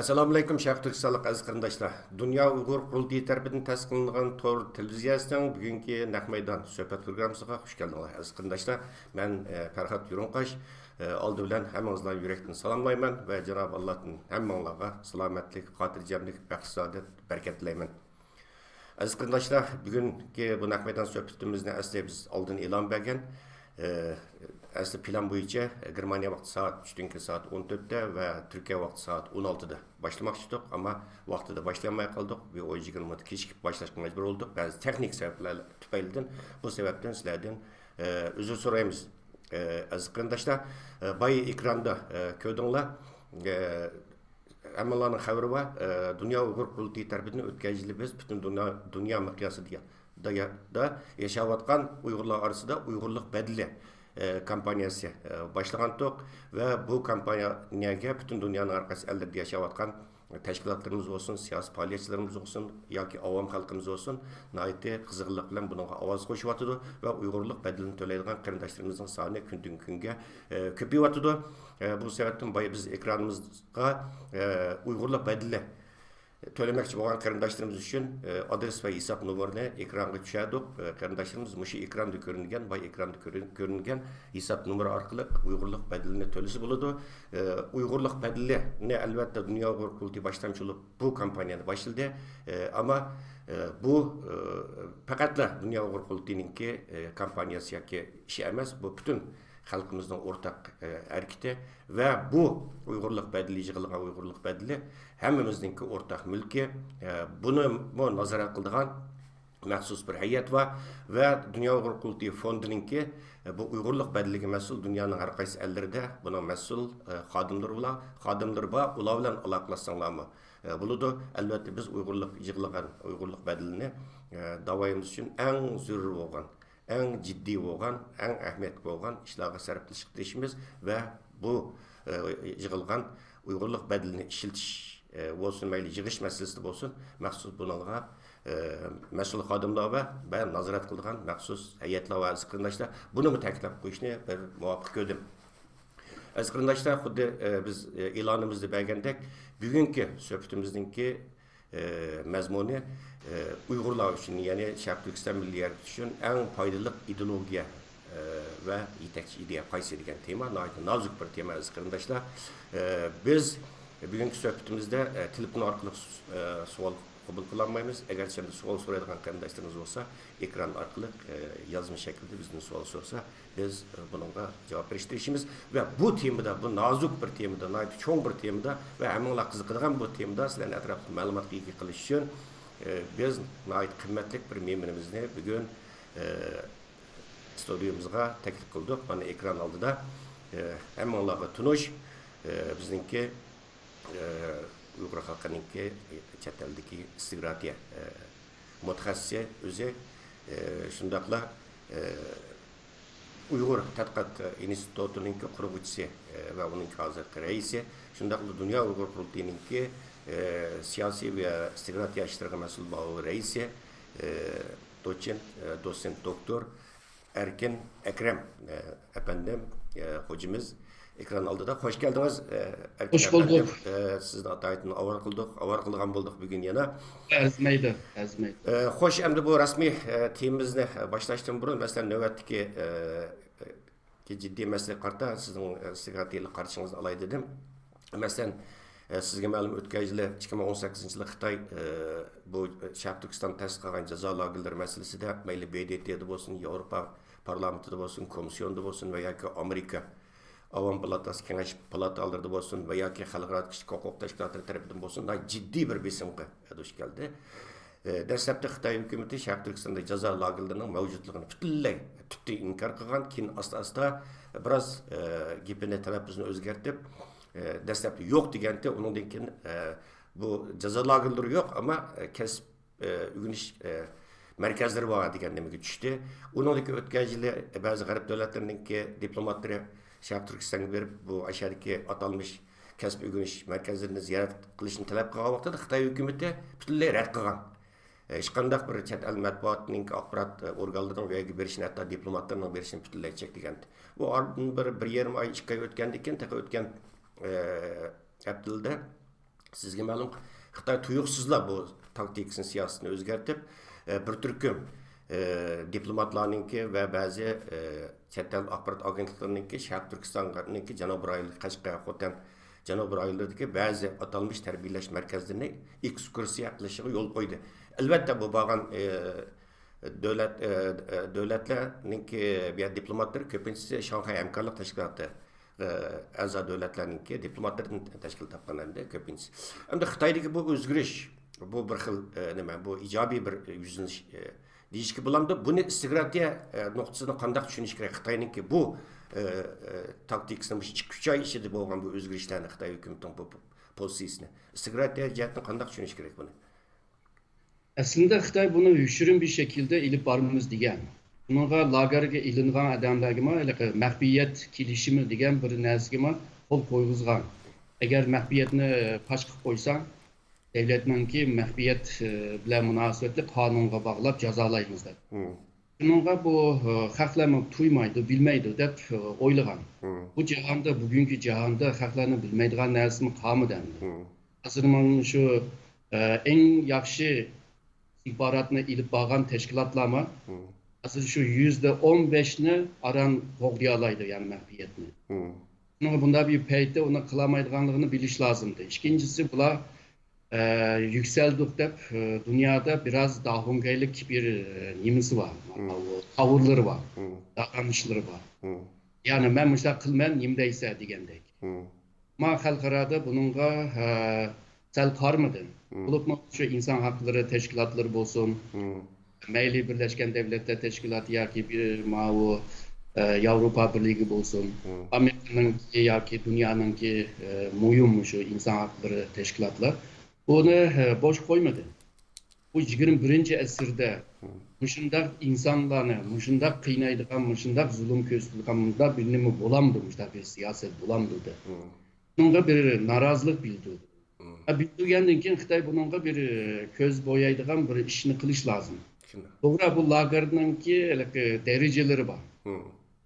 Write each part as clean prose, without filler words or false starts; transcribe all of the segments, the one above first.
Assalamu alaykum Şərq Türkistonluq aziz qarindoshlar. Dünya Uyghur qurultayı tərəfindən təsis qilingan Tor televiziyasının bugünkü naq meydan söhbət proqramısına xoş gəldiniz aziz qarindoshlar. Mən Fərhad Yurunqaş aldı bilan hammangizlarni yurakdan salamlayman və Cenab-ı Allah'tan hammangizlarga salomatlik, xotirjamlik, iqtisodiyot, barakat tilayman. Aziz qarindoshlar, bugünkü bu naq meydan söhbətimizni əslində biz oldin e'lon bergan. Asli plan bo'yicha Germaniya vaqti soat 3'teki saat 14'te ve Türkiye vaqti saat 16'da başlamakçıydık ama vaqtida başlamay kaldık ve o 20 minut kechikib başlashga majbur olduk. Bazı texnik sebepler tufaylidan bu sebepten sizlerden özür soraymiz. Aziz qarindoshlar, bay ekranda ko'rdinglar. Hammalarning xabari bor. Dünya Uyghur qurultayı tarafından o'tkazilib biz butun dünya miqyosida da yaşayotgan Uyg'urlar arasında Uyg'urlik bedeli kampaniyasi başlagan toq ve bu kampaniyaga bütün dünyanın arkası elde yaşayotgan teşkilatlarımız olsun, siyasi faaliyetçilerimiz olsun, yoki avam halkımız olsun, nayeti kızgınlık bilen bununla avaz koşuvatıdı ve Uygurluk bedelini töleyen qarindoshlarımızın sani günden günge köpüyvatıdı. Bu sebepten biz ekranımızda Uygurluk bedeli Söylemekçi olan qarindoshlarimiz üçün adres ve hesap numarını ekranda düşerdik. Qarindoshlarimiz muşu ekranda görüngen, bay ekranda görüngen hesap numara arkalı Uygurluk bedelini tölesi buludu. Uygurluk bedeli ne elbette Dünya Uyghur Qurultayı başlamış olup bu kampanyanı başladı. Ama bu fakatla Dünya Uyghur Qurultayı'nın ki kampanyası ki işi emez. Bu bütün halkımızın ortak hareketi ve bu Uygurluk bedeli, yığılgan Uygurluk bedeli hemmimizdeki ortak mülki. Bunu nazaret kıldıgan məxsus bir heyet var ve Dünya Uyghur Qurultayı Fondu'nun ki bu Uygurluk bedeliga məsul dünyanın her qaysı ellerinde buna məsul xadimleri var. Ular bilen alaqlaşsanlarmı buludu. Elbette biz yığılgan Uygurluk bedelini davayımız için en zürür olgan, en ciddi olgan, en ahmet olgan işlerge sarflaşık deyişimiz ve bu yığılgan Uygurluk bedelini işiltiş olsun, meyli yığış meselesi olsun, məxsus bunalga məsul xadimler ve nazaret kıldıgan məxsus heyetler ve aziz qarindoshlar bunu mu təklif qo'yishni bir muvaffaq ko'rdim. Aziz qarindoshlar, xuddi biz e'lonimizda bergandek, bugungi suhbatimizningki mazmuni Uyg'urlar uchun, ya'ni Sharq Turkiston milliy harakati uchun eng foydali ideologiya ve yetakchi ideya qaysi degan tema, nazik bir tema aziz qarindoshlar. Biz bugungi suhbatimizda telefon orqali savol qabul qilolmaymiz. Agar sizda savol so'raydigan qarindoshlarimiz bo'lsa, ekran orqali yozma shaklda bizning savol so'rasa, biz bunga javob berishtirishimiz ve bu temada, bu nazik bir temada, cho'ng bir temada ve hammanglar qiziqadigan bu temada sizlarning atrofli ma'lumotga ega qilish uchun biz qimmatli bir memorimizni bugun studiyamızga taklif qildik. Mana ekran oldida hammanglarga tunish bizningki Uyghur xalqininki chet eldagi istiqrotiya mutaxassisi o'zi shundaqla Uyghur tadqiqot institutininki quruvchisi va uning hozirgi raisi, shundaqla Dünya Uyghur Qurultayı'ninki siyosiy va istiqrotiya ishlariga mas'ul bo'lgan raisi doçent doktor Erkin Ekrem efendim hocamız ekran aldı da hoş geldiniz. Hoş bulduk. Sizin ataytını avar kılgan bulduk bugün yana. Azmaydi. Hoş, endi bu rasmi temimizni başlaştığım burun mesela nöbetdeki ciddi mesele qarta sizin istiqratiyeli qarşınızda alay dedim. Mesela sizge ma'lum o'tgan yili 2018-yili Xitoy bu Sharq Turkiston ta'sis qilgan jazo lagerlari masalasida mayli BDT'da bo'lsin, Yevropa parlamentida bo'lsin, komissiyonda bo'lsin va yoki Amerika Avam Palatası Kengash palatalarida bo'lsin va yoki xalqaro kishilik huquq tashkilotlari tomonidan bo'lsin, jiddiy bir besimga duch keldi. Dastlabda Xitoy hukumati Sharq Turkistonda jazo lagerlarining mavjudligini butunlay tubdan inkor qilgan, keyin asta biroz gapini talaffuzini o'zgartib dastlabda yo'q deganda undan keyin bu jazo lagerlari yo'q ama kasb o'rganish markazlari bor deganga tushdi. Uningdagi o'tgan yili ba'zi g'arb davlatlarininki diplomatlari Sharq Turkistonga berib bu aşağıdaki atalmış kasb o'rganish markazlarini ziyorat qilishni talab qilgan vaqtida Xitoy hukumati butunlay rad qilgan. Hech qanday bir chet el matbuotining axborot organlarining yoki berishini, hatto diplomatlarning berishini butunlay cheklagan. Bu bir yarim oy 2 oy o'tgandan keyin o'tgan haftada Sizge ma'lum Xitoy tuyuqsizlar bu taktikasini siyosatini o'zgartib bir turkum diplomatlarninki va ba'zi chet el axborot agentliklarininki Sharq Turkistonninki Janubiy Rayonlik Qashqar Xotan Janubiy rayonlardagi ba'zi atalmış tarbiyalash markazlarini ekskursiya qilishiga yo'l qo'ydi. Albatta bu bo'lgan davlatlarninki diplomatlar ko'pincha Shanxay hamkorlik tashkiloti a'zo davlatlarninki diplomatlardan tashkil topganlarda ko'pincha. Endi Xitoydagi bu o'zgarish, bu bir xil nima, bu ijobiy bir yuzlanish deyishga bo'lamdi. Buni strategiya nuqtasini qanday tushunish kerak? Xitoyninki bu taktikasini 2-3 oy ichida bo'lgan bu o'zgarishlarni Xitoy hukumatining bu pozitsiyasini strategiya jihatdan qanday tushunish kerak buni? Aslında Xitoy buni yoshirin bir şekilde ilib boramiz degan. Bunga lagerga ilingan adamlarga maxfiyat kelishimi degan bir narsaga qo'l qo'yg'izgan. Agar maxfiyatni fosh qilib qo'ysang, davlatninki maxfiyat bilan munosabatli qonunga bog'lab jazolaymiz deb. Bunga bu xalqlarni tuymaydi, bilmaydi deb o'ylagan. Bu jahonda, bugungi jahonda xalqlarni bilmaydigan narsani qolmadi. Hozir mana shu eng yaxshi istihbaratni ilib borgan tashkilotlarmi hozir shu %15ni aran qo'g'diyolaydi, ya'ni maxfiyatni. Bunda bir paytda uni qilmaydiganligini bilish lozimdi. Ikkinchisi bular yükseldik deb dünyada biraz davranışlık bir nimesi var. Tavırları var. Davranışları var. Yani ben mesela kılmen nimdeyse degandek. Ma xalqarada bununla sel qarmadı. Bulup şu insan hakları teşkilatları bolsun. Meyli Birleşken Devletler Teşkilatı yoki bir mavu Avrupa Birliği bolsun. Amerika'nın yoki dünyanınki muhim şu insan hakları teşkilatlar. Bunu boş koymadı. Bu 21. asırda muşundak insanlarını, muşundak kıynaydıgan, muşundak zulüm köstülüğümüzde bilinimi bulamdı, muşundak bir siyaset bulamdı. Bununla bir narazılık bildirdi. Bildirgenden keyin Xitoy bununla bir köz boyaydıgan bir işini kılış lazım. Doğru bu lagerninki dereceleri var.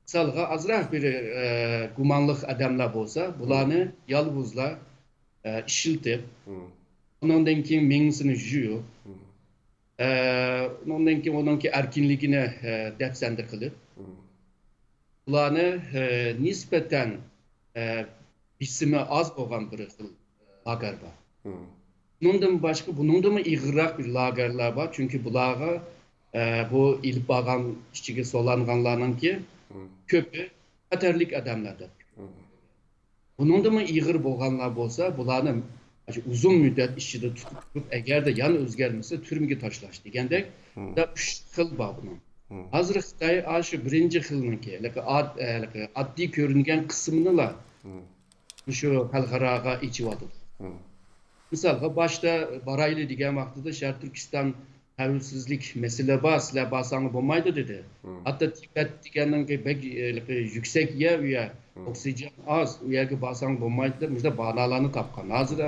Misalga azraq bir gumanlık adamlar bolsa, bularni yalvuzlar işiltip ondan keyin mengsini juyup, ondan keyin onunki erkinligini depsende qilib, ularni nispeten bisimi az bo'lgan bir xil lager bor. Bundan boshqa, bundan ig'irroq bir lagerlar bor, chunki bularga bu ilib borgan ichiga solanganlarninki ko'pi xatarlik adamlardir. Bundan ig'ir bo'lganlar bo'lsa, bularni uzun müddet işçide tutup eğer de yan özgermese türmege taşlaş degandek da 3 xil var bunun. Hazır Xitoy aşı birinci xilninki, addi ko'ringan qisminilar shu xalqaraga ichivyotdi. Misalga başta barayli degan vaqtida Sharq Turkiston tavsizlik mesele bor, sizlar borsangiz bo'lmaydi dedi. Hatta Tibet deganninki bek yüksek yer uya oksijen az, u yerga borsangiz bo'lmaydi deb bizda banalarni topgan. Hozir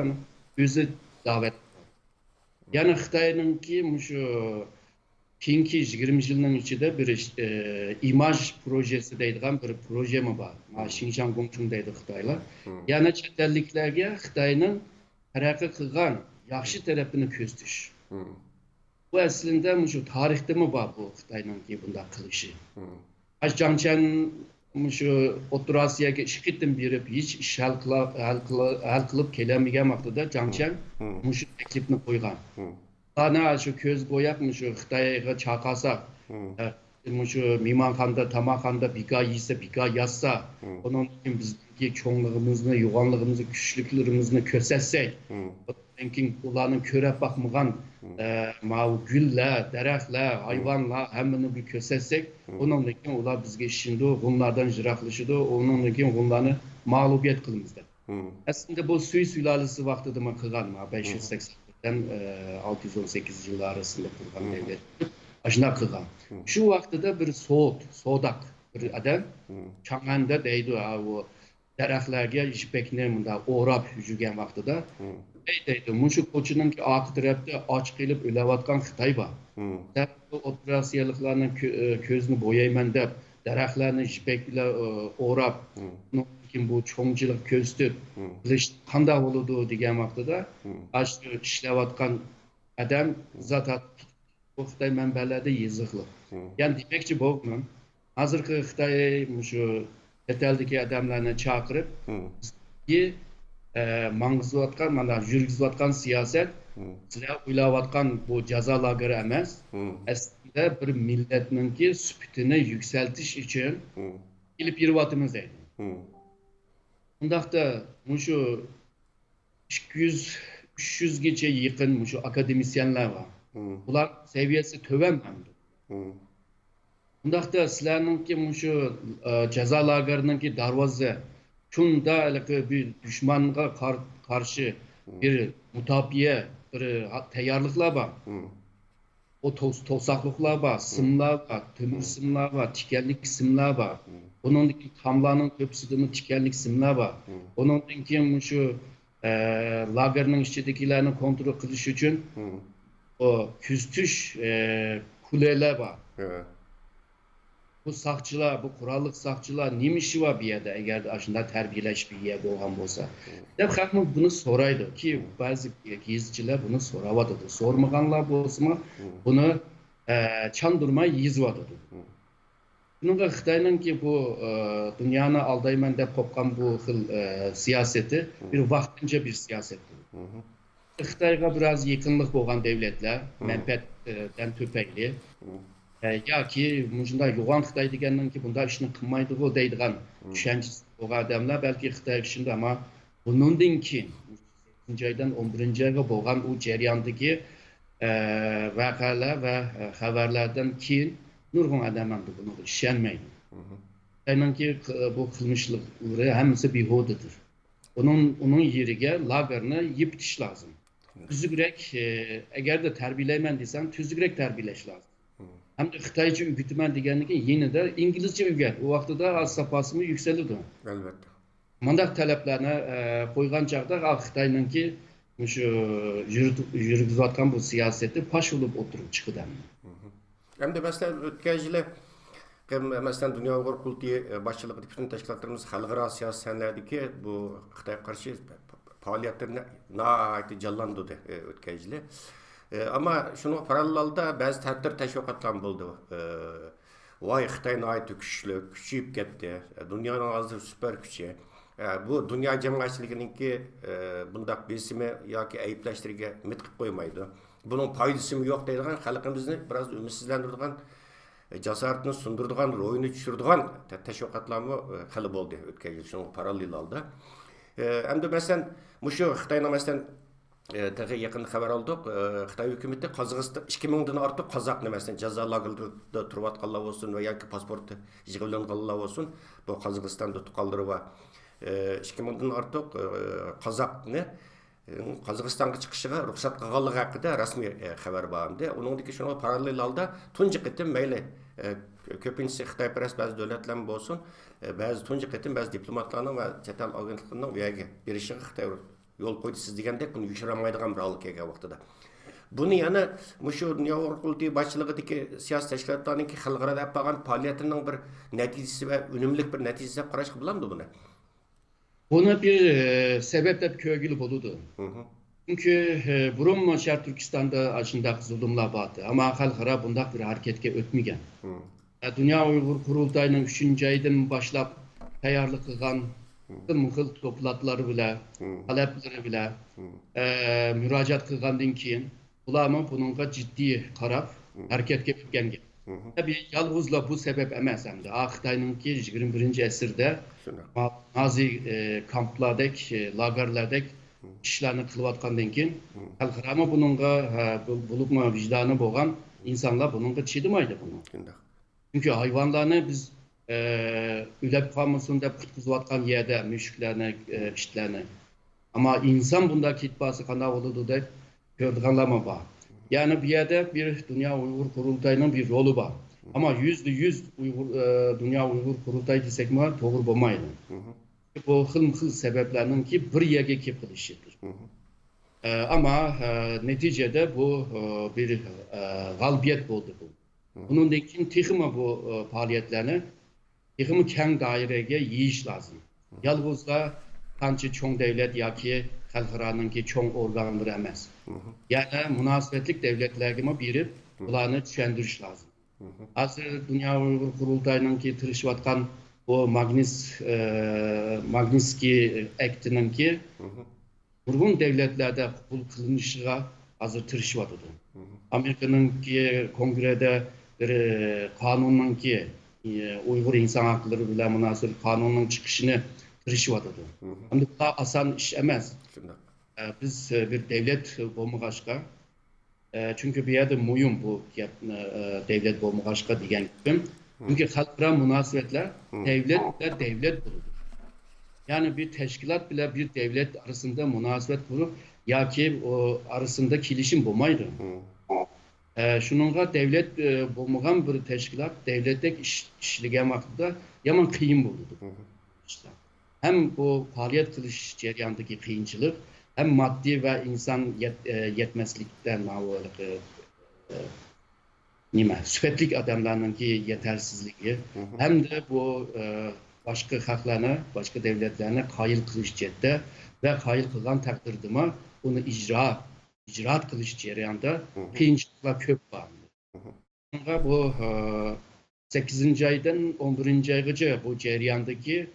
o'zi davet. Yani Xitoyninki shu keyingi 20 yilning ichida bir imaj projesi deydigan bir projemi bor. Xinjiang Gongchun deydi Xitoylar. Yani chet elliklarga Xitoyning taraqqiy qilgan yaxshi tarafini ko'rsatish. Bu aslında shu tarixda mı bor bu Xitoyninki bunday qilishi? Jiangchen shu O'rta Osiyoga ish ketib berib, hech ish hal qilib kelamagan vaqtida Jiangchen shu taklifni qo'ygan. Ana shu ko'z bo'yab shu Xitoyga chaqirsak, shu mehmonxonada, tamoqxonada bika yesa, bika yozsa, undan keyin bizga cho'ngligimizni, yo'g'onligimizni, kuchliklarimizni ko'rsatsak, keyin ularning ko'rib boqmagan gullar, daraxtlar, hayvonlar hammani bir ko'rsatsak, undan keyin ular bizga ishindi, bunlardan jiroqlashidi, undan keyin ularni mag'lubiyat qilamiz deb. Aslında bu Sui sulolasi vaqtida men qilgan 580dan 618 yillar arasında qilgan devlet. Ajna qilgan. Shu vaqtida bir so'dak bir adam Chang'anda deydi, o daraxtlarga ipakni bunda o'rab yurgan vaqtida deydi, mushu ko'chaninki orqa tarafda och qilib o'layotgan Xitoy bor. Bu operatsiyaliklarning ko'zni bo'yayman deb daraxtlarni ipak bilan o'rab, keyin bu cho'ngchilik ko'rsatib qilish qanday bo'ladi degan vaqtida shu ishlayotgan odam zat bu Xitoy manbalarida yeziqli. Ya'ni demoqchi bo'ldim, hozirgi Xitoy shu chet eldagi odamlarni chaqirib mangizayotgan, mana yurgizayotgan siyosat sizlar o'ylayotgan bu jazo lageri emas, aslida bir millatninki sifatini yuksaltish uchun ilib yuribmiz deydi. Bundaqda shu 200-300 gacha yaqin shu akademisyenlar var. Bular seviyesi töven memdu. Bundaqda sizlarninki shu jazo lagerininki darvoza şunda bir düşmanga karşı bir mutabiye, bir tayyorliklar var. O to'saqliqlar var, simlar var, temir simlar var, tikanlik simlar var. Bunundaki tamlarning ko'psidimi tikanlik simlar var. Bundan keyin shu lagerning ichidagilarni kontrol qilish uchun o kuzatish kuleler var. Bu saqchilar, bu qurolliq saqchilar nima ishi var bu yerda agar shunday tarbiyalash bir yer bo'lgan bo'lsa. Deb xalqimiz buni so'raydi ki ba'zi gezchilar buni so'rayotadi. So'rmaganlar bo'lsa buni chandurmay yeziyotadi. Bunga Xitoyninki bu dunyoni aldayman deb qo'ygan bu xil siyosati bir vaqtincha bir siyosatdir. Xitoyga biroz yaqinlik bo'lgan davlatlar manfaatdan to'payli yoki shunday yo'g'on Xitoy degandan ki bunda ishni qilmaydi deydigan tushunchasi bo'lgan odamlar balki Xitoy ishida, ammo bundan keyin 8-oydan 11-oyga bo'lgan u jarayondagi voqealar va xabarlardan keyin nurg'un odamlar bunga ishonmaydi. Xitoyninki bu qilmishlari hammasi behudadir. Onun yeriga lagerni yepitish lozim. Tuzukroq agarda tarbiyalayman desam tuzukroq tarbiyalash lozim. Hem de Xitoycha o'qitaman degandan keyin yanada inglizcha o'rgat. O vaqtida az sapasimi yuksaladi. Albatta. Mundaq talablarni qo'ygan chaqda Xitoyninki shu yurgizayotgan bu siyosati pash bo'lib o'tirib chiqadi. Hem de mesela o'tgan yili mesela Dünya Uyghur Qurultiyi boshchiligida bütün tashkilotlarimiz xalqaro siyosatlardagi bu Xitoyga qarshi faoliyatlarni nihoyatda jonlantirdi o'tgan yili. Ama şunu paralelda bazı tədbir təşviqatlar oldu. Vay Xitay nəhayət güclü, küçüyüb getdi. Dünyanın hazır süper gücü. Bu dünya cəmiyyətçiligininki bundaq besimi yoki ayıpləşdirige mitqib qoymaydı. Bunun faydası yo'q deydigan xalqimizni biraz ümitsizlendirdigan, jasoratini sundurdigan, ro'yini tushirdigan təşviqatlarmı xili bo'ldi o'tgan yil şunu parallel aldı. Endi masalan, mushu Xitoyning masalan Tağı yakın haber aldık. Xitoy hükümeti Qozog'iston 2000'den artıq Qozoqni mesela jazo lagerida turayotganlar olsun veya ki pasportu yig'ilganlar olsun bu Qozog'istonda tutqanlari va 2000'den artıq Qozoqni Qozog'istonga chiqishiga ruxsat qilganligi haqida rasmiy xabar berdi. Uningdagi shuni parallel holda tunji qitim mayli ko'pincha Xitoyparast ba'zi davlatlar bo'lsin, ba'zi tunji qitim ba'zi diplomatlarning va chet el agentliklarining u yerga berishiga Xitoy yol qo'ydi siz degandek buni yushiramaydigan bir hol kelgan vaqtida. Buni yana shu Dünya Uyghur Qurultiyi boshchiligidagi siyosiy tashkilotlarning xalqaro deb qolgan faoliyatining bir natijasi va unumli bir natijasi deb qarashga bo'ladimi buni? Buna bir sebep deb ko'rgili bo'ladi. Çünkü burun Şarq Turkistonda shunday zulmlar bordi, ammo xalqaro bunday bir harakatga o'tmagan. Dünya Uyghur Qurultayining 3-oydan boshlab tayyorlik qilgan muhil to'platları bilan, talabları bilan müracaat qilgandan keyin ularning bunga jiddiy qarab harakatga o'tgan. Tabii yalnızla bu sebep emas hamda. Xitoyninki 21-asrda Nazi kamplardagi, lagerlardagi ishlarni qilayotgandan keyin xalqaro bunga bo'libmi vijdoni bo'lgan insonlar bunga chidamaydi buni. Çünkü hayvanlarni biz ülep kalmasın deb qutqizayotgan yerda mushuklarni, itlarni. Ama insan bunda kitbası qanday bo'ladi deb ko'rganlar bor. Yani bir yerde bir Dünya Uyghur Qurultayining bir rolu var. Ama %100 Dünya Uyghur Qurultayi desek mi to'g'ri bo'lmaydi. Bu xil sebeplerinin ki bir yerga kelib qilishidir. Ama neticede bu bir g'albiyat bo'ldi bu. Bundan keyin texmi bu faaliyetlerini texmi keng doiraga yeyish lazım. Yalnızla qancha çoğ devlet yoki xalqaroniki çoğ organlar emas. Yani münasebetlik devletlerge berip bularni tushundirish lazım. Hozir Dünya Uyghur Qurultayiningki tirishayotgan bu Magnitsky Act'ninki nurg'un devletlerde qabul qilinishiga hozir tirishayotdi. Amerika'ningki kongrede bir kanunninki Uyghur insan hakları bilan munosib kanunning chiqishini tirishayotdi. Endi bu oson ish emas. Biz bir devlet bo'lmag'achqa, çünkü bir yerde muyum bu devlet bo'lmag'achqa degan gapim. Çünkü xalqaro munosabatlar devlet bilan devlet bo'ladi. Yani bir teşkilat bile bir devlet arasında münasebet kurup ya ki o arasında kilişim bo'lmaydi. Şununla devlet bo'lmagan bir teşkilat devletdek işligen vaqtida yaman qiyin bo'ladi. Hem bu faaliyet qilish jarayonidagi qiyinchilik, hem maddi ve insan yetmezlikten süfetlik adamlarınki yetersizliği, hem de bu başka xalqlarni, başka devletlerine qayil qilish chetda ve qayil qilgan taqdirdimi onu icraat qilish jarayonida qiyinchiliklar ko'p bor. Bu 8. aydan 11. aygacha bu jarayondagi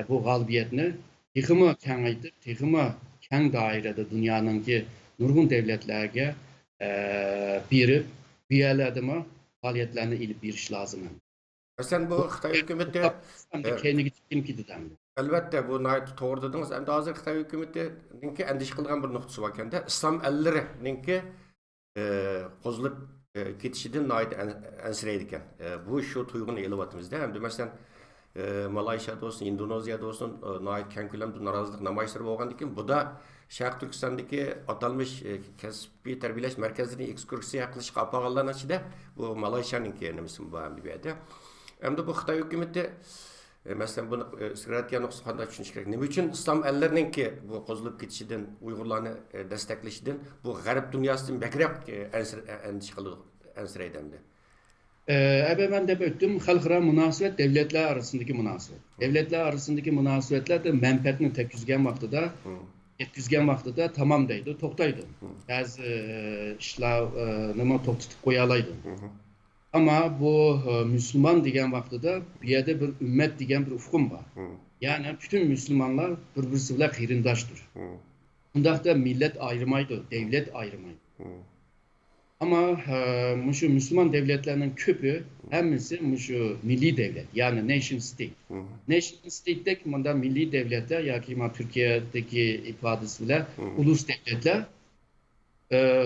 bu g'alabiyatni texmi kengaytirib, texmi keng doirada dunyoninki nurg'un devletlerge berib, bu yerlardami faaliyetlerini ilib berish lazım. Sen bu Xitoy hükümeti albatta bu to'g'ri dedingiz. Endi hozir Xitoy hükümetininki endish qilgan bir nuqtasi bor ekanda, islom allarininki qo'zilib ketishidan ansiraydi ekan. Bu shu tuyg'uni elyapmizda. Endi masalan Malayziyada olsun, Indoneziyada olsun keng ko'lamda norozilik namoyishlari bo'lgandan keyin bu da Sharq Turkistondagi atalmış kasbiy tarbiyalash markazining ekskursiya qilishga olib borganlarning ichida bu Malayziyaninki nimasi bor bu yerda. Endi bu Xitoy hukumati masalan buni strategiya nuqtai qanday tushunish kerak? Nima uchun islom allarininki bu qo'zilib ketishidan, Uyg'urlarni desteklashidan bu g'arb dunyosidan bakroq andish qiladi, ansiraydi endi. Ben de öttüm, xalqaro münasebet devletler arasındaki münasebet. Devletler arasındaki münasebetler de menfaatini tekkizgen vaqtida, yetkizgen vaqtida tamam deydi, to'xtaydi. Ba'zi ishlar nima to'xtatib qo'ya oladi. Ama bu Müslüman degan vaqtida bu yerda bir ümmet degan bir ufqum var. Yani bütün Müslümanlar bir-birisi bilan qarindoshdir. Bundaqda millet ayırmaydı, devlet ayırmaydı. Ama şu Müslüman devletlerinin köpü hemisi şu milli devlet, yani nation state. Nation state'deki bunda milli devletler, ya ki Türkiye'deki ifadesiyle ulus devletler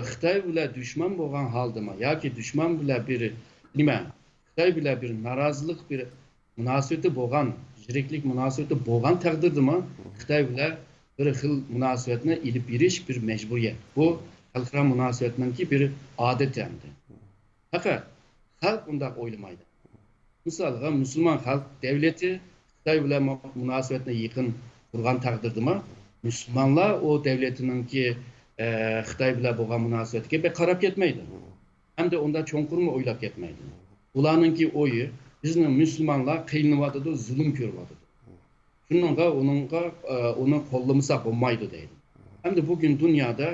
Xitoy bilan düşman bo'lgan holdami yoki düşman bilan bir nima Xitoy bilan bir norozilik bir munosabati bo'lgan, jiriklik munosabati bo'lgan taqdirdami Xitoy bilan bir xil munosabatni ilib berish bir majburiyat. Bu xalqaro munosabatninki bir odat endi. Faqat xalq bundoq o'ylamaydi. Misolga Müslüman xalq davlati Xitoy bilan munosabatni yaqin qurgan taqdirdami Müslümanlar o devletininki Xitoy bilan bo'lgan munosabatga bir qarab ketmaydi. Hem de onda cho'nqurma o'ylab ketmaydi. Ularninki o'yi bizni Müslümanlar qiynayotdi, zulm ko'ryapti. Shuningga uni qo'llamasak bo'lmaydi deydi. Hem de bugün dünyada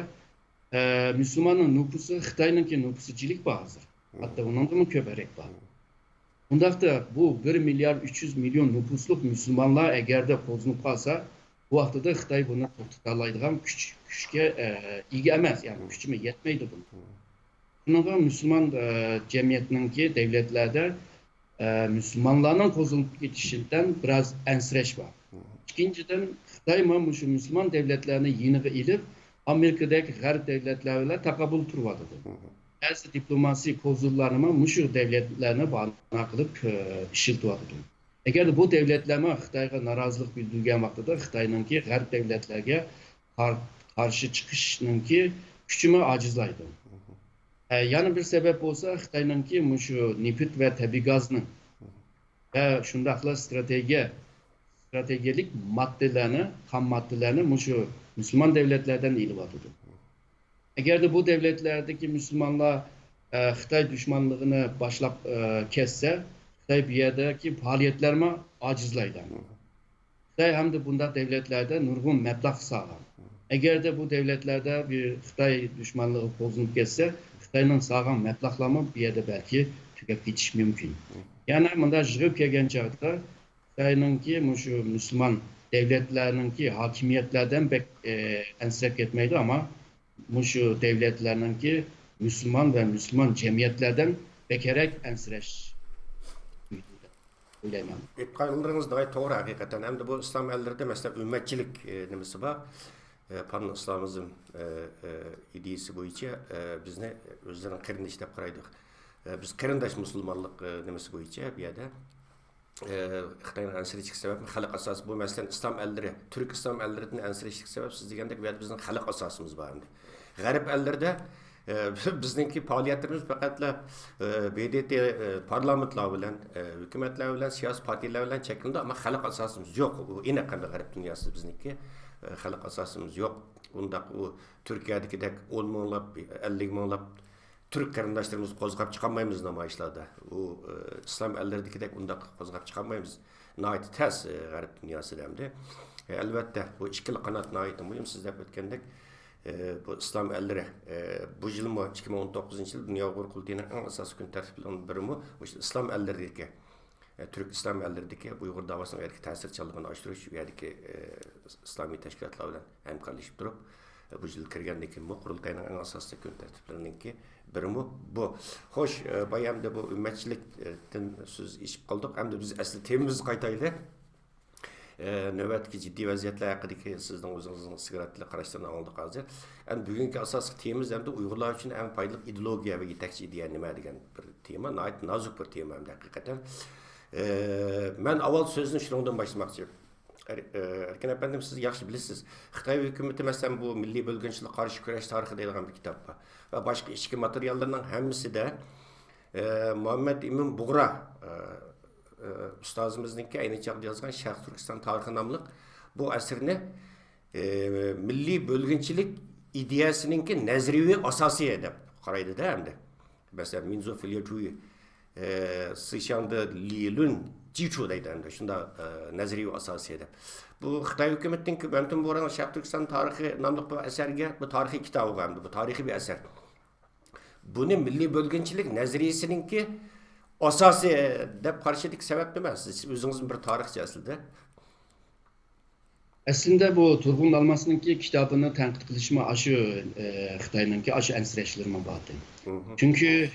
Müslümanın nüfusu Xitoyninki nüfusuchilik bor hozir. Hatta undan ko'proq bor. Bundaqda bu 1 milyar 300 milyon nüfusluk Müslümanlar eğer de qo'zilib qolsa, bu vaqtida Xitoy buni to'xtata oladigan kuchga ega emas, yani kuchimi yetmaydi buni. Shunga Müslüman cemiyetinki devletlerde Müslümanlarning qo'zilib ketishidan biraz ensirash bor. İkinciden Xitoy mana shu Müslüman devletlerini yeniga ilib Amerika'daki g'arb devletleri bilan taqabul turyapti. Bazı diplomasi kozullarını şu devletlerine bağlı qilib ishiltyapti. Eğer bu devletlerime Xitoyga norozilik bildirgan vaqtida Xitoyninki g'arb devletlerge qarshi chiqishninki kuchimi ajizlaydi. Yani bir sebep olsa Xitoyninki şu nefit ve tabiiy gazni ve shundaqla stratejilik maddelerini, ham maddelerini şu Müslüman devletlerden ilyapti. Eğer de bu devletlerdeki Müslümanlar Xitoy düşmanlığını başlap kesse, Xitoy bu yerdeki faaliyetlerime acizlaydı. Xitay hem de bunda devletlerde nurgun meblağ sağlam. Eğer de bu devletlerde bir Xitay düşmanlığı bozulup geçse, Xitay'ın sağlam meblağlama bir yerde belki tükep geçiş mümkün. Yani bunda jığıp gelgen çağda Xitay'ınki şu Müslüman devletlerinki hakimiyetlerden ensirep etmeydi ama şu devletlerinki Müslüman ve Müslüman cemiyetlerden bekerek ensireş. Öyle mi? Aytqanlarınız da to'g'ri haqiqatan. Hem de bu İslam ellerinde mesela ümmetçilik nimesi var. Pan İslamizm ideyasi bo'yicha bizni o'zlarini qarindosh deb qaraydik. Biz qarindosh musulmonlik nimasi bo'yicha bu yerda Xitoyning ansirishlik sababi xalq asosi bu masalan islom ellari, turk islom ellarining ansirishlik sababi siz degandek bu yerda bizning xalq asosimiz bor endi. G'arb ellarda bizningki faoliyatlarimiz faqatla BDT parlamentlar bilan, hukumatlar bilan, siyosiy partiyalar bilan cheklandi, ammo xalq asosimiz yo'q. U ina qanday g'arb dunyosida bizniki xalq asosimiz yo'q. Undaq u Turkiyadagidek 10 minglab, 50 minglab Türk qarindoshlarimiz qo'zg'ab chiqolmaymiz namoyishlarda. U islom elleridagidek undaq qo'zg'ab chiqolmaymiz. Nihoyat tez g'arb dunyosida hamda. Albatta bu ikkili qanot nihoyat muhim. Siz deb o'tgandek bu islom ellari bu yilmi 2019-yil Dunyo Uyg'ur qurultiyining eng asosiy kun tartiblaridan birimi o'sha islom ellaridagi Türk islom ellaridagi Uyg'ur davosining erki ta'sirchanligini oshirish u yerdagi islomiy tashkilotlar bilan hamkorlashib turib bu yil kirgandan keyin bu qurultayning eng asosiy kun tartiblarininki birimi bu. Xo'sh, bayamda bu ummatchilikdan so'z eshitib qoldik. Hamda biz asli temamizni qaytaylik. Növbətki ciddi vəziyyətlər haqqındakı sizin o'zingizning sigaretli qarashlarni oldik hozir. Yani bugungi asosiy temamiz ham Uyg'urlar uchun eng foydali ideologiya va yetakchi ideya nima degan bir tema, nihoyat nozik bir tema ham haqiqatan. Men avval so'zni shundan boshlamoqchi. Erkin efendim siz yaxshi bilasiz. Xitoy hukumati masalan bu milliy bo'lginchilik qarshi kurash tarixi deyilgan bir kitob bor. Va boshqa ichki materiallarning hammasida Muhammad Emin Bug'ra ustozimizniki ayni chog'da yozgan Sharq Turkiston tarixi nomli bu asrni milliy bo'lginchilik ideyasininki nazariy asosi deb qaraydi-da endi. Masalan, Minzo Filyachui Sishanda Lilun Jichu deydi endi. Shunda nazariy asosi deb. Bu Xitoy hukumatining Mamtun Bo'ron Sharq Turkiston tarixi nomli bu asarga bu tarixiy kitob bo'lgandi. Bu tarixiy bir asar. Buni milliy bo'lginchilik nazariyasininki asosiy deb qarashidik sabab nima? Siz o'zingizning bir tarixchi aslida. Aslında bu Turgun Almas'ınki kitabını tanqid qilishma aşı Xitoyninki aşı ensirashlarima batı. Çünkü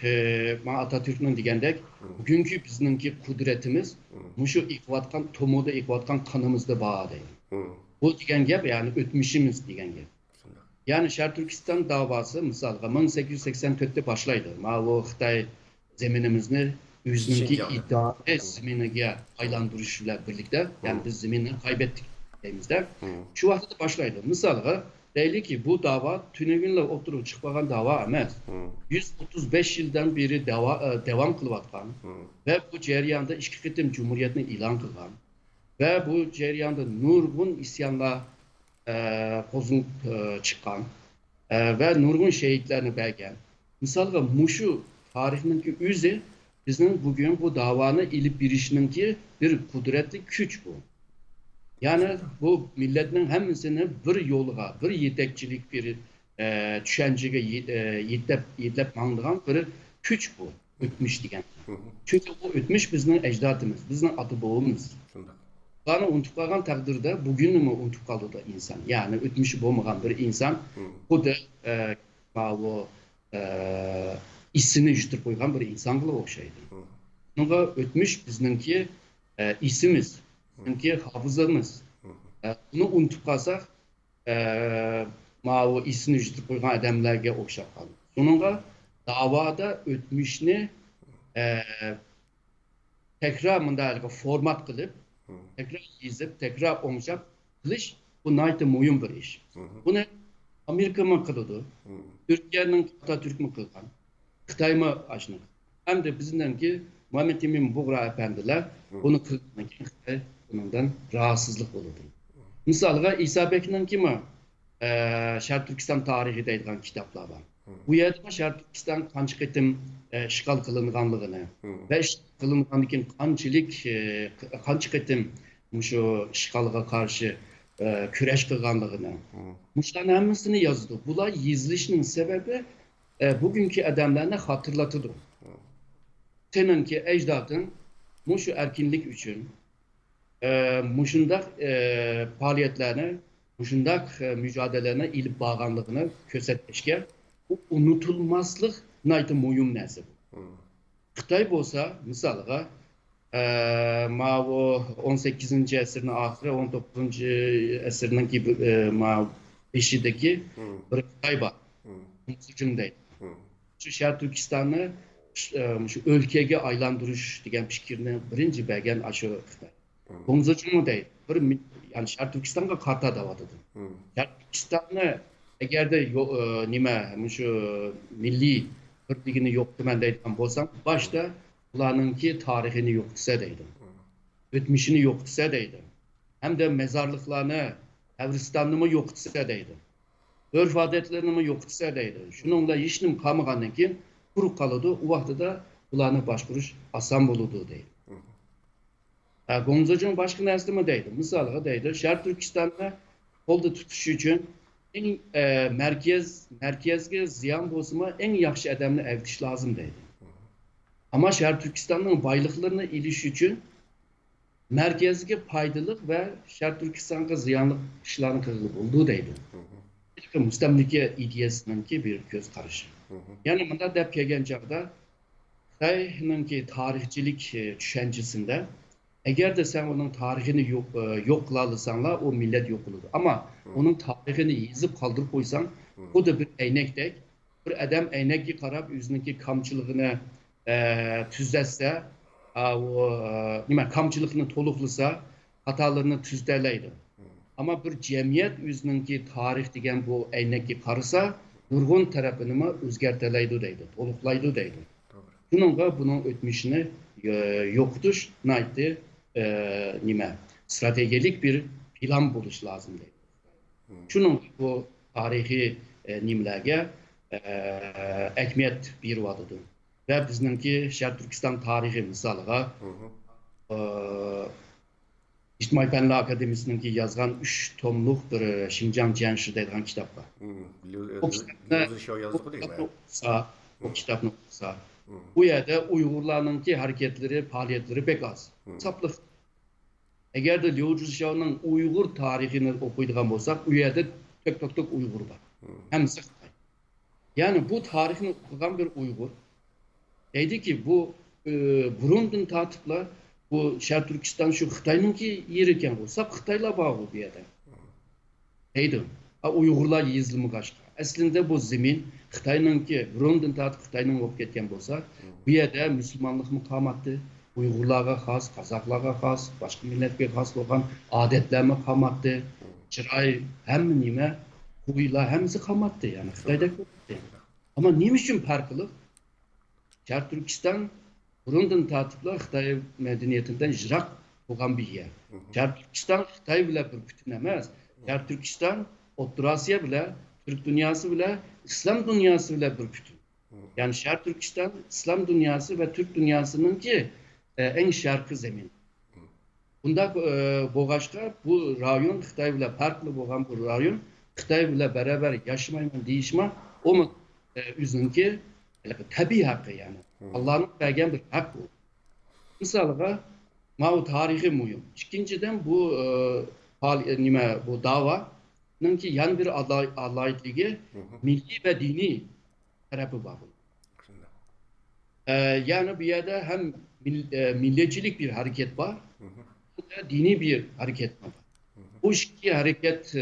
Atatürk'ün degandek bugünkü bizninki kudretimiz muşu iqvatgan tomoda iqvatgan kanımızda bor deydi. Bu degan gap yani o'tmishimiz degan gap. Yani Sharq Turkiston davası misalga 1884'te başlaydı. Bu Xitoy zeminimizni o'zininki iddia zeminiga aylantirishlar bilan birlikda, yani biz zeminni kaybettik demizde. Şu vaqtda başlaydı. Misalga deylik ki bu dava tüneginle oturup çıkmagan dava emas. 135 yıldan beri devam kılıvatkan ve bu ceryanda iki qitim cumhuriyetini ilan kılgan ve bu ceryanda nurgun isyanla qo'zg'ib chiqqan ve nurgun şehitlerini belgen. Misalga muşu tarihininki o'zi bizim bugün bu davanı ilip birişininki bir kudretli güç bu. Yani bu milletin hemmisini bir yolga, bir yetekçilik, bir düşüncege yetlep mangıgan bir güç bu. Ötmüş degen. Çünkü bu ötmüş bizim ecdadımız, bizim atı boğumuz. Bana unutup kalan takdirde bugün mü unutup kaldı da insan? Yani ötmüşü boğmayan bir insan bu da bu isini yüztürüp koygan bir insan gibi o şeydi. Nunca ötmüş bizimki isimiz, bizimki hafızamız. Bunu unutup kalsak o isini yüztürüp koygan adamlarga okşap kaldı. Sonunda davada ötmüşünü tekrar format kılıp, tekrar yazıp, tekrar omuşap kılış bu naytı mühim bir iş. Bunu Amerika mı kıldı? Türkiye'nin Atatürk mü kılgan? Xitoy mı aşını? Hem de bizden ki Muhammed Emin Bug'ra efendiler bunu kılgan ki Xitoy bundan rahatsızlık oldu. Misalga İsa Bekir'in ki mi Sharq Turkiston tarihi deyilgan kitaplar var. Bu yerda Sharq Turkiston qancha qitim ishg'ol qilinganligini va ishg'ol qilingandan keyin qancha qitim şu işgalga karşı küreş kılganlığını. Muşların hemmisini yazdı. Bula yazılışının sebebi bugünkü adamlarına hatırlatıdır. Seninki ecdadın muşu erkinlik için muşundak faaliyetlerine, muşundak mücadelelerine ilip bağlanlığını kösetleşke bu unutulmazlık naydı muyum nesi bu. Xitay bolsa misalga ma o 18. əsrin axırı 19. əsrinin ki ma beşideki bir Xitay var. Müsücündey. Şu Şərq Türkistan'ı şu ülkege aylandırış degen fikirni birinci bergen aşı Xitay. Müsücünü deydi. Bir yani Şərq Türkistan'a karta davadıdı. Şərq Türkistan'ı eğer de nime şu milli birligini yoktu ben deydiğim bolsam başta ulanınki tarihini yoktuse deydim. Ötmişini yoktuse deydim. Hem de mezarlıklarını, Evristanını yoktuse deydim. Örf adetlerini yoktuse deydim. Şununla işnim kamıganın ki kuruk kalıdı. O vakti de ulanı başkuruş asan buludu deydim. Gonzacı'nın başka nesli mi deydim. Misalga deydim. Şərq Türkistan'da kolda tutuşu için en merkezge ziyan bozma en yaxşı adamını evdiş lazım deydi. Ama Şərq Türkistan'ın baylıklarına iliş için merkezge paydalık ve Şərq Türkistan'a ziyanlık işlerini kırılıp olduğu deydi. Müstemlike ideyasının ki bir göz karışı. Yani bunda dep kelgen çağda Xitay'nın ki tarihçilik düşüncesinde eğer de sen onun tarihini yok kılalısanla o millet yok olur. Ama onun tarihini yazıp kaldırıp koysan o da bir eynektek. Bir adam eynekki karab yüzündeki kamçılığını tüzletse kamçılığını toluklusa hatalarını tüzdeleydi. Ama bir cemiyet yüzündeki tarih degen bu eynekki karısa nurgun tarafını mı özgerteleydi deydi. Toluklaydı deydi. Bunun ötmişini yoktuş naydı. Stratejik bir plan buluş lazım değil. Şunun bu tarihi nimlerge ekmiyet bir vadıdır. Ve bizimki Şərq Türkistan tarihi misalga İçtimai Fənlər Akademisi'nin ki yazgan 3 tomluk bir Şincan Cenşi deyilən kitap var. O kitabını okusa bu yerde Uygurların ki hareketleri, faaliyetleri pek az. Saplık. Eğer de Liu Zhixiao'nun Uygur tarihini okuyduğum olsak, bu yerde tek Uygur var. Hem Xitay. Yani bu tarihini okuyan bir Uygur dedi ki bu Burundi'nin tatıpla bu Şərq Türkistan şu Xitay'nın ki yeriken olsa Xitay'la bağlı bir yerde. Deydi. Uygurlar yazılımı kaçtı. Aslında bu zemin Xitay'nın ki Burundi'nin tatıp Xitay'nın olup ketken olsa bu yerde Müslümanlık mukamattı. Uygurlarga xas, Kazaklarga xas, başka milletke xas olan adetler mukamattı. Çıray hem nime, huyla hemsi kamattı yani Xitay'da koydu. Ama neymiş için farklılık? Şərq Türkistan Burundi'nin tatıpla Xitay medeniyetinden jirak olan bir yer. Şərq Türkistan Xitay bile bir bütün emez. Şərq Türkistan, Orta Asya bile, Türk dünyası bile, İslam dünyası bile bir bütün. Yani Şərq Türkistan, İslam dünyası ve Türk dünyasının ki en şarkı zemin. Bunda boğaçka bu rayon Xitay bile farklı olan bu rayon Xitay bile beraber yaşamayla değişme o mu üzünki tabi hakkı yani. Allah'ın vergen bir hak bu. Misalga ma tarihi muyum. İkinciden bu bu davanın ki yan bir alayetliği milli ve dini tarafı var. Yani bir yerde hem milliyetçilik bir hareket var, dini bir hareket var. Bu iki hareket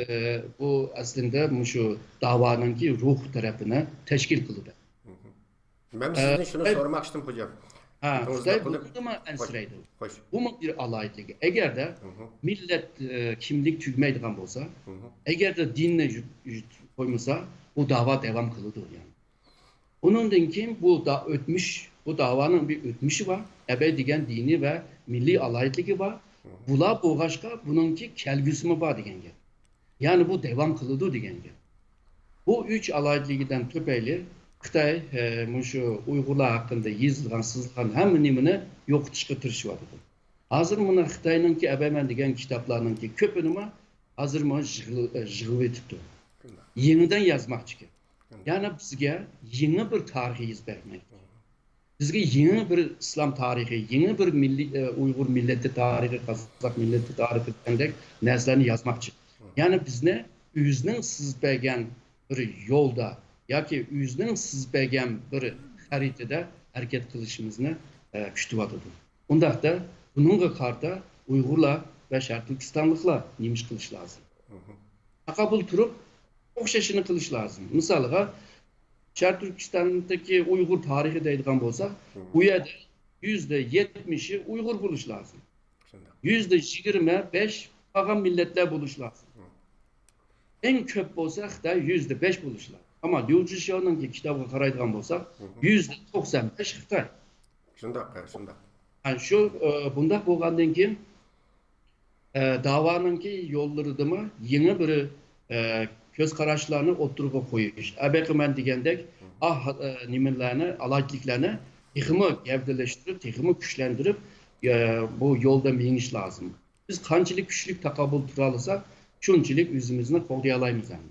bu aslında şu davanın ki ruh tarafını teşkil kıldı. Ben sizden şunu sormak istedim hocam. Xitay bunu mu ensireydi? Bu mu bir alayetliği? Eğer de millet kimlik tügmeydiğen olsa, eğer de dinle koymasa bu dava devam kılıdır yani. Onun için bu da ötmüş, bu davanın bir ötmüşü var. Ebedigen dini ve milli alayetliği var. Bula boğaçka bununki kelgüsü var diyen gel. Yani bu devam kılıdı diyen gel. Bu üç alayetliğinden tüpeyli Xitay şu Uygurlar hakkında yazılan, sızılan hem nimine yok çıkartırışı vardı. Hazır mına Xitayninki Əbəmən degan kitaplarınki köpünümü hazır mı jığıp etipdi. Yeniden yazmakçı ki. Yani bizge yeni bir tarihi izbermek. Bizge yeni bir İslam tarihi, yeni bir Uygur milleti tarihi, Kazak milleti tarihi dendek nezlerini yazmakçı. Yani biz ne? Üzünün sizbegen bir yolda, ya ki üzünün sizbegen bir haritada hareket kılışımızını küçtüp atıdı. Ondan da bununla karda Uygurlar ve Şarkı Türkistanlıkla neymiş kılış lazım. Takabul turup okşaşını kılış lazım. Misalga Şarkı Türkistan'daki Uygur tarihi deyilgan bolsa, bu yerde %70'i Uygur buluş lazım. %25 pagan milletler buluş lazım. En köp bolsak da %5 buluş lazım. Ama Liu Zhixiao'nun kitabı karaydigan bolsak, %95 Xitay. Şunda. Yani şu bunda bolgandan keyin davanınki yolları mı yeni bir köz kararlarını oturup koyuş. Əbəqəmən degəndək nimelerine, alaytliklerini teximi gevdeleştirip, teximi güçlendirip bu yolda meniş lazım. Biz kançılık güçlük takabul turalısak, şunçılık yüzümüzünü qoğdayalayımız yani.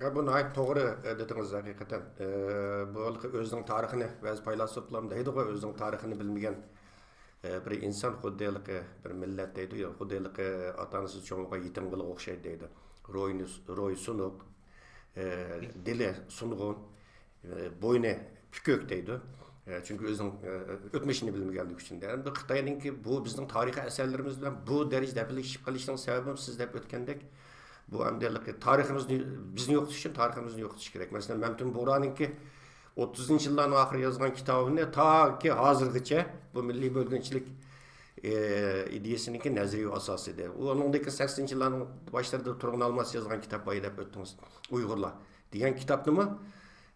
Ya bunu ayıp doğru dediniz hakikaten. Bu özünün tarihini, bazı paylaşıplarım deydi ki özünün tarihini bilmeyen bir insan xuddaylık bir millet deydi ya, xuddaylık atanısız çoğunluğa yetim kılığı okşaydı deydi. Roy sunuk, dili sunğun, boynu pükök deydi. Çünkü özünün ötmüşünü bilmeyenlik için. Yani bu Xitay'ın ki bu bizim tarihi eserlerimiz bilen bu derecede birleşip kalışının sebebi siz de ötkendek. Bu amdelik tarihimizni bizni yo'qotish uchun tariximizni yo'qotish kerak. Masalan, Mamtun Bo'roningki 30 yillarning oxirida yozgan kitobini toki hozirgacha bu milliy bo'lginchilik ideyasiniki nazariy asos edi. Uningdagi 80 yillarning boshlarida Turg'un Almas yozgan kitap boy deb o'tdingiz. Uyg'urlar degan kitobnimi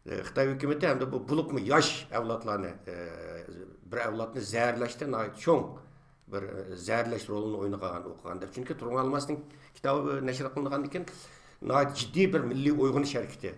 Xitoy hukumati hamda bu buluqmi yosh avlodlarni bir avlodni zaharlashdan cho'ng bir zaharlash rolini o'ynagan o'qigan deb. Chunki Turg'un Almasning kitobi nashr qilingandan keyin ciddi bir milliy uyg'unish harakati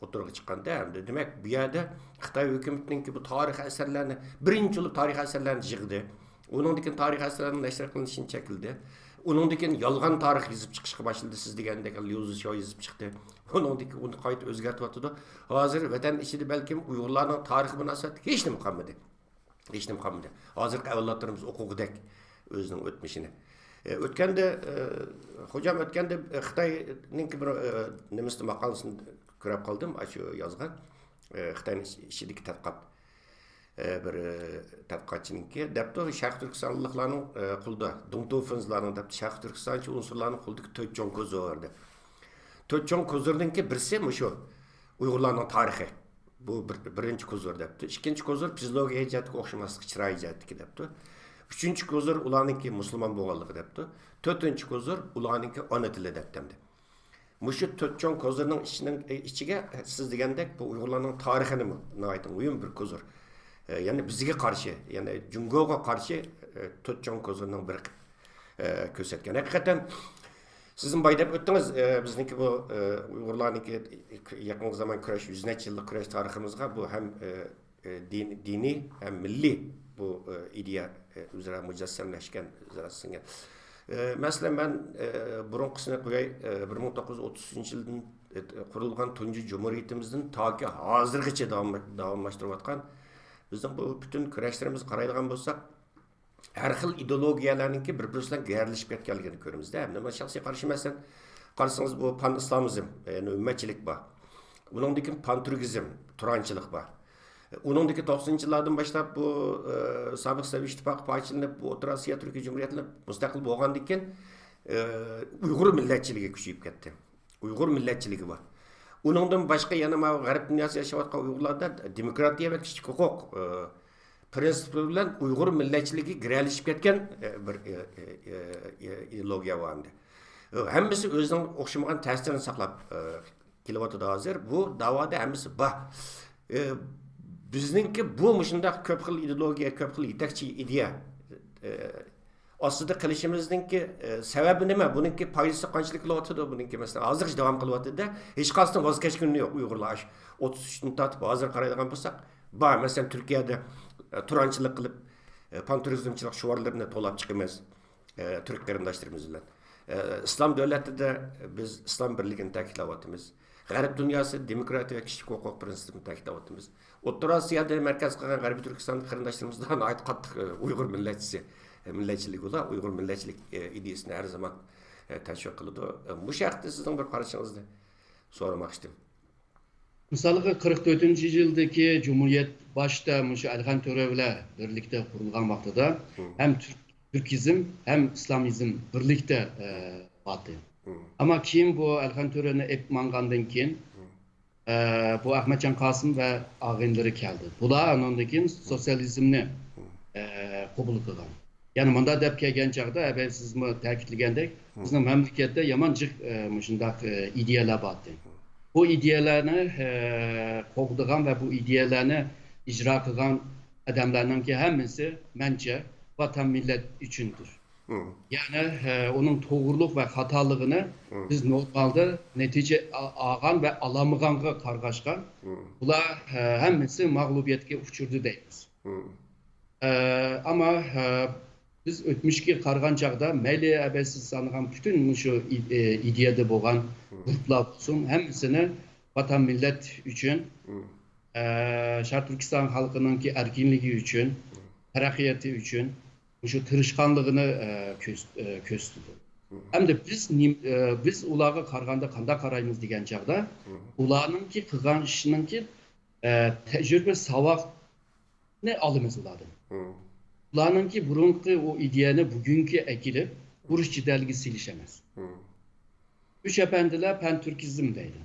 o'tirg'i chiqqanda hamda demak bu yerda Xitoy hukumatining bu tarix asarlarini birinchi bo'lib tarix asarlarini yig'di. Uningdan keyin tarix asarlarining nashr qilinishini chekildi. Uningdan keyin yolg'on tarix yozib chiqishga boshladi. Siz degandek Liu Zhixiao yozib chiqdi. Uningdan keyin uni qayta o'zgartiryapti. Hozir vatan ichida balkim Uyg'urlarning tarixi munosabati hech nima qolmadi. Hech nima qolmadi. Hozirgi avlodlarimiz o'qug'idek o'zining o'tmishini. O'tganda hocam o'tganda Xitoyning bir nemisli maqolasini ko'rib qoldim, shu yozgan. Xitoyning ichidagi tadqiqot bir tadqiqotchiniki debdi Sharq Turkistonliklarning qulda Dungtufenzlarning debdi Sharq Turkistonchi unsurlarning quldagi 4 jon ko'zi bordi. 4 jon ko'zlarninki birisi shu Uyg'urlarning tarixi. Bu birinchi ko'zlar debdi. Ikkinchi ko'zlar fiziologiya jihatiga o'xshamaslik chiroyi jihatiga debdi. Üçüncü ko'zlar ularninki musulmon bo'lganligi debdi. To'rtinchi ko'zlar ularninki ona tili debdi. Mushu 4 jon ko'zlarning ichiga siz degandek bu Uyg'urlarning tarixini nihoyat muhim bir ko'zlar. Ya'ni bizga qarshi, ya'ni Jungoga qarshi 4 jon ko'zlarning bir ko'rsatgan. Haqiqatan sizin baydab o'tdingiz bizniki bu Uyg'urlarninki yaqin zaman kurash 100 necha yillik kurash tariximizga bu ham diniy ham milliy bu ideya üzere mücessemleşken üzere singen. Mesela ben burunqisini qo'yay 1930 yıldan kurulgan tuncu cumhuriyetimizin ta ki hazırgacha davamlaştırıyotgan bizning bu bütün kurashlarimiz qaraydigan bo'lsak har xil ideologiyalarninki bir-biridan g'ayirlashib ketganligini ko'ramizda. Hamda shaxsiy qarash masalan qarasangiz bu pan-islomizm, ya'ni ummatchilik bor. Buningdan keyin pan-turkizm, turanchilik bor. Uningdagi 90-yillardan boshlab bu sobiq Sovet ittifoqi parchalanib, bu O'rta Osiyo Turkiy Jumhuriyati mustaqil bo'lgandan keyin Uyg'ur millatchiligi kuchayib ketdi. Uyg'ur millatchiligi bor. Uningdan boshqa yana g'arb dunyosida yashayotgan Uyg'urlarda demokratiya va kishilik huquq prinsipi bilan Uyg'ur millatchiligi giralishib ketgan bir ideologiya bor. Hammasi o'zining o'xshamagan ta'sirini saqlab kelyapti hozir. Bu davoda hammasi bor. Bizninki bu shunday ko'p xil ideologiya, ko'p xil yetakchi ideya ostida qilishimizningki sababi nima? Buningki foydasi qanchalik bo'lyapti? Buningki masalan hozircha davom qilyapti-da, hech qanday voz kechgani yo'q Uyg'urlar. 33 dan tortib hozir qaraydigan bo'lsak, bor masalan Turkiyada turanchilik qilib panturizmchilik şuvarlarını to'lab chiqamiz turk qarindoshlarimiz bilan. İslam davlatida biz islom birligini ta'kidlayapmiz. G'arb dunyosi demokratiya va kishilik huquq prinsipini ta'kidlayapmiz. O'rta Osiyoda markaz qilgan G'arbiy Turkiston qarindoshlarimizdan qattiq Uyg'ur millatchilik ular Uyg'ur millatchilik ideyasini har zaman tashviq qiladi. Bu haqda sizning bir qarashingizni so'ramoqchidim. Мысалы 44 yıldaki Cumhuriyet başta Elhan Törev'le birlikte kurulan vaxtıda hem Türkizm hem İslamizm birlikte batı. Ama kim bu Elhan Törev'ni epmangandan keyin bu Ahmetcan Kasım ve ağınları geldi. Bular onundakin sosyalizmni kabul kılgan. Yani manda dep kelgen çağda evvel siz mi ta'kidlagandek bizning mamlakatda yamanchiq shundoq ideyalar batı. Bu ideyalarni qo'g'digan ve bu ideyalarni icra qilgan adamlarninki hammasi mencha vatan millet uchundir. Yani onun to'g'riliq ve xatoligini biz normalde netice algan ve alamaganga qarg'ashgan. Bular hammasi mag'lubiyatga uchirdi deymiz. Ama biz o'tmishga qarag'an chaqda mayli siz sanıgan bütün şu ideyada bo'lgan gruplar olsun hammasini vatan millet uchun Sharq Turkiston xalqininki erkinligi uchun taraqqiyoti uchun shu tirishqanligini ko'rsatdi. Hamda biz ularga qaraganda qanday qaraymiz degan chaqda ularninki qilgan ishininki tajriba savobni olamiz ulardan. Ularınki burunki o ideyani bugünkü ekilip vuruş cidalgi silişemez. Üç efendiler pentürkizm deydi.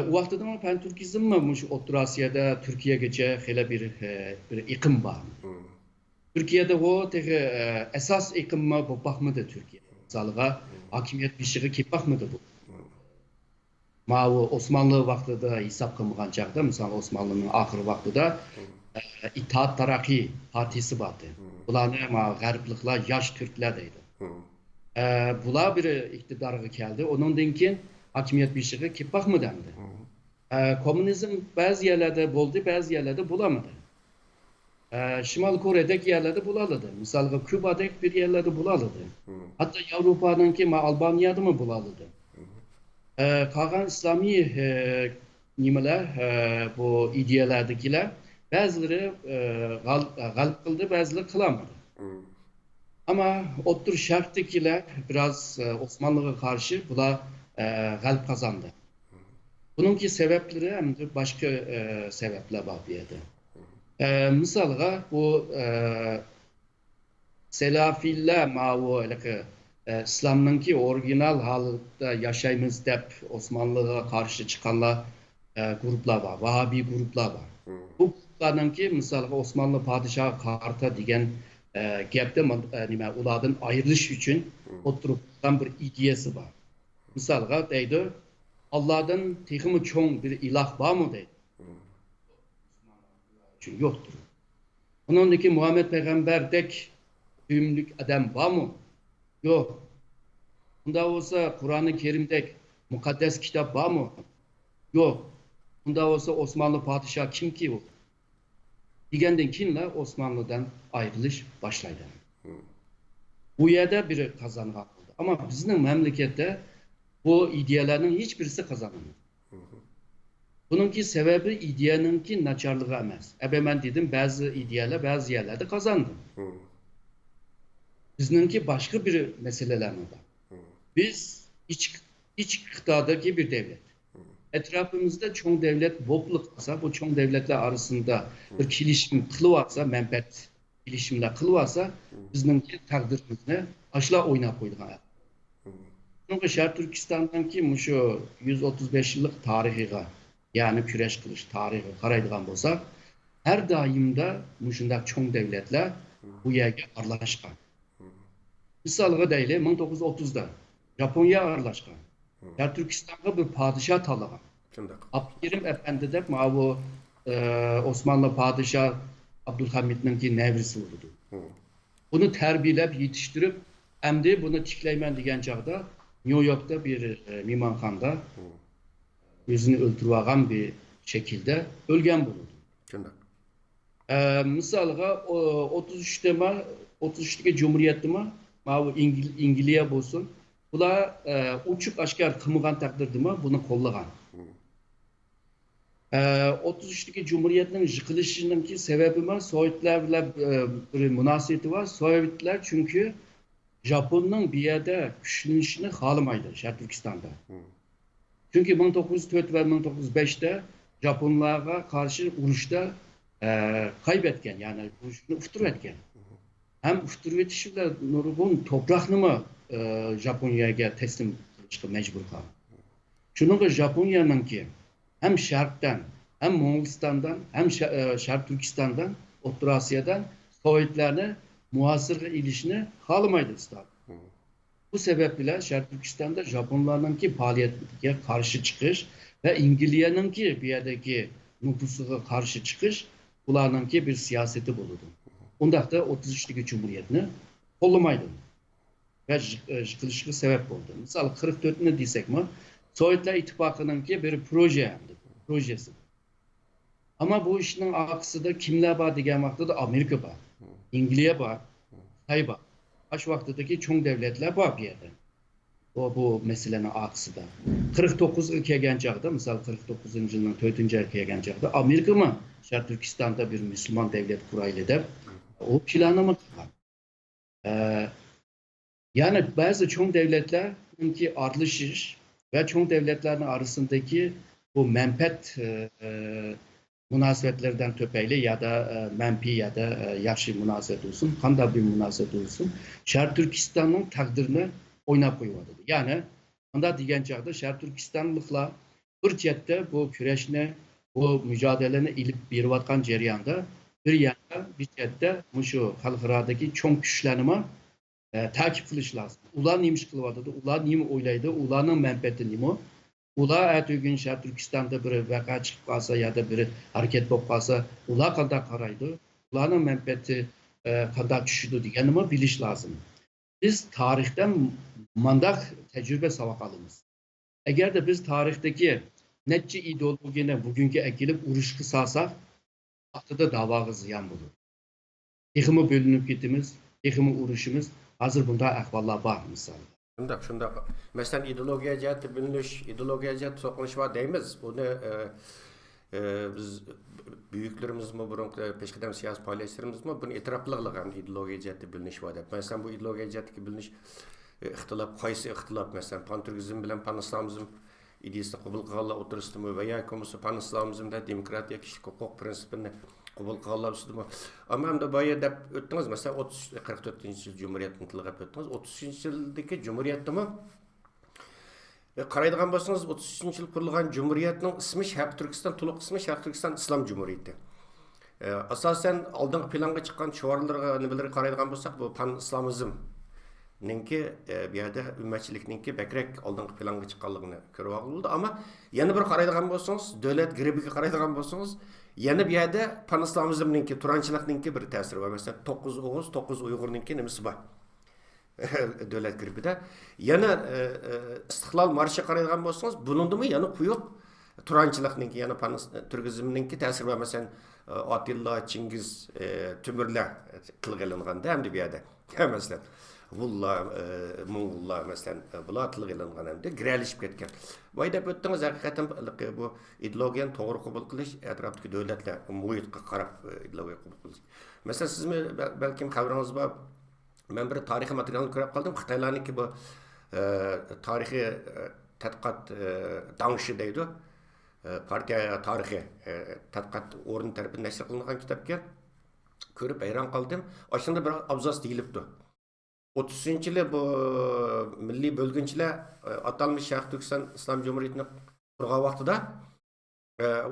O vaxtıda mı pentürkizm mi Orta Asya'da Türkiye geçe hele bir iklim var. Türkiye'de o esas iklim mi bu bakmadı Türkiye. Mesela hakimiyet bir şey ki bakmadı bu. Ma o Osmanlı vaxtıda hesap kılmıgan çağda mesela Osmanlı'nın ahır vaxtıda İttihat Terakki Partisi vardı. Bunlar G'arbliklar, yaş Türkler deydi. Bular bir iktidarga geldi. Onundan keyin hakimiyet bir şeyge kep bakmı dendi. Komünizm bazı yerlerde buldu, bazı yerlerde bulamadı. Şimal Kore'deki yerlerde bulaladı. Mesela Küba'daki bir yerlerde bulaladı. Hatta Avrupa'nınki Almanya'da mı bulaladı. Kalan İslami nimeler, bu ideyalardakiler bazıları galip kıldı, bazıları kılamadı. Ama Otur Şark'takiler biraz Osmanlı'ya karşı buna galip kazandı. Bununki sebepleri hem de başka sebepler var bir yerde. Mesela bu Selafiller İslam'ınki orijinal halde yaşayımız dep Osmanlı'ya karşı çıkanlar gruplar var, Vahabi gruplar var. Bu gruplarınki mesela Osmanlı padişahı karta degen gapda ulardan ayrılış için oturuptan bir ideyası var. Mesela deydi Allah'dan texmi çoğun bir ilah var mı deydi. Çünkü yoktur. Onundaki Muhammed Peygamber'dek tümlük adam var mı? Yok. Bunda olsa Kur'an-ı Kerim'dek mukaddes kitap var mı? Yok. Bunda olsa Osmanlı padişahı kim ki o? Digenden kimle Osmanlı'dan ayrılış başlaydı. Bu yerde biri kazanmak oldu. Ama bizim memlekette bu ideyaların hiçbirisi kazanamadı. Bununki sebebi ideyanınki naçarlığı emez. Ben dedim bazı ideyalar bazı yerlerde kazandı. Bizimki başka bir meseleler var. Biz iç kıtadaki bir devlet. Etrafımızda çoğun devlet bokluk varsa, bu çoğun devletler arasında bir kilişim kılıvarsa, menfaat kilişimler kılıvarsa, bizimki takdirimizni aşıla oynap koyduğun. Çünkü Şarkı Türkistan'danki şu 135 yıllık tarihiga, yani küreş kılış tarihi qaraydigan bolsak, her daimda muşundak çoğun devletler bu yerge arlaşkan. Misalga deyli 1930'da Japonya arlaşkan. Şarkı Türkistan'a bir padişah talagan. Abdülkerim Efendi de bu Osmanlı padişah Abdülhamid'ninki nevrisi oldu. Bunu terbiyelep yetiştirip hem de bunu tikleymen degen çağda New York'ta bir mimanxanda özünü öldürüvagan bir şekilde ölgen bulundu. Misalga 33'teki Cumhuriyet'timi, İngiliye bolsun. Bular uçuk aşkar kılmagan takdirdimi bunu kollagan. 33'teki Cumhuriyet'nin yıkılışınınki sebebi Sovyetler bilen bir münasebeti var. Sovyetler çünkü Japon'un bir yerde güçlenişini halamaydı Şarkı Türkistan'da. Çünkü 1904 ve 1905'te Japonlarga karşı uruşta kaybetken, yani uruşunu uftur etken. Hem uftur etişi bilen nurgun toprakını mı Japonya'ya teslim kılıştı mecbur kaldı. Şunun Japonya'nın ki hem Şark'tan, hem Moğolistan'dan, hem Şark Türkistan'dan, Orta Asya'dan Sovyetlerine muhasır ilişini halamaydı İslam. Bu sebeple Şark Türkistan'da Japonlarınki faaliyetine karşı çıkış ve İngilizlerinki bir yerdeki nüfusuna karşı çıkış bunlarınki bir siyaseti bulundu. Ondan da 33'teki Cumhuriyetini kollamaydı. Ve yıkılışına sebep oldu. Misal 44'ünü desek mi? Sovyetler İttifakı'nınki bir projesi. Ama bu işin akısı da kimler var diyen vakti da Amerika var. İngilizce var. Tay var. Aş vaktideki çoğun devletler var bir yerde. Bu meselenin akısı da. 49 ülke gencekte, misal 49. yılın 4. ülke gencekte Amerika mı? Şarkı Türkistan'da bir Müslüman devlet kuraylı der. O planı mı? Yani bazı çoğun devletlerin artlaşış ve çoğun devletlerin arasındaki bu menfaat münasebetlerden töpeyle ya da menfi ya da yaxşı münasebet olsun, kanda bir münasebet olsun, Şarkı Türkistan'ın takdirini oynap koyuyordu. Yani anda diyen çağda Şarkı Türkistanlıkla bir cette bu küreşine, bu mücadeleni ilip bir vatkan ceriyanda bir yana bir cette şu halkıradaki çoğun güçlenime takip kılış lazım. Ular neymiş kılıvadı, ular neymi oylaydı, ularının menfaati neymi? Ular ertesi gün Şarkı Türkistan'da bir vaka çıkıp kalsa ya da bir hareket bulup kalsa ular kadar karaydı, ularının menfaati kadar düşüdü diyenimi biliş lazım. Biz tarihten mandak tecrübe savakalımız. Eğer de biz tarihteki netçi ideologine bugünkü ekilip uruş kısalsak, aktıda davağı ziyan bulur. Yıkımı bölünüp gitimiz, yıkımı uruşumuz, hazır bunda ahvallar var misal. Shunda. Mesela ideologiya jihati bilinish, ideologiya jihati so'qilish var deymiz. Buni biz büyüklerimizmi, burun peşkidem siyasi faoliyatchilarimizmi buni e'tirof qilgan ideologiya jihati bilinish var deb. Mesela bu ideologiya jihatiga bilinish ixtilof, qaysi ixtilof, mesela panturkizm bilan panislamizm ideyasini qabul qilganlar o'tirishdimi va yoki bo'lmasa panislamizmda demokratiya, kishilik huquq prinsipini qabul qilganlar ustidimi. Ama hem de boya deb o'tdingiz, mesela 44-yil Cumhuriyetni tilg'ab o'tdingiz. 33-yildagi Cumhuriyetdimi qaraydigan bo'lsangiz 33-yil qurilgan Cumhuriyetning ismi Şarkı Türkistan, to'liq ismi Şarkı Türkistan İslam Cumhuriyeti. Asosan oldingi planga chiqqan shiorlarga nimalarga qaraydigan bo'lsak, bu pan islamizm ninki bu yerda ummatchilikninki bakrak oldingi planga chiqqanligini ko'rib oldi. Ama yana bir qaraydigan bo'lsangiz, davlat gribiga qaraydigan bo'lsangiz, yana bu yerda pan islamizmninki, turanchilikninki bir ta'siri bor. Masalan, 9 O'g'iz, 9 Uyg'urninki nimasi bor. Davlat gribida. Yana istiqlol marshiga qaraydigan bo'lsangiz, buningmi yana quyuq turanchilikninki, yana pan turkizmninki ta'siri bor. Masalan, Atilla, Çingiz, Tümürler qilg'ilinganda hamda bu yerda. Masalan, Vullar, Moğollar mesela bular tilg'ilingan hamda giralishib ketgan. Boy deb o'tdingiz, haqiqatan bu ideologiyani to'g'ri qabul qilish, atrofdagi davlatlar muhitga qarab ideologiya qabul qilish. Mesela siz balkim xabaringiz bor, men bir tarixiy materialni ko'rib qoldim. Xitoylarniki bu tarixiy tadqiqot dangshi deydi. Partiya tarixi tadqiqot o'rni tarafidan nashr qilingan kitobga ko'rib hayron qoldim. Oshunda bir abzas deyilibdi. 30-yili bu milliy bo'lginchilar atalmış Şarkı Türkistan İslam Cumhuriyeti'ni qurgan vaqtida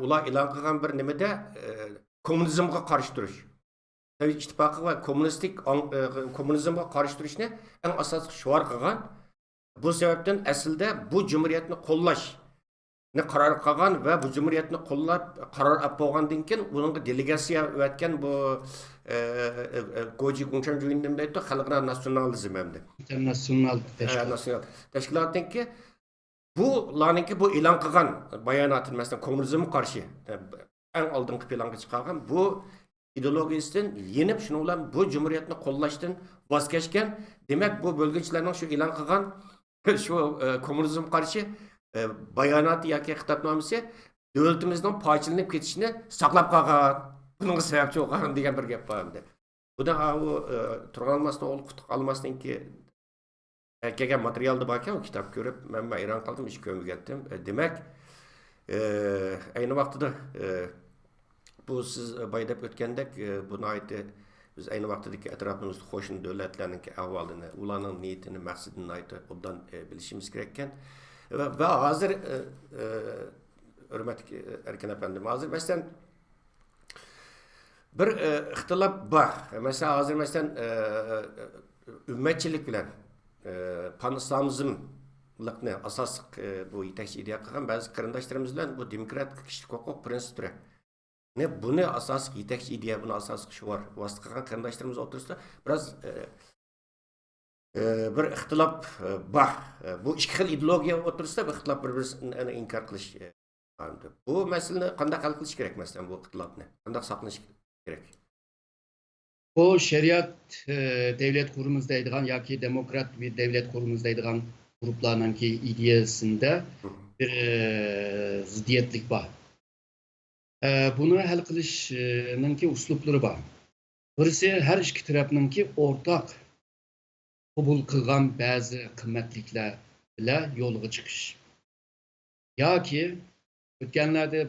ular e'lon qilgan bir nimada kommunizmga qarshi turish. Sovet ittifoqi va kommunizmga qarshi turishni eng asosiy shuar qilgan. Bu sababdan aslida bu cumhuriyetni qo'llash ne karar qilgan va bu cumhuriyetni qo'llab qaror olib bo'lgandan keyin buningga delegatsiya o'tgan bu Goji Gongchan Juyindim deydi, xalqaro nasionalizm hamda. Internasyonal tashkilotniki bularniki bu e'lon qilgan bayonotni masalan kommunizmga qarshi eng oldingi planga chiqargan bu ideologiyasidan yenib, shuni bilan bu cumhuriyetni qo'llashdan voz kechgan. Demak, bu bölgüçilerning shu e'lon qilgan shu kommunizm qarshi bayonoti yoki xitobnomasi davlatimizning poychilanib ketishini saqlab qolgan. Buning sababchi bo'lgan degan bir gap bor endi. Buni u turgan olmasdan o'l qutuq olmasdan ki kelgan materialda bor ekan, o kitob ko'rib men hayron qoldim, ish ko'rmagandim. Demak, ayni vaqtida bu siz baydab o'tgandek buni aytdi biz ayni vaqtdagi atrofimizda qo'shni davlatlarning ahvolini, ularning niyatini, maqsadini aytib obdan bilishimiz kerak ekan. Va hozir hurmatli Erkin afandim, hozir masalan bir ixtilof bor. Masalan, hozir masalan ummatchilik bilan pan-islomizmlikni asosliq bu yetakchi ideya qilgan ba'zi qarindoshlarimiz bilan bu demokratik kishilik huquq prinsiplari buni asosliq yetakchi ideya, buni asosliq shu var vasıta qilgan qarindoshlarimiz o'rtasida biroz bir ixtilof bor. Bu ikki xil ideologiya o'rtasida bir ixtilof bir-birini inkor qilish. Bu masalani qanday hal qilish kerak, masalan bu ixtilofni qanday saqlash kerak? Bu şeriat devlet kurumuz deydigan yoki demokrat bir devlet kurumuz deydigan gruplarınki ideyasında bir ziddiyetlik var. Bunu hal qilishninki uslublari bor. Birisi her iki tarafninki ortak qabul qilgan ba'zi qimmatliklar bilan yo'lga chiqish. Yoki o'tganlarda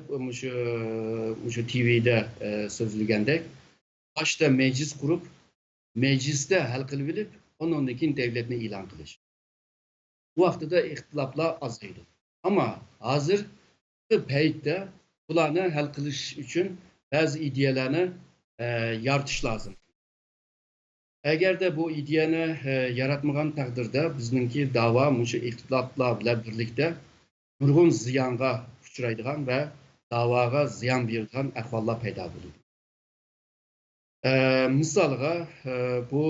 shu TV'da so'zlagandek başta meclis kurup, mecliste hal qilib bilib, ondan keyin devletni e'lon qilish. Bu vaqtida ixtiloflar azaydi. Ama hozir paytda bularni hal qilish uchun ba'zi ideyalarni yaratish lozim. Agarda bu ideyani yaratmagan taqdirda bizningki da'vo shu ixtiloflar bilan birlikda nurg'un ziyonga uchraydigan va da'voga ziyon beradigan ahvollar paydo bo'ladi. Misalga bu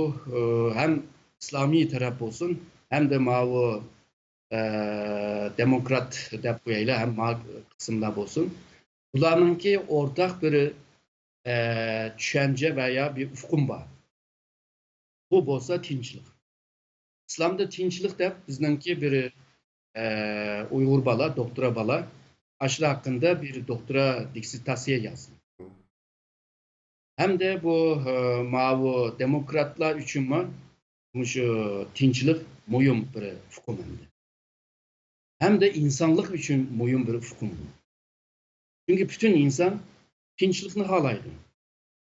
hem İslami taraf olsun hem de mavi demokrat deb qo'yaylik, hem kısımlar olsun. Bularınki ortak bir düşünce veya bir ufkum var. Bu bolsa tinchlik. İslamda tinchlik deb bizningki bir Uyghur bala, doktora bala aşırı hakkında bir doktora dissertasiya yazdı. Hem de bu mavi demokratlar için şu tinchlik muhim bir hukum hem de insanlık için muhim bir hukum. Çünkü bütün insan tinchlikni halaydı.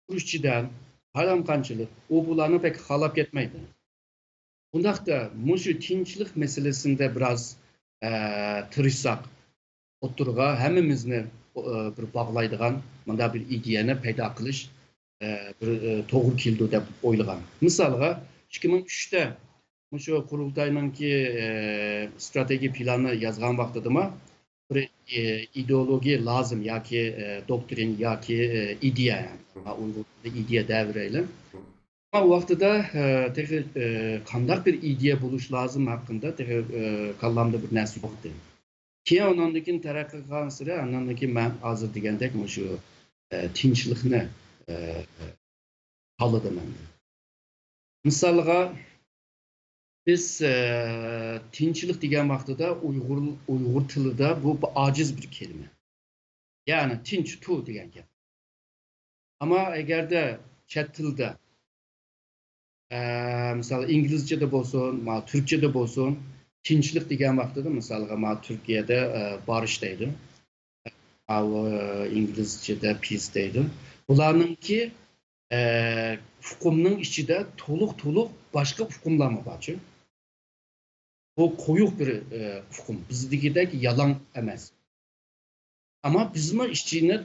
Urushchidan, haramqanchilik, o bularni pek halap etmeydi. Bundaqda şu tinchlik meselesinde biraz tırışsak, oturga hemimizni bir bağlaydigan manda bir ideyani paydo qilish bir to'g'ri keldi deb o'ylagan. Misalga 2003'te shu qurultayninki strategiya planı yazgan vaqtida bir ideologiya lazım yoki doktrin yoki ideya, Uyg'urda ideya davriyle. Ama o vaqtida qandaq bir ideya bo'lish lazım haqida kallamda bir narsa yo'q. Keyin ondan keyin taraqqiy qilgan sira ondan keyin men hozir degandek shu tinchlikni tanladim endi. Misolga biz tinchlik degan vaqtida Uyg'ur tilida bu ojiz bir kelime. Yani tinch tu degan gap. Ama agarda chet tilda misol inglizchada bo'lsin, turkchada bo'lsin, tinchlik degan vaqtida misolga Turkiyada borish deydi. İngilizce'de peace deydi. Bularınki hukumның içinde to'liq başka hukumlar mı var? Bu koyuk bir hukum. Bizdekidek yalan emas. Ama biz mi içine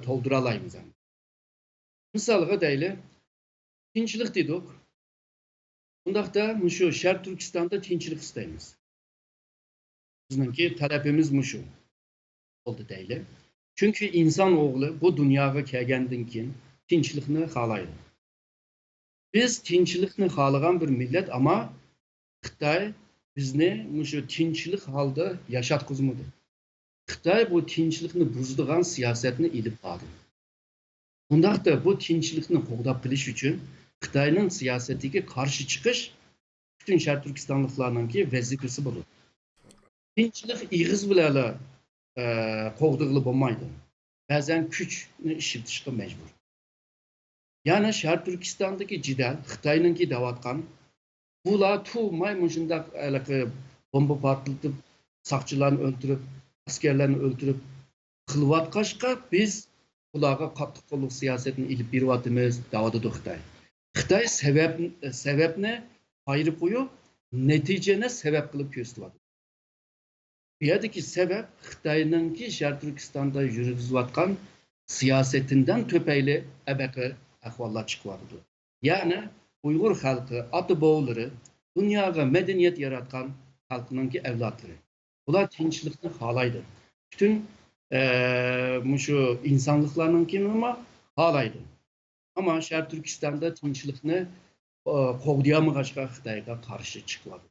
tolduralayımız. Misalga deyli, tinchlik dedik. Bundaqda şu Şark Türkistan'da tinchlik isteymiz. Bizningki talabimiz şu oldu deyli. Çünkü insan oğlu bu dünyaya kelgandan keyin tinchlikni xohlaydi. Biz tinchlikni xohlagan bir millet ama Xitoy bizni shu tinchlik holda yashatqizmadi. Xitoy bu tinchlikni buzadigan siyosatni ilib oldi. Bundaq da bu tinchlikni qo'g'dab qilish uchun Xitoyning siyosatiga qarshi chiqish bütün Şərq Türkistanlıqlarınki vəzifəsi budur. Tinchlik ig'iz bilan qo'g'diqli bo'lmaydi. Ba'zan kuchni ishlatishga majbur. Yani Şərq Türkistandagi jidal Xitoyninki deyotgan bular tuğmay shundaq bomba portlatib, saqchilarni o'ldirib, askarlarni o'ldirib qilayotqashqa biz ularga qattiq qo'lliq siyosatni ilib beryapmiz, deyotdi Xitoy. Xitoy sababni ayırıp koyup neticene sebep kılıp gösteriyordu. Bu yerdeki sebep Xitay'ınki Şərq Türkistan'da yürütülatkan siyasetinden töpeyle ebeki ahvallar çıkıyordu. Yani Uygur halkı, atı boğulları, dünyaya medeniyet yaratkan halkınınki evlatları. Bunlar tinçlikini halaydı. Bütün şu insanlıklarınki ama halaydı. Ama Şərq Türkistan'da tinçlikini qo'g'diyamag'achqa Xitoyga qarshi chiqadi.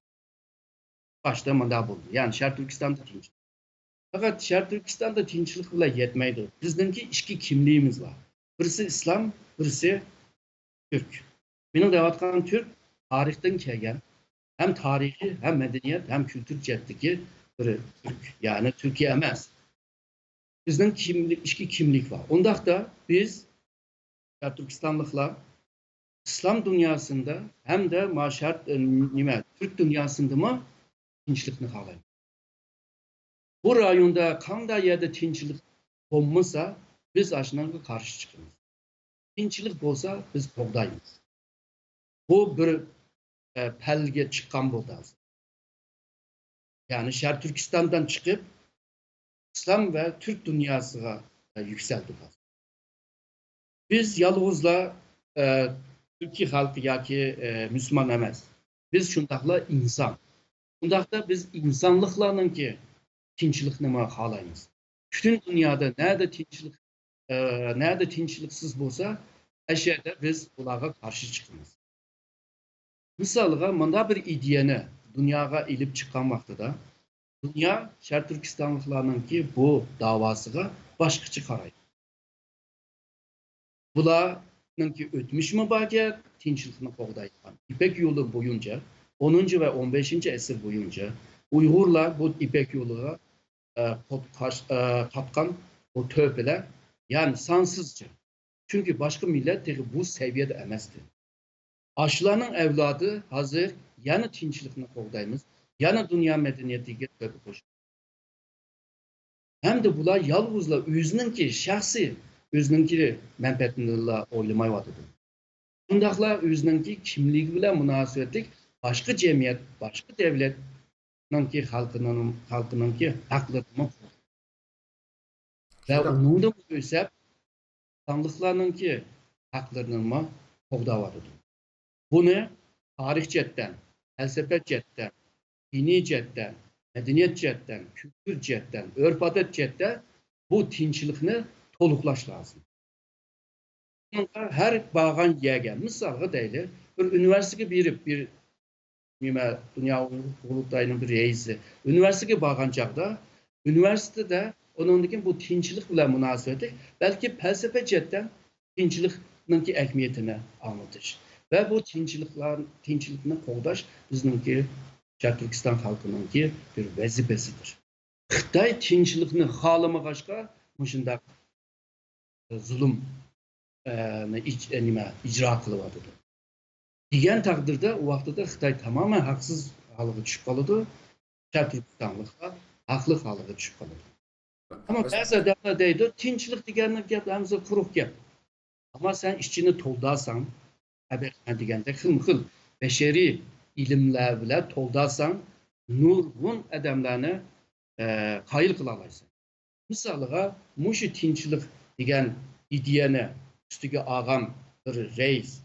Başta mana bo'ldi. Ya'ni Şərq Türkistan'da tinchlik. Faqat Şərq Türkistan'da tinchlik bilan yetmaydi. Bizningki ikki kimligimiz var. Birisi islom, birisi Türk. Mening deyotganim Türk tarixdan kelgan, hem tarixiy, hem medeniyet, hem kültür jihatdagi bir Türk. Yani Türkiye emas. Bizning ikki kimlik var. Undaqda biz Şərq Türkistanlıqlar İslam dünyasında hem de Türk dünyasında mı tinchlikni xalaymiz. Bu rayonda qanday yerda tinchlik bo'lmasa, biz ashunga qarshi chiqamiz. Tinchlik bo'lsa, biz qo'g'daymiz. Bu bir palga chiqqan bo'ldi. Yani Şərq Türkistan'dan çıkıp İslam ve Türk dünyasına yükseldik. Biz yalnızla Türkiye halkı ya ki Müslüman emas. Biz şundaqla insan. Şundaqda biz insanlıklarının ki tinchlikni xalaymiz. Bütün dünyada nerede tinchliksiz bo'lsa, aşağıda biz ularga qarshi chiqamiz. Misalga mana bir ideyani dunyoga ilib chiqqan vaqtida, dünya Şərq Türkistanlıklarının ki bu davasıga boshqacha qaraydi. Bularınki ötmüş mübadele tinchlikni qo'g'daydigan. İpek yolu boyunca 10. ve 15. asır boyunca Uygurlar bu İpek yoluna katkan o töbeler yani sansızca. Çünkü başka millet bu seviyede emezdi. Aşılarının evladı hazır yani tinchlikni qo'g'daymiz, yani dünya medeniyetiga töbe qo'shamiz. Hem de bular yalnızla o'zininki shaxsiy o'zininki manfaatini o'ylamayotdi. Bundaqlar o'zininki kimligi bilan munosabatlik başka cemiyet, başka devletninki xalqiningki haqlarini ve onun da o'sab insanlıklarınki haqlarini qo'g'dayotdi. Bunu tarih jihatdan, felsefe jihatdan, diniy jihatdan, medeniyet jihatdan, kültür jihatdan, örf-odat jihatdan bu tinchlikni to'liqlash lazım. Her bağan yegan, misalga deyli, bir üniversiteye bir dünya kurultayının bir reisi, üniversiteye bağan çağda, üniversitede onundaki bu tinchlik bilan münasebeti belki felsefe jihatdan tinchlikning ahamiyatini anlatish ve bu tinchlikni qo'g'dash bizningki Şərq Türkistan xalqiningki bir vazifasidir. Xitoy tinchlikni xohlamag'achqa shunday zulm icra kılıvadıdı. Diyen takdirde o vaxtda Xitoy tamamen haksız halığı düşüp kalıdı. Şərq Türkistanlıqlar haqlı halığı düşüp kalıdı. Ama bazı adamlar deydi, tinchlik deganlar gap hamza quruq gap. Ama sen işçini to'ldasan, deganda xil beşeri ilimler bilan to'ldasan, nurg'un odamlarni qayil qila olasan. Misalga, mushu tinchlik degan ideyani üstüge ağam bir reis.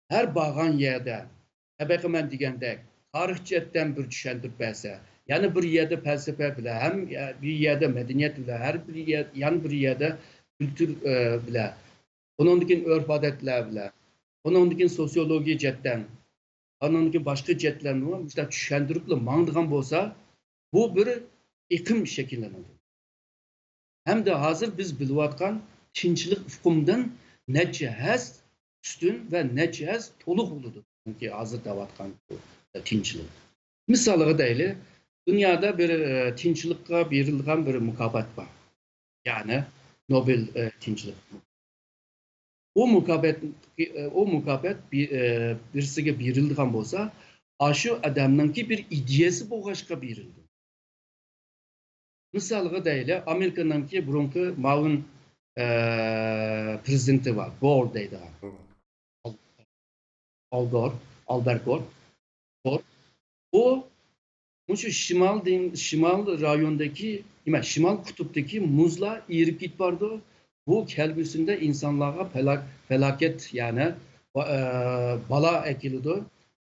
Her bağan yerde, tabii ben degende tarih jihatdan bir tushuntirib bersa, yani bir yerde felsefe bile, hem bir yerde medeniyet bile, her bir yerde, yan bir yerde kültür bile, onundaki örf-odatlar bile, onundaki sosyoloji jihatdan, onundaki başka jihatlarni bizlar tushuntirib mangdigan bo'lsa, bu bir iqlim shakllanadi. Hem de hazır biz bilayotgan tinchlik ufqumdan necha has üstün ve necha has to'liq bo'ladi. Çünkü hozir davatkan tinchlik. Misaliga deyli, dünyada bir tinchlikka berilgan bir mukofot var. Yani Nobel tinchlik. O mukofot birisiga berilgan bo'lsa, aşı adamnınki bir ideyasi bo'lg'ashqa berildi. Misaliga deyli, Amerikanınki burunki ma'lum prezidenti var, Gore deydi. Albert Gore. O şu şimal rayondaki, şimal kutuptaki muzla erip git vardı. Bu kelgüsünde insanlara felaket yani bala ekildi.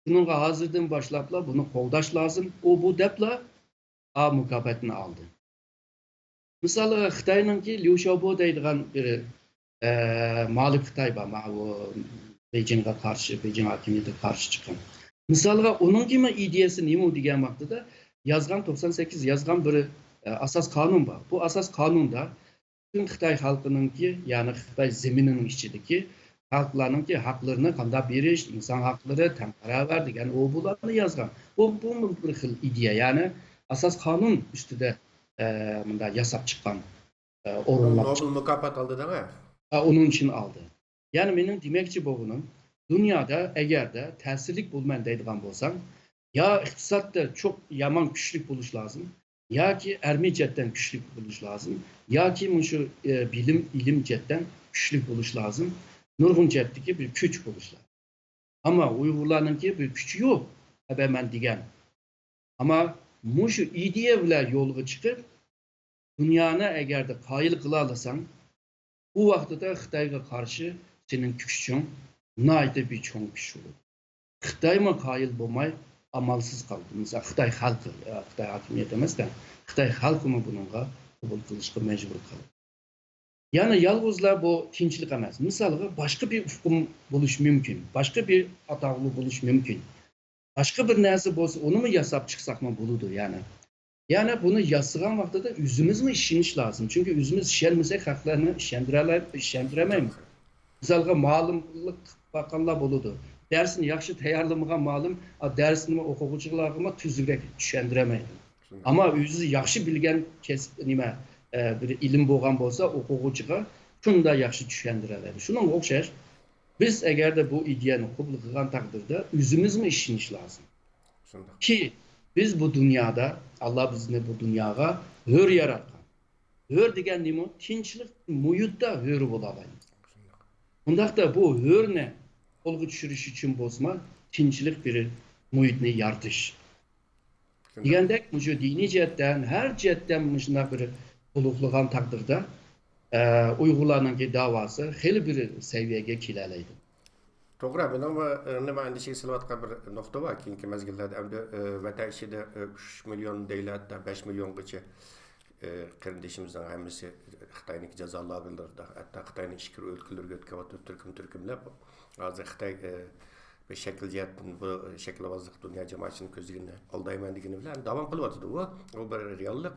Bununla hazırdan başlapla bunu koldaş lazım. O bu depla A mukabetini aldı. Mesela Xitay'ınki Liu Xiaobo deydiğen bir mağlup Xitay var. O Beijing'e karşı, Beijing hakimiyete karşı çıkan. Mesela onun gibi ideyası neymi diyen vaxtıda yazgan 98 yazgan bir asas kanun var. Bu asas kanunda bütün Xitay halkınınki yani Xitay zemininin içindeki halklarınki haklarını kanda biriş, insan hakları temkara verdi. Yani o bularını yazgan. Bu bir xil ideya yani asas kanun üstüde yasap çıkan orunlar. Nobel mükafat aldı değil mi? Onun için aldı. Yani benim demekçi boğunun dünyada eğer de təsirlik bulman deydiğen bolsam ya iktisatta çok yaman güçlük buluş lazım ya ki ermi cetten güçlük buluş lazım ya ki şu ilim cetten güçlük buluş lazım. Nurgun cetteki bir güç buluş lazım. Ama Uygurlarınki bir gücü yok. Ben digen. Ama şu ideye bile yolu çıkıp dünyana eğer de kayıl kılalısan bu vaxtıda Xitayga karşı senin güçün nayda bir çoğun güç olur. Xitay mı kayıl bulmay amalsız kaldı. Mesela Xitay halkı, Xitay hakimiyet demez de Xitay halkı mı bununla kabul kılışka mecbur kalır. Yani yalnızla bu tinçlik emez. Mesela başka bir ufkum buluş mümkün. Başka bir atağlı buluş mümkün. Başka bir neresi bolsa onu mu yasap çıksak mı buludu yani. Yani bunu yasıgan vaxtıda üzümüz mü işiniş lazım. Çünkü üzümüz işenmesek haklarını işendiremeyiz. Mesela malımlık bakanlar buludu. Dersini yaxşı tayarlamağa malım, dersini okugucularıma tüzürek işendiremeyiz. Ama özü yaxşı bilgen bir ilim boğan bolsa okugucuğa şunu da yaxşı işendireler. Şunun okşar. Biz eğer de bu ideyeni kabul kılgan takdirde üzümüz mü işiniş lazım. Ki biz bu dünyada, Allah bizni bu dünyaya hür yaratkan. Hür degen neymi? Tinçlik muyutta hür bulalayız. Bundaq da bu hür ne? Olgu düşürüş için bozma, tinçlik bir muyutni yaratış. Degендek, şu dini cihetten, her cihetten müşüna bir bulukluğan takdirde Uygurlarınki davası heli bir seviyeye kilaleydi. To'g'ri, men nima andishaga silayotgan bir nuqta bor. Keyingi mezgillarda endi vatan ichida 3 million deyiladi, 5 milliongacha qarindishimizning hammasi Xitoyniki jazo lagerlarida, hatto Xitoyning ichki o'lkalarga o'tkayotir turkumlab. Hozir Xitoy bir shakl jihatdan bu shaklvozlik dunyo jamoatchining ko'zligini aldayman degani bilan davom qilyapti bu. Bu bir reallik.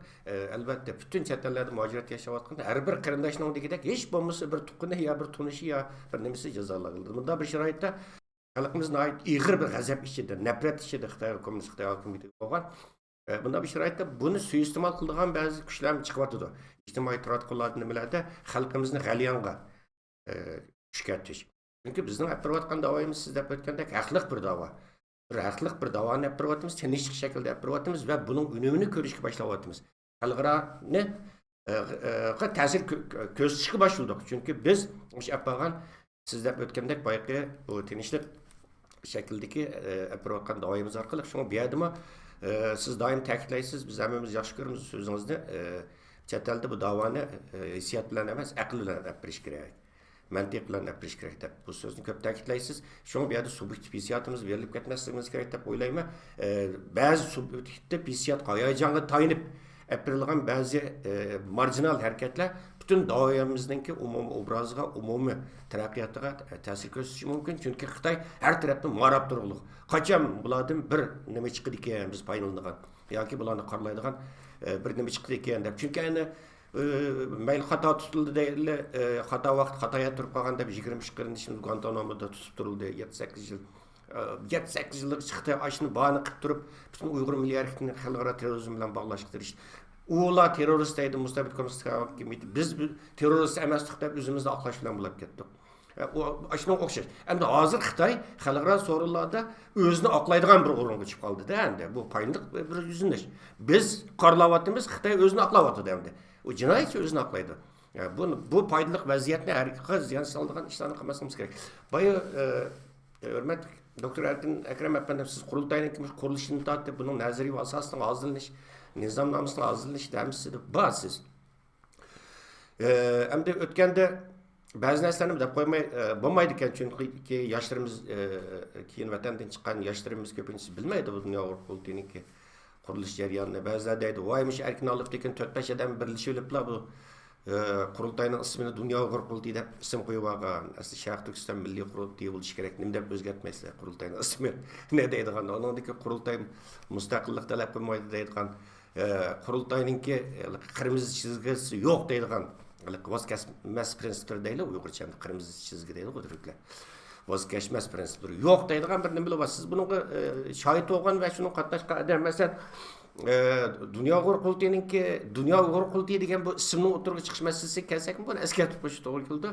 Albatta butun chet ellarda mujorat yashayotganda har bir qarindoshning degidek hech bo'lmasa bir tuqqani yo bir tunishi yo bir nimasi jazolanadi. Bunda bir sharoitda xalqimizning ig'ir bir g'azab ichida, nafrat ichida Xitoy kommunist Xitoy hokimiyati bo'lgan. Bunda bir sharoitda buni suiiste'mol qilgan ba'zi kuchlar chiqyapti. İjtimoiy tarmoqlarda nimalarda xalqimizni g'alyonga tushkatish. Çünkü bizning olib borayotgan davoyimiz siz deb o'tgandek haqliq bir davo. Bir haqliq bir davoni olib boryapmiz, tinchlik shaklda olib boryapmiz va buning unumini ko'rishga boshlayapmiz. Xalqaroni ta'sir ko'rsatishga boshladik. Chunki biz o'sha olib borgan siz deb o'tgandek boyaqi bu tinchlik shakldagi olib borayotgan davoyimiz orqali shunga bu yerdami siz doim ta'kidlaysiz, biz hammamiz yaxshi ko'ramiz so'zingizni. Chet elda bu davoni hissiyot bilan emas, aql bilan olib borish kerak. Mantiq bilan gapirish kerak deb bu so'zni ko'p ta'kidlaysiz. Shunga bu yerda subyektiv hissiyotimiz berilib ketmasligimiz kerak deb o'ylayman. Ba'zi subyektiv hissiyot hayajonga tayinib apirilgan ba'zi marjinal harakatlar butun doiramizningki umumiy obraziga, umumiy taraqqiyotiga ta'sir ko'rsatishi mumkin. Chunki Xitoy har tarafdan marab turliq. Qachon bulardan bir nima chiqadi ekan biz foydalanadigan yoki bularni qoralaydigan bir nima chiqdi ekan deb. Chunki endi mayli xato tutildi deyli, xato vaqt xatoga turib qolgan deb 23 qarindoshimiz Guantanamoda tutib turildi 7-8 yil. 7-8 yillik chiqdi, ashni bahona qilib turib, butun Uyg'ur milliardini xalqaro terrorizm bilan bog'lashga tirishdi. Ular terrorist deydi, mustabid kommunistik hokimiyat. Biz terrorist emasdik deb o'zimizni oqlash bilan bo'lib ketdik. Ashunga o'xshash. Endi hozir Xitoy xalqaro so'rovlarda o'zini oqlaydigan bir o'ringa chiqib qoldi-da endi. Bu payindiq bir yuzindish. Biz qorlayapmiz, Xitoy o'zini oqlayapti endi. U jinoyatchi o'zini oqlaydi. Bu foydali vaziyatni harqiy ziyon soladigan ishlarni qilmasimiz kerak. Boya hurmat doktor Akram efendim, siz qurultayning qurilishini tortib, buning nazariy asosini hozirlash, nizomnomasini hozirlash damsiz basiz. Endi o'tganda ba'zi narsalarni deb qo'ymay bo'lmaydi ekan, chunki yoshlarimiz keyin vatandan chiqqan yoshlarimiz ko'pincha bilmaydi bu dunyo qurultiyining qurilish jarayonini. Ba'zilar deydi, voymish erkin olib tekin 4-5 odam birlashib oliblar bu qurultayning ismini dunyo qurultiyi deb ism qo'yib olgan. Asli Sharq Turkiston milliy qurultiyi bo'lishi kerak. Nima deb o'zgartmaysizlar qurultayning ismini? Ne deydigan? Uningdagi qurultay mustaqillik talab qilmaydi deydigan. Qurultayninki qirmizi chizgisi yo'q deydigan. Voz kechmas prinsiplar deydi, Uyg'urcha qirmizi chizgi deydi O'zbeklar. Voz kechmas prinsiplar yo'q deydigan bir nima bo'lsa, siz bunga shohid bo'lgan va shuni qatnashgan odam, masalan, dunyo qurultiyininki dunyo qurultiyi degan bu ismning o'tirg'i chiqish masalasiga kelsak, buni eslatib qo'yish to'g'ri keldi.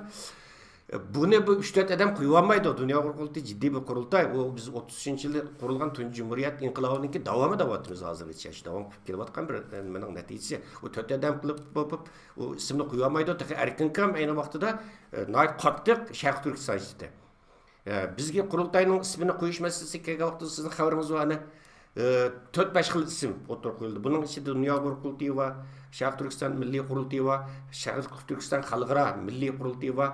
Buni bu 3-4 odam qo'yib olmaydi. Dunyo qurultiyi jiddiy bir qurultay. U biz 30-yilda qurilgan tunji jumhuriyat inqilobininki davomi deyapmiz hozirgacha. Davom qilib kelayotgan bir mening natijasi. U 4 odam qilib u ismni qo'yib olmaydi. Erkinkam ayni vaqtida nayt qattiq Sharq Turkiston ishdi. Bizga qurultayning ismini qo'yish masalasiga kelgan vaqtda sizning xabaringiz bor. 4-5 xil ism o'tirib qo'yildi. Buning ichida dunyo qurultiyi va Sharq Turkiston milliy qurultiyi va Sharq Turkiston xalqaro milliy qurultiyi va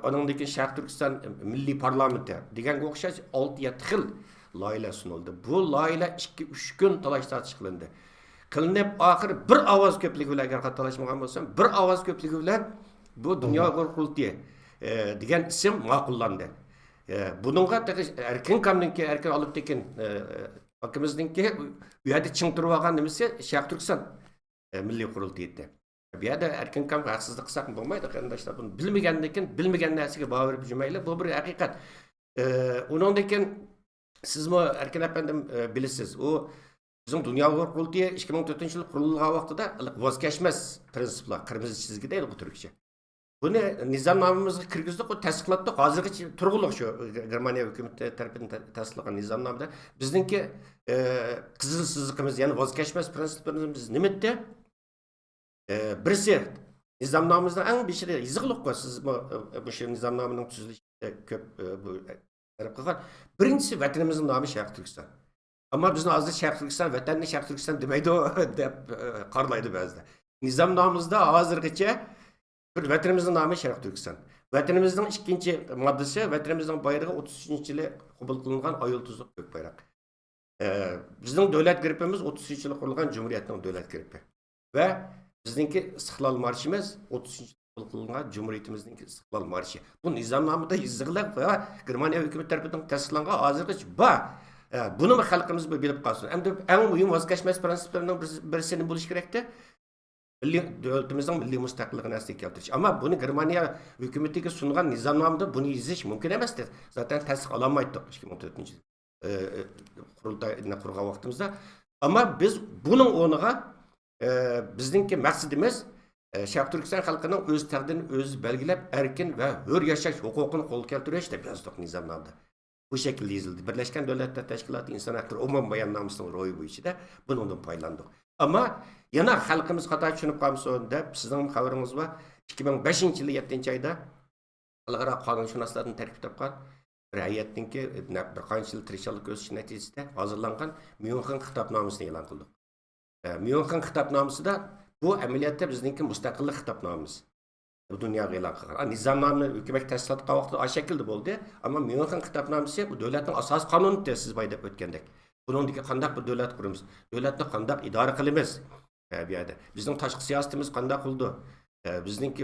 uningdan keyin Sharq Turkiston milliy parlamenti deganga o'xshash 6-7 xil loyiha sunildi. Bu loyiha 2-3 kun talash tortish qilindi. Qilinib oxiri bir ovoz ko'pligi bilan agar xatolashmagan bo'lsam, bir ovoz ko'pligi bilan bu dunyo qurultiyi degan ism ma'qullandi. Buningga erkin kamninki erkin olib tekin Hakimizdinki bu yerda ching turib olgan nimasi Sharq Turkiston milliy qurultiyi edi. Bu yerda erkin kam haqsizlik qilsak bo'lmaydi, qarindoshlar. Buni bilmagandan keyin bilmagan narsaga baho berib yurmaylik. Bu bir haqiqat. Uningdan keyin sizmi erkin efendim bilasiz. U bizim dunyo qurultiyi 2004-yil qurilgan vaqtida voz kechmas prinsiplar, qirmizi chizgi deydi bu turkcha. Buni nizomnomamizga kirgizdik, o tasdiqlatdik. Hozirgacha turg'uliq shu Germaniya hukumati tarafidan tasdiqlangan nizomnomada bizningki qizil siziqimiz, ya'ni voz kechmas prinsiplarimiz nima edi? Birisi nizomnomamizdan eng beshida yiziqliq qo'y. Siz bu shu nizomnomaning tuzilishida ko'p bu taraf qilgan. Birinchisi vatanimizning nomi Sharq Turkiston. Ammo bizni hozir Sharq Turkiston vatanni Sharq Turkiston demaydi deb qarlaydi ba'zilar. Nizomnomamizda hozirgacha bir vatanimizning nomi Sharq Turkiston. Vatanimizning ikkinchi moddasi, vatanimizning bayrog'i 33-yili qabul qilingan ayol tuzliq ko'k bayroq. Bizning davlat gripimiz 33-yili qurilgan Cumhuriyetning davlat gripi. Va bizningki istiqlol marshimiz 33-yili qabul qilingan Cumhuriyetimizning istiqlol marshi. Bu nizomnomada yozilgan va Germaniya hukumati tomonidan tasdiqlangan hozirgacha bor. Buni xalqimiz bilib qolsin. Endi eng muhim voz kechmas prinsiplarning birisini bo'lish kerakda. Devletimizin milliy mustaqilligini asliga keltirish. Ama bunu Germaniya hukumatiga sungan nizomnomada bunu yozish mumkin emasdi. Zaten tasdiq olamaydik 2014-yil qurultayni qurgan vaqtimizda. Ama biz bunun o'rniga bizningki maqsadimiz Sharq Turkiston xalqining o'z taqdirini o'zi belgilab, erkin va hur yashash huquqini qo'lga keltirish deb yozdik nizomnomada. Bu şekilde yazıldı. Birleşken Devletler Teşkilatı İnsan Hakları Umum Bayannaməsinin royu bu içi de bundan paylandık. Ama yana halkımız hata düşünüp kalmışsa deb sizin haberiniz var. 2005-yil 7 ayda xalqaro qonunşünaslardan tarkib topgan rayatninki bir qancha yil tirishchilik o'sish natijasida hozirlangan Myunxen xitobnomasini e'lon qildik. Myunxen xitobnomasida bu amaliyotda bizningki mustaqillik xitobnomamiz. Bu dunyoga e'lon qilgan. Nizomnomani hukumat tasdiqlab qilgan vaqtda o shaklda bo'ldi, ammo Myunxen xitobnomasi bu davlatning asos qonunidir siz boya deb o'tgandek. Buningdagi qanday bir davlat quramiz? Davlatni qanday idora qilamiz? Bu yerda bizning tashqi siyosatimiz qanday qildi? Bizningki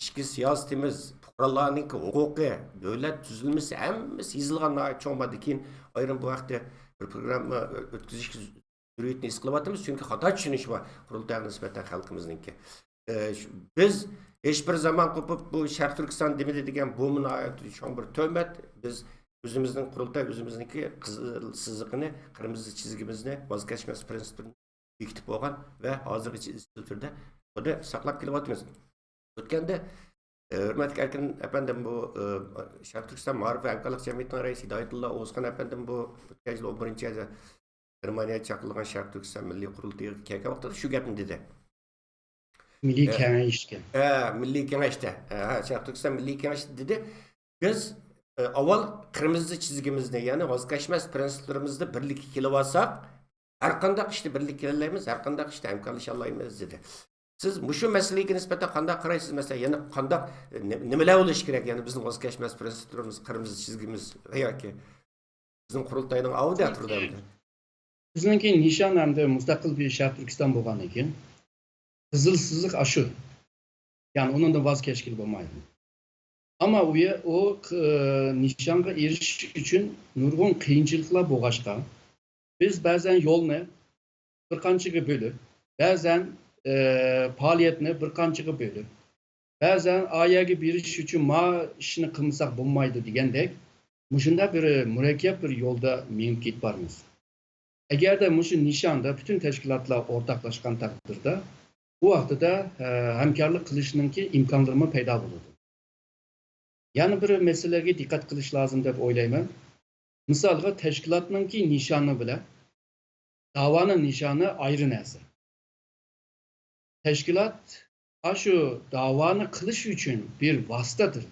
ichki siyosatimiz, fuqarolarning huquqi, davlat tuzilmasi hammasi yozilgan cho'ngmadi. Keyin ayrim bu vaqtda bir programma o'tkazishga zurriyatni his qilyapmiz, chunki xato tushunish bor qurultayga nisbatan xalqimizningki. biz hech bir zaman qo'pib bu Sharq Turkiston demidi degan bu cho'ng bir tuhmat. Biz o'zimizning qurultay o'zimizniki qizil siziqini, qirmizı chizgimizni voz kechmas prinsipini bekitib bo'lgan va hozirgacha izchil turda buni saqlab kelyapmiz. O'tganda hurmatli Erkin efendim bu Sharq Turkiston Ma'rif va hamkorlik jamiyatining raisi Hidoyatullo O'zxon efendim bu o'tgan yil 11-oyda Germaniyaga chaqirilgan Sharq Turkiston milliy qurultayiga kelgan vaqtida shu gapni dedi. Milliy Kengashga. Milliy Kengashda. Sharq Turkiston Milliy Kengashda dedi. Biz avval qirmizı chizgimizni, ya'ni voz kechmas prinsiplarimizni birlikka kelib olsak, har qanday ishda birlikka kelalaymiz, har qanday ishda hamkorlasha olamiz dedi. Siz mushu masalaga nisbatan qanday qaraysiz? Masalan, yana qanday nimalar bo'lishi kerak? Ya'ni bizning voz kechmas prinsiplarimiz, qirmizı chizgimiz yoki bizning qurultayning avida turdamdi. Bizningki nishon hamda mustaqil bir Sharq Turkiston bo'lgan ekan. Qizil siziq ashu. Yani onun da vazgeçkili bo'lmaydi. Ama o nişanga erishish uchun nurg'un qiyinchiliklar bo'lg'achqa biz ba'zan yo'lni bir qanchaga bo'lib, ba'zan faoliyatni bir qanchaga bo'lib, ba'zan ayaga berish uchun ma ishni qilmasak bo'lmaydi degandek, shunda bir murakkab bir yo'lda menib ketbarmiz. Agarda mushu nishonda bütün tashkilotlar o'rtoqlashgan taqdirda bu vaqtida hamkorlik qilishningki imkonlari paydo bo'ladi. Yana bir masalaga diqqat qilish lozim deb o'ylayman. Misolga tashkilotningki nishoni bilan da'voning nishoni ayri narsa. Tashkilot shu da'voni qilish uchun bir vositadir.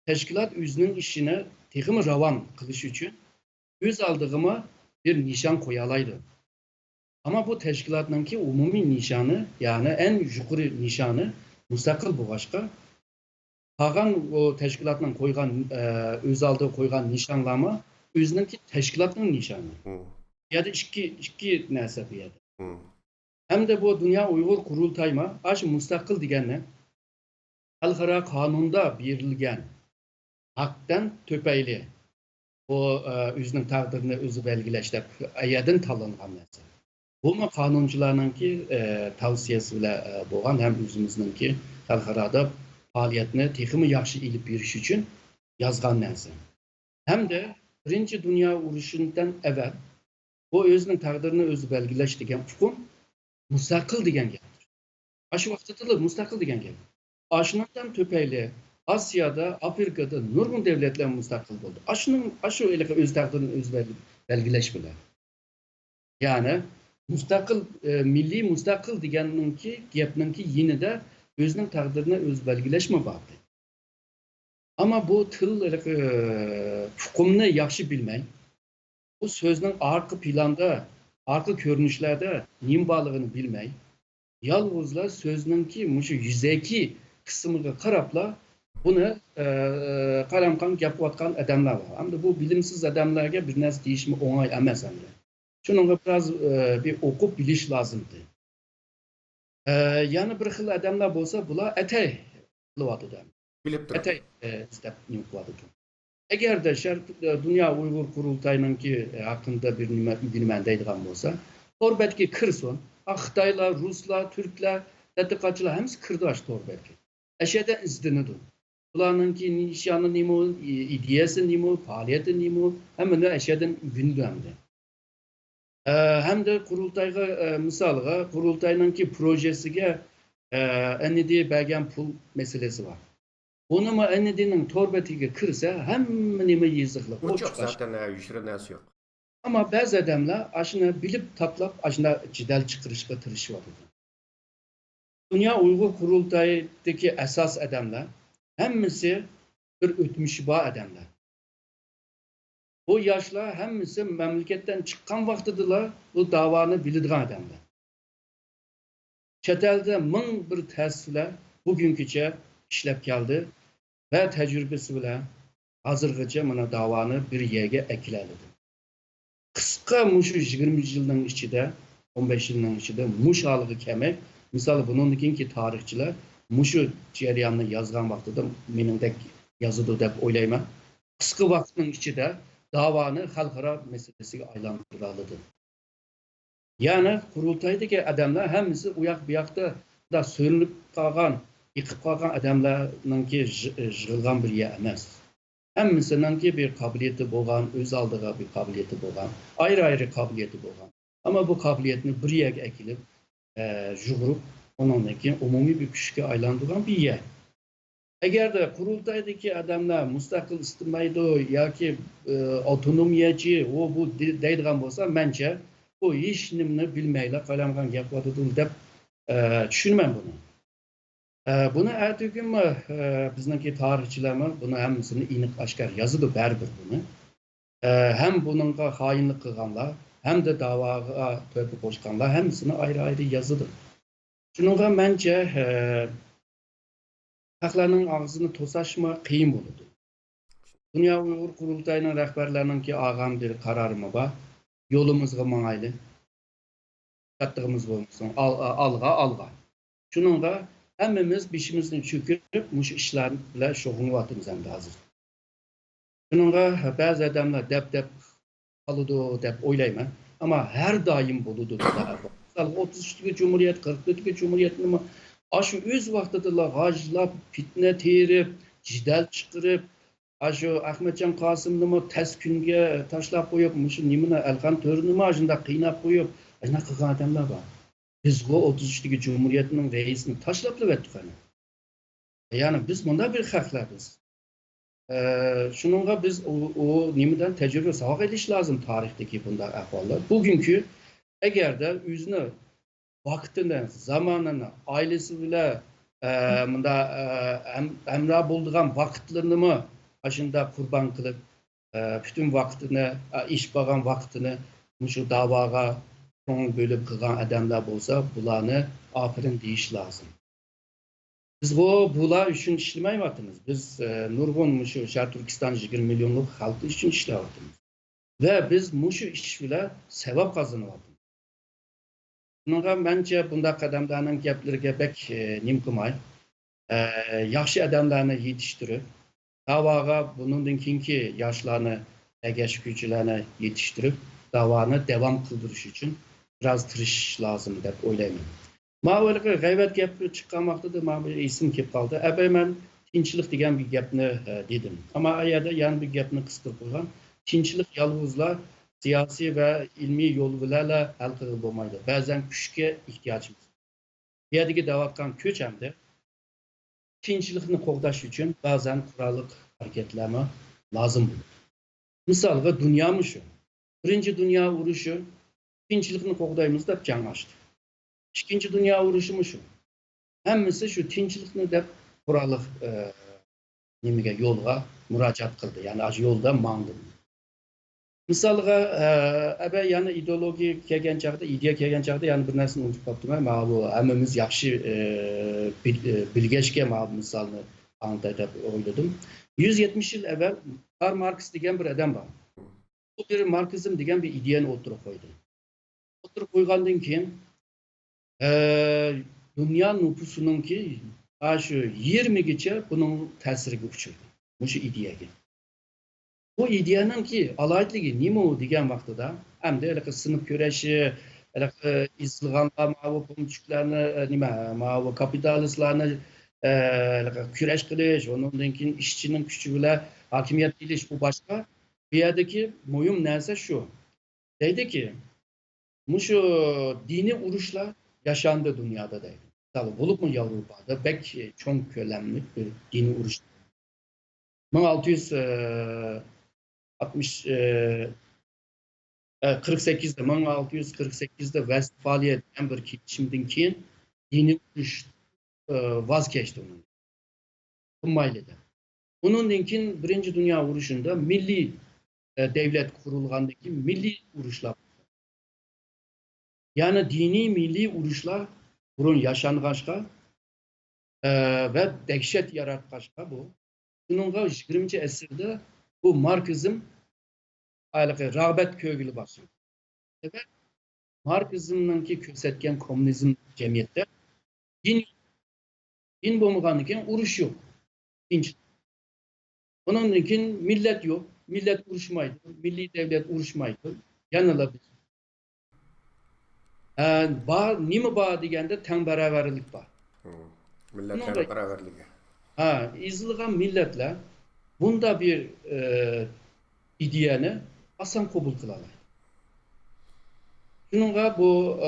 Tashkilot o'zining ishini texmi ravon qilish uchun o'z oldiga bir nishon qo'ya oladi. Ama bu teşkilatınki umumi nişanı, yani en yukarı nişanı müstakil bu başka. Hagan o teşkilatının koygan, öz aldığı koygan nişanlama, özününki teşkilatının nişanı. Ya da iki neyse bir yerde. Hem de bu Dünya Uygur Kurultayma, aşı müstakil digenle, halkara kanunda berilgen, haktan töpeyli, o özünün takdirini özü belgileştirip, ayadın talıngan mesela. Bu qonunchilarningki tavsiyasi bilan bo'lgan ham o'zimizningki xalqaro faoliyatni texmi yaxshi ilib berish uchun yozgan narsa. Hamda Birinchi Dunyo urushidan avval bu o'zining taqdirini o'zi belgilash degan hukm mustaqil degan gapdir. Shu vaqtda mustaqil degan gap. Ashundan to'payli Asiyada, Afrikada nurg'un davlatlar mustaqil bo'ldi. Shu o'z taqdirini o'zi belgilash bilan. Yani müstakil, milli müstakil deganninki gapninki yinida o'zining taqdirini o'zi belgileşme bağlı. Ama bu til hukmni yaxshi bilmay, bu so'zning arka planda, arka ko'rinishlarda nim borligini bilmay, yolg'izlar so'zninki mushu yuzaki qismiga qarabla buni qalamqon gaplayotgan odamlar bor. Hamda bu bilimsiz odamlarga bir narsa deyishmi o'ng'ay emas hamda. Şununla biraz bir okup biliş lazımdı. Yani bir xil adamlar bolsa bular etey qilib etey istep qilib. Agar da Dünya Uygur Kurultayınınki hakkında bir nima bilmem deydigan bolsa, torbetki kirsin. Xitoylar, Ruslar, Türkler, tadqiqotchilar hamsi kirdi ash torbetki. Ashada izdinidi. Bularninki nishoni nima, ideyasi nima, faoliyati nima, hammani ashadan gündemde. Hem de kurultayga misalga kurultaynınki projesiga NDD bergen pul meselesi var. Onu mu NDD'nin torbetiga kirse hamma nima yiziqli. O çok zaten yushirinasi yok. Ama bazı adamlar aşını bilip taplap aşına cidal çıkırışga tirişiyordu. Dünya Uygur Kurultayıdaki esas adamlar hemmisi bir ötmüşü var adamlar. Bu yaşlar hemmisi memleketten çıkan vaktidiler bu davanı bildiren adamlar. Chet elde ming bir ta'sislar bugünküçe işlep geldi ve tecrübesi bile hazırgıca mana davanı bir yerge ekiledi. Kıska muşu 20 yılın içinde, 15 yılın içinde muş alığı kemek, misal bununki tarihçiler muşu cereyanını yazgan vaxtıda menindek yazıdı dep oylayman. Kıska vaxtının içinde davanı xalqaro meselesiga aylantiradi. Yani kurultaydaki adamlar hemisi uyak buyakta da sönüp kalgan, yıkıp kalgan adamlarınki jığılgan bir yer emas. Hemmisiningki bir kabiliyeti bolgan, öz aldığı bir kabiliyeti bolgan, ayrı kabiliyeti bolgan. Ama bu kabiliyetini bir yerge ekilip, jığırıp, onunki umumi bir küçüke aylandıran bir yer. Eğer de kurultaydaki adamlar müstakil istemaydı ya ki otonomiyacı o bu deydigan bolsa bence bu hiç nimni bilmeyle kalamgan gap watıdın dep düşünmem bunu. Bunu ertesi gün bizdeki tarihçiler bunu hemmisini iniq aşkar yazıdı berber bunu. Hem bununla hainlik kılganlar hem de davaga tövbe koşkanlar hemmisini ayrı yazıdı. Şununla bence haklarının ağzını tosaşma kıyım oldu. Dünya Uygur Kurultayının rehberlerinki ağam bir kararımı var. Yolumuzga maňaýly. Kattığımız bolsun. Alga. Şununla hemmimiz bişimizni çökürüp muş işler bilen şoğunuwatymyz hem hazır. Şununla bazı adamlar dep kalıdı dep oýlaýman. Ama her daim boludu da. Misal 33-ki Cumhuriyet, 44-ki Cumhuriyet nima aşu öz wagtyda gajlap, fitne terip, jidal çykyryp, aşu Ahmetcan Kasım nima ters günge taşlap koyup, muşu nimini Elkan Törünümü aşında kıynap koyup, aşında kılgan adamlar var. Biz o 33'teki Cumhuriyetinin reisini taşlaplı ettik hani. Yani biz bunda bir haklarız. Şununla biz o nimiden tecrübe savak ediş lazım tarihteki bunda ahvallar. Bugünkü eğer de yüzünü, vaktini, zamanını, ailesi bile bunda emra bulduğun vakitlerini mi aşında kurban kılıp bütün vaktini, iş bağın vaktini şu davaga son bölüp kılgan adamlar bolsa bularını aferin deyiş lazım. Biz bular üçün işlemeýwatymyz. Biz nurgun muşu Şer Türkistan 20 milyonluk halkı üçün işleýwatymyz. Ve biz muşu iş bile sevap kazanyapyz. Şununla bence bunda adamlarning geplerige bek nim kılmay. Yaxşı adamlarını yetiştirip, davaga bunundan keyinki yaşlarını, egeş gücülerini yetiştirip, davanı devam kıldırış için biraz tırış lazım dep oylayman. Mağluqa gaybat gap çıkan vaqtida bir isim kelib qoldi. Men tinchlik degan bir gapni dedim. Ama ayada yani bir gapni qistirib qo'ygan. Tinchlik yolg'izlar siyosiy va ilmiy yo'l bilan hal qilib bo'lmaydi. Ba'zan kuchga ehtiyojimiz. Bu yerdagi davatgan kuch hamda tinchlikni qo'g'dash uchun ba'zan qurolli harakatlar lozim bo'ladi. Misolga dunyomi shu. Birinchi dunyo urushi tinchlikni qo'g'daymiz deb jang ochdi. İkinci Dünya Uruşu mu şu? Hemmisi şu tinçlikni dep quralıq nimige yolga müracaat kıldı. Yani acı yolda mandı. Misalga yani ideoloji kelgen çağda, idea kelgen çağda yani bir narsani unutup qaptym. Ama bu hemmimiz yaxşı bilgeçke misalını anlatay dep oyladım. 170 yıl evvel Karl Marx degan bir adam var. Bu bir Marksizm degan bir ideyani o'tirib qo'ydi. O'tirib qo'ygandan keyin dünya nüfusununki aşı 20'giçe bunun tesiriga uçurdu. Muşu ideyage. Bu ideyanın ki alaytligi nima u degan vaqtida hamda elaqi sınıf köreşi, elaqi izilganlar mavu pumchuklarni nima mavu kapitalistlarni köreş qilish, onundan keyin ishchining kuchi bilan hokimiyat qilish bu boshqa. Bu yerdagi muhim narsa shu. Deydiki, muşu dini urushlar yaşandı dünyada da. Tabi bulup mu Avrupa'da pek çok kölemlik bir dini uruş. 1648'de Westfalia degen bir keçimden keyin dini uruş vazgeçti onun. Kımmaylı'da. Onundan keyin Birinci Dünya Uruşu'nda milli devlet kurulgandaki milli uruşlar. Yani dini milli uruşlar burun yaşanğaçqa ve dehşet yaratqaçqa bu. Bununla 20. əsrdə bu Marksizm rağbət köygülü başlıyor. Evet, Marksizm'nki körsətken komünizm cemiyette din bolmagandan uruş yok. Dinç. Onundan keyin millet yok. Millet uruşmaydı. Milli devlet uruşmaydı. Yanıla biz. Nima bor deganda teng barobarlik bor. Millatlar baravarligi. İzilgan milletler bunda bir ideyani asan kabul kılalar. Şununla bu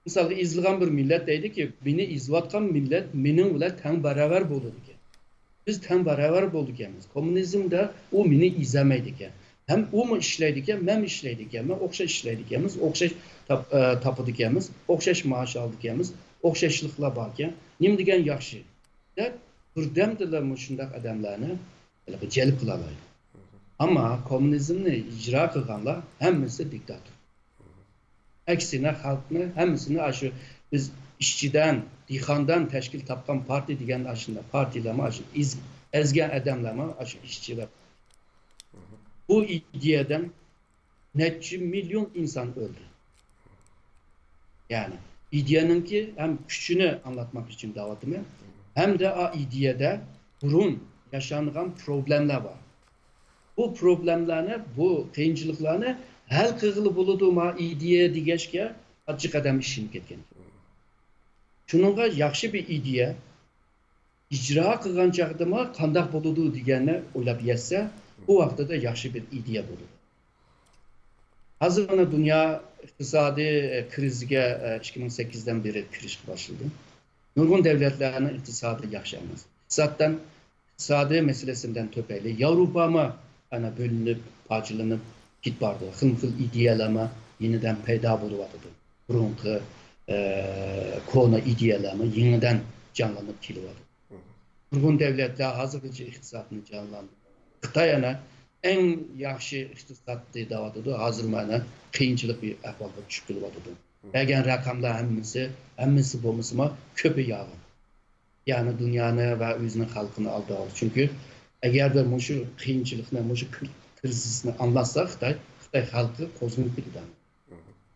mesela izilgan bir millet deydi ki beni izlatkan millet menin bile teng beraber bolu diken. Biz teng beraber bolu dikemiz. Komünizmde o meni izlemeydi diken. Hem o mu işleydi diken, hem işleydi diken, okşa işleydi dikemiz, okşa tapı dikemiz, okşaş maaş aldı dikemiz, okşaşlıkla bakken, nim diken yakşı. Birdemdiler muşundak adamlarını celip kılalar. Ama komünizmni icra kılganlar hemmisi diktatör. Aksine halkını hemmisini aşı biz işçiden, dihandan teşkil tapkan parti diyen aşında partileme aşı ezgen adamlama aşı işçiler. Bu ideyeden netçi milyon insan öldü. Yani ideyanın ki hem küçüğünü anlatmak için davetimi hem de o ideyede burun yaşanılan problemler var. Bu problemlerini, bu kıyınçılıklarını hal kığılı bulduğuma ideye digeçke açık adam işini ketken. Şununla yakşı bir ideye icra kılgan çağdıma kandak bulduğu diyene oylap yetse o vakti de yakşı bir ideye buldu. Hazır bana dünya iktisadi krizge 2008'den beri kriz başladı. Nurgun devletlerinin iktisadı yaşamaz. İktisadi meselesinden töpeyle Avrupa'ma ana bölünüp, parçalanıp git vardı. Hıl ideyalama yeniden peyda buluvadı. Burunku konu ideyalama yeniden canlanıp kilivadı. Nurgun devletler hazırlıcı iktisadını canlandı. Xitay en yaxşı iktisadi davadıdır. Hazır mana kıyınçılık bir ahvalda çıkılıvadıdır. Eğer rakamlar hemmisi bulmasıma köpü yağı. Yani dünyanı ve özünün halkını aldı. Çünkü eğer de şu kıyınçılıkını, şu krizisini anlatsa Xitay halkı kozunu bildi.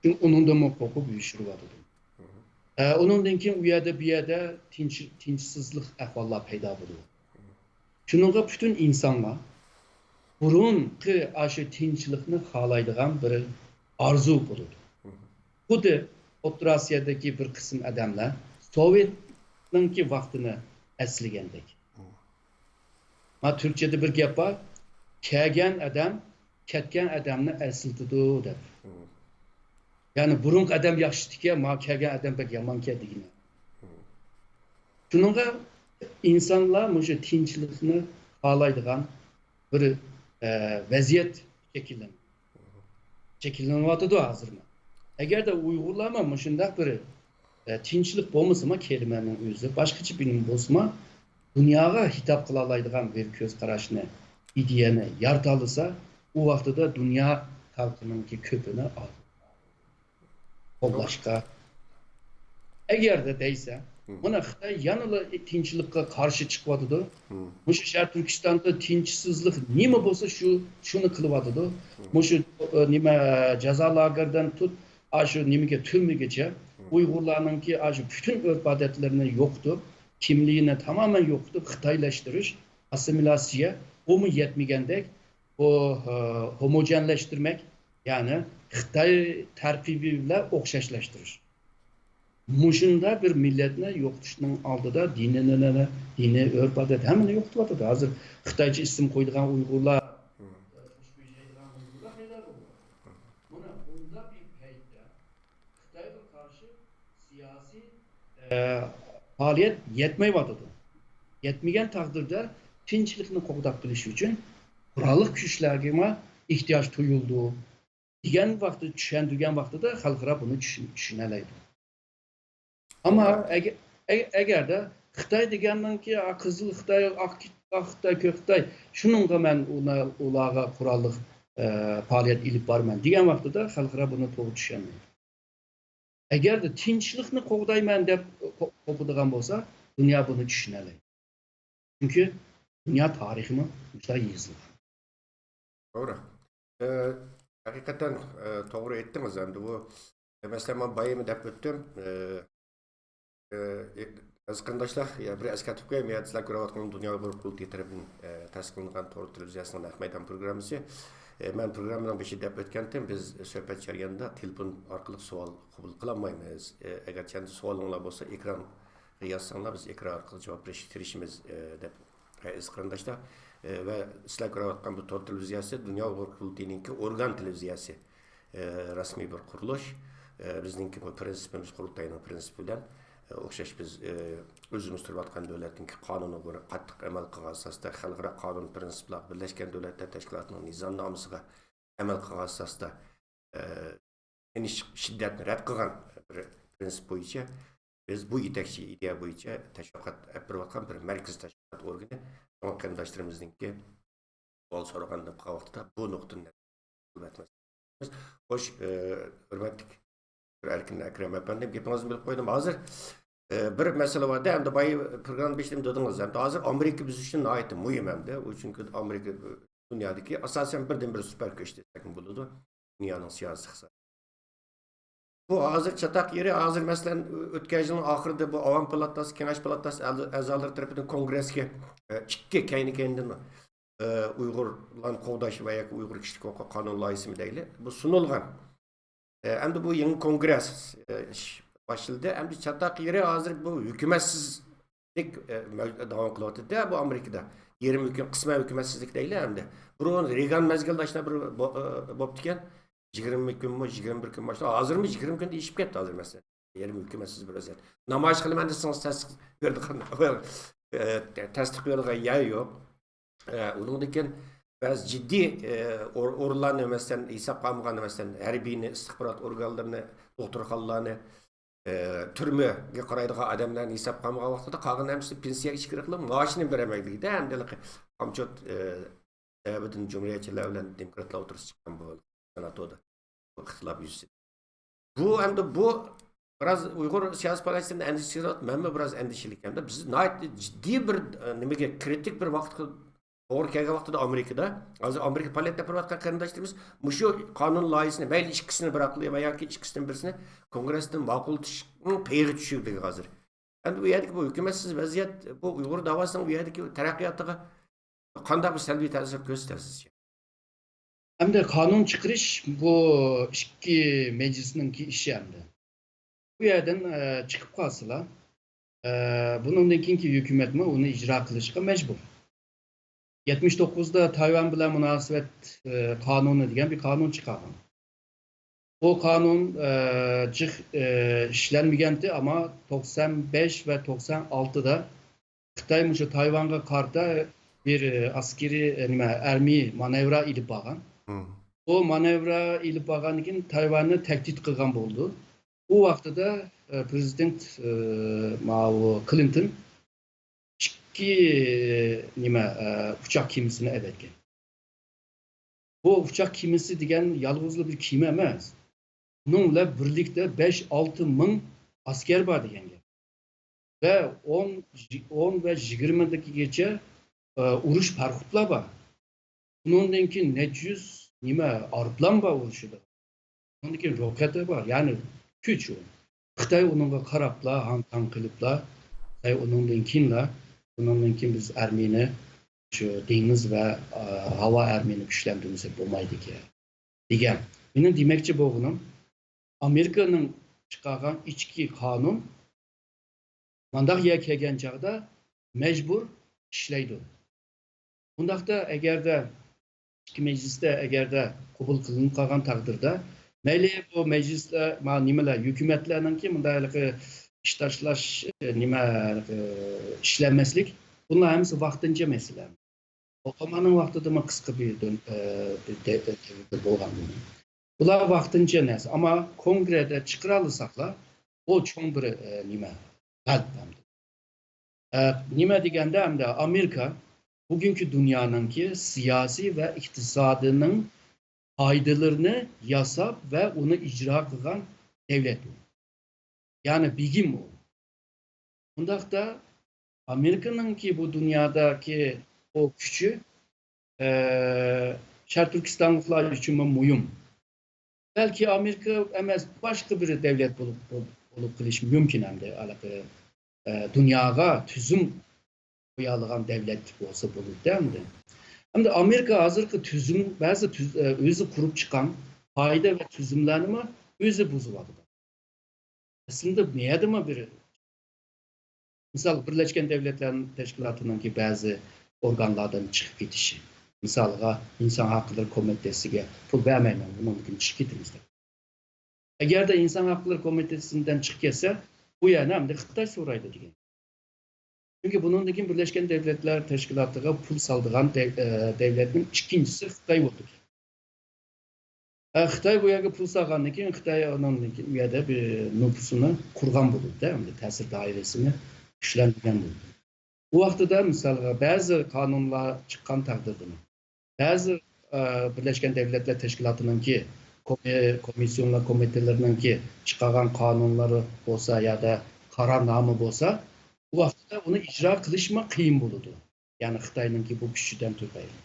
Çünkü onun da muhakkak büyüşürü vardı. Onun denkin uyada bir yerde tinçsizlik ahvallar peyda buluyor. Şununla bütün insanlar burunki aşı tinçlikni xalaydigan bir arzu bulur. Bu da O'rta Asiyodagi bir kısım adamlar Sovyetninki vaqtini esligandek. Ma Türkçede bir gap var. Kelgan adam ketgan adamni esiltidi deb. Yani burun adam yaxshi dike, ma kelgan adam bek yomon keldigini. Şununla insanlar mushu tinchlikni xalaydigan bir vaziyet şekilleniyordu hazır mı? Eğer de Uygurlar mı şundak bir tinçlik bolmasa mı kelimenin özü başka bir bolsa dünyaya hitap kılalaydıgan bir göz karashını ideyeni yaratalısa o vakti da dünya halkının ki köpünü al. O başka. Eğer de deyse buna Xitay yanıla tinçlikka karşı çıkmadıdı. Muşu Şer Türkistan'da tinçsizlik nime bolsa şunu kılıvadıdı. Muşu nime cezalardan tut aşı nimike tümügece Uygurlarının ki aşı bütün örf adetlerini yoktu. Kimliğine tamamen yoktu. Xitaylaştırış, asimilasyon, o mu yetmegendek o homojenleştirmek yani Xitay terkibiyle okşaşlaştırış. Muşunda bir milletine yoktuşunun aldıda dini örf adet hemen yoktu. Hazır Xitaycı isim koyduğun Uygurlar bunda bir peyde Xitay'a karşı siyasi faaliyet yetmeyivadıdı. Yetmeyen takdirde tinçlikini qoğdaq biliş için kurallık güçlerine ihtiyaç duyuldu. Digen vakti, düşen vakti de halkıra bunu düşüneleydi. Ama eğer de Xitay degandan ki Qızıl Xitay, Ak Xitay, Kök Xitay şununla men ulağa kurallık faaliyet ilip barman degan vaqtida xalqaro buni to'g'ri tushunmaydi. Eğer de tinchlikni qo'g'dayman deb qo'padigan bo'lsa, dunyo buni tushunadi. Çünkü dünya tarixini shunday yozilgan. Doğru. Hakikaten doğru ettiniz. Yani bu mesela ben bayımı dep öttüm. Azıqındaşlar, bir əskatib qoyayım, sizlər görüb atqanın Dünya Qurultayı tərəfindən təsdiqlənən Toğrul televiziyasının Aq Meydan proqramısı. Men programın başı dep ötkendim biz söhbet jarayonida telefon orqali savol qabul qilolmaymiz. Agar kendi savolinglar bo'lsa ekran yazsanglar biz ekran orqali javob berishga tirishimiz deb iz qarindoshlar va sizlar ko'rayotgan bu tor televiziyasi Dunyo Uyg'ur qurultayiningki organ televiziyasi rasmiy bir qurilish. Bizningki bu prinsipimiz qurultayning prinsipi bilan o'xshash biz o'zimiz turayotgan davlatning qonuniga ko'ra qattiq amal qilgan asosda xalqaro qonun prinsiplar Birlashgan Davlatlar Tashkilotining nizomnomasiga amal qilgan asosda shiddatni rad qilgan bir prinsip bo'yicha biz bu yetakchi ideya bo'yicha tashviqot olib berayotgan bir markaziy tashviqot organi qarindoshlarimizningki savol so'raganda vaqtida bu nuqtani xo'sh hurmatli Erkin Akram efendim gapingizni bilib qo'ydim. Hozir bir masala borda hamda boya programda ishlim dedingiz hamda hozir Amerika biz uchun nihoyat muhim hamda chunki Amerika dunyodagi asosan birdan-bir super kuch desak bo'ladi dunyoning siyosiy hisobi. Bu hozir chataq yeri hozir masalan o'tgan yilning oxirida bu Avam palatasi, Kengash palatasi a'zolari tomonidan kongressga ikki kayni-kaynidan Uyg'urlarni qo'g'dash va yoki Uyg'ur kishilik huquq qonun loyihasi deyli bu sunilgan. Endi bu yangi kongress başladı. Endi çatak yeri hazır bu hükümetsizlik devam kılıvatıda bu Amerika'da. Yerim kısmen hükümetsizlik değil endi. Bunu Reagan mezgildaşına bir boptiken 20 gün mü 21 gün başta hazır mı 20 gün değişip gitti hazır mesela. Yerim hükümetsiz bir özel. Namaç kılım endi sana tasdik verdik. Tasdik verdik ya yok. Onun diken Biz ciddi organlarını mesela hesap kalmayan mesela harbiyni, istihbarat organlarını, doktorxonalarını, türmege qaraydigan adamlarni hesap kalmagan vaqtida qolgan hamsi pensiyaga chiqib qilib maoshini bermaydigida hamdaligi qamchot butun jumriyatchilar bilan demokratlar o'tirib chiqqan bu senatoda ixtilof yuzasidan. Bu hamda bu biraz Uyg'ur siyosiy faoliyatidan endişelik, men biraz endişelik hamda biz ciddi bir nimaga kritik bir vaqt Doğru kelgan vaqtida Amerikada, hozir Amerika parlamentda bo'layotgan qarindoshlarimiz mushu qonun loyihasini mayli ikkisini biroqli va yoki ikkisidan birisini kongressdan ma'qul tutishning payga tushirdi hozir. Endi bu yerdagi bu hukumatsiz vaziyat bu Uyg'ur davosining bu yerdagi taraqqiyotiga qanday bir salbiy ta'sir ko'rsatasiz? Hamda qonun chiqarish bu ikki majlisninki ishi hamda. Bu yerdan chiqib qolsalar, bundan keyingi hukumatmi uni ijro qilishga majbur. 79'da Tayvan bilan münasebet kanunu degan bir kanun çıkargan. O kanun işlenmegandi ama 95 ve 96'da Xitay şu Tayvan'a karşı bir askeri armiy manevra ilip bağan. O manevra ilip bağan için Tayvan'ı tehdit kılgan oldu. O vaxtda Prezident Clinton uçak kimisini evetken. Bu uçak kimisi degan yalğızlı bir kime emas. Bununla birlikte 5-6 ming asker var degan gap. Ve 10 ve 20'deki gece uruş parxutlar var. Bundan keyin neçyüz arplan var uruşida. Bundan keyin roketi var. Yani kuch o. Xitoy unga qarablar, ham qiliblar. Onundan keyin biz armiyani şu deniz ve hava armiyani güçlendirmesi bo'lmaydi ki degan. Mening demoqchi bo'lganim Amerikaning chiqargan ichki qonun mandaq yer kelgan chog'da majbur ishlaydi. Bundaqda agarda ikki majlisda agarda qabul qilinib qolgan taqdirda mayli bu majlislar nimalar hukumatlarningki bundaqligi ish tashlash ishlanmaslik bunlar hamsi vaqtincha masala. O'qamaning vaqtida qisqa bir bo'lgan. Bular vaqtincha narsa, ammo kongressda chiqara olsaqlar, o cho'ng bir nima deganda hamda Amerika bugünkü dünyanınki siyasi ve iktisadının faydalarını yasap ve onu icra kılan devlet. Yani bilgim o. Bundaqda Amerika'nın ki bu dünyadaki o gücü Şark Türkistanlıklar için mühim. Belki Amerika emas başka bir devlet bulup kılış mümkün hem de dünyaya tüzüm koyalığan devlet olsa bulur değil mi? Hem de Amerika hazırki tüzüm, bazı özü kurup çıkan fayda ve tüzümlerini özü bozuladı. Aslında neydi mi biri? Misal Birleşken Devletler Teşkilatı'nınki bazı organlardan çıkıp gidişi. Misalga İnsan Hakları Komitesi'ne pul vermeyin, bunun için çıkıp gidinizde. Eğer de İnsan Hakları Komitesi'nden çıkıp gelse, bu yani hem de Xitay soraydı diye. Çünkü bunun için Birleşken Devletler Teşkilatı'na pul saldırgan devletin ikincisi Xitay oldu. Xitay bu yerga pul salgandan keyin Xitay onun u yerda bir nüfusunu kurgan bo'ldi, hamda ta'sir doirasini kuchlantirgan bo'ldi. Bu vaqtida misalga ba'zi qonunlar chiqqan taqdirda, ba'zi Birleşken Devletler Teşkilatı'nınki komisyonlar, komitelerininki chiqargan qonunlari bo'lsa ya da qarornoma bo'lsa, bu vaqtda uni ijro qilishma qiyin bo'ladi. Ya'ni Xitoyninki bu kuchidan tufayli.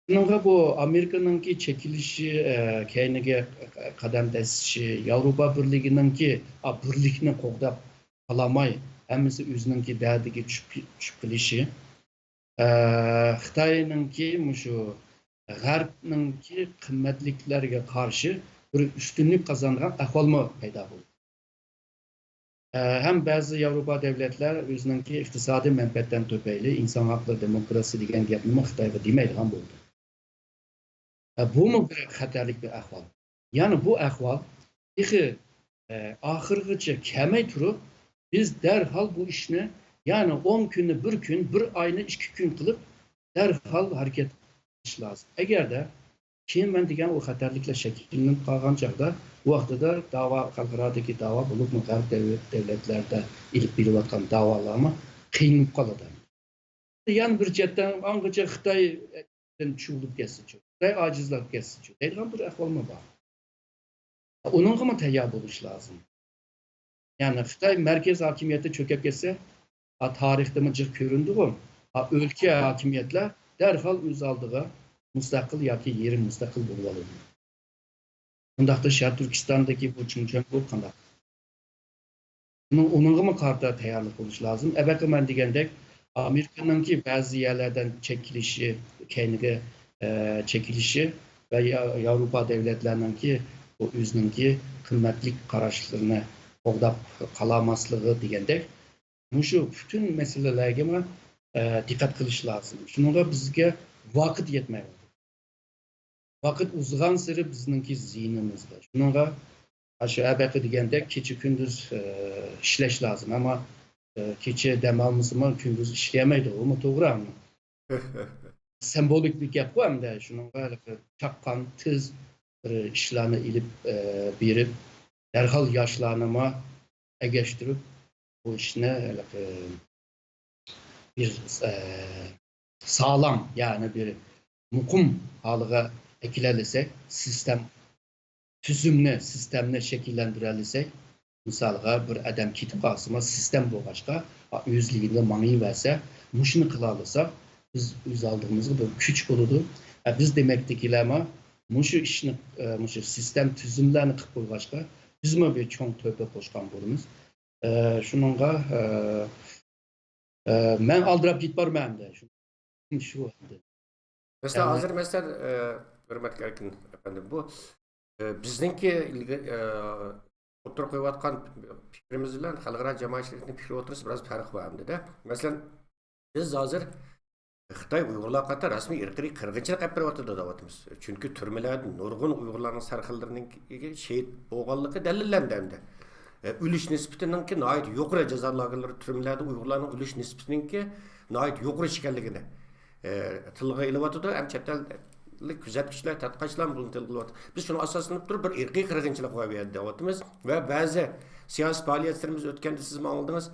Bununla bu Amerika'nınki çekilişi, kendine kadem desişi, Avrupa Birliği'ninki birlikni qo'g'dab qalamay, hemisi o'zininki dadiga tushib qilishi, Xitoyninki shu G'arbninki qimmatliklarga qarshi bir ustunlik qozongan ahvolmi paydo bo'ldi. Hem bazı Avrupa devletler o'zininki iqtisodiy manfaatdan tufayli inson haqlari, demokrasi degan gapni Xitoyga demaydigan bo'ldi. Bu mu bir xatarlik bir ahval? Yani bu ahval ahırgıca kemey turup biz derhal bu işini yani 10 günü bir gün, bir ayını 2 gün kılıp derhal hareket etmemiz lazım. Eğer de keyin ben degan o xatarliklar şekillenip kalgan çağda bu vaqtida dava, xalqaradagi dava bulup mu G'arb devletlerde ilip birilayotgan davalarni qiynalib qoladi. Yani bir chetdan angacha Xitoy tushilib ketsin. Xitoy acizlab ketsin. Deydigan bir ahvol mı var? Onunla mı tayyor bo'lish lazım? Yani Xitoy merkez hakimiyeti çöküp getse, tarihte mi cık göründü o? Ülke hakimiyetler derhal öz aldığı müstakil yoki yerim müstakil bo'ladi. Bundaqda Şarq Türkistan'daki bu Çinçang bu qanday? Onunla mı qarta tayyorlik bo'lish lazım? Evvelki men degandek Amerika'nınki bazı yerlerden çekilişi, kendine çekilişi ve Avrupa devletlerinninki o özününki kıymetlik qarashlarını qo'g'dab qalamaslığı degandek, şu bütün meselelerge dikkat qilish lazım. Şununla bizga vaqt yetmaydi. Vaqt uzgan siri bizninki zihnimizda. Şununla şu evvelki degandek kecha kunduz ishlash lazım ama kecha dam olmasimi kunduz ishlayolmaydi, u to'g'rimi? Sembolik bir gap bu hem de şununla çakkan tez işlerini ilip berip derhal yaşlanıma egeştirip bu işine bir sağlam yani bir mukum halığa ekilelisek sistem tüzümlü sistemle şekillendirelisek misalga bir adam kitip kalsıma sistem bu başka özlüğünde mani verse muşunu kılalırsa biz öz aldığımızda bir küç olurdu. Biz demektekiler ama şu işini, şu sistem tüzümlerini kıpır başka biz mi bir çoğun tövbe koşkan bulunuz. Şununla ben aldırıp gitmem ben de. Şu Mesela hazır mesela hürmetli erkin efendim bu bizdenki oturup koyuvatkan fikrimiz bilen halkara cemaatçilikinin fikri oturursa biraz fark var hem de. Mesela biz hazır Xitoy Uyg'urlar qator rasmiy irqiy qirg'inchilik olib beryapti deyapmiz. Chunki turmalarda nurg'un Uyg'urlarning sarxillarining shahid bo'lganligi dalillandi endi. Ulush nisbatininki nihoyat yuqori jazo lagerlari turmalarda Uyg'urlarning ulush nisbatininki nihoyat yuqori ekanligini tilga ilyapti. Ham chet ellik kuzatuvchilar, tadqiqotchilar buni tilga ilyapti. Biz shuni asoslanib turib bir irqiy qirg'inchilik qo'yib deyapmiz va ba'zi siyosiy faoliyatlarimiz o'tganda siz ma'lumdingiz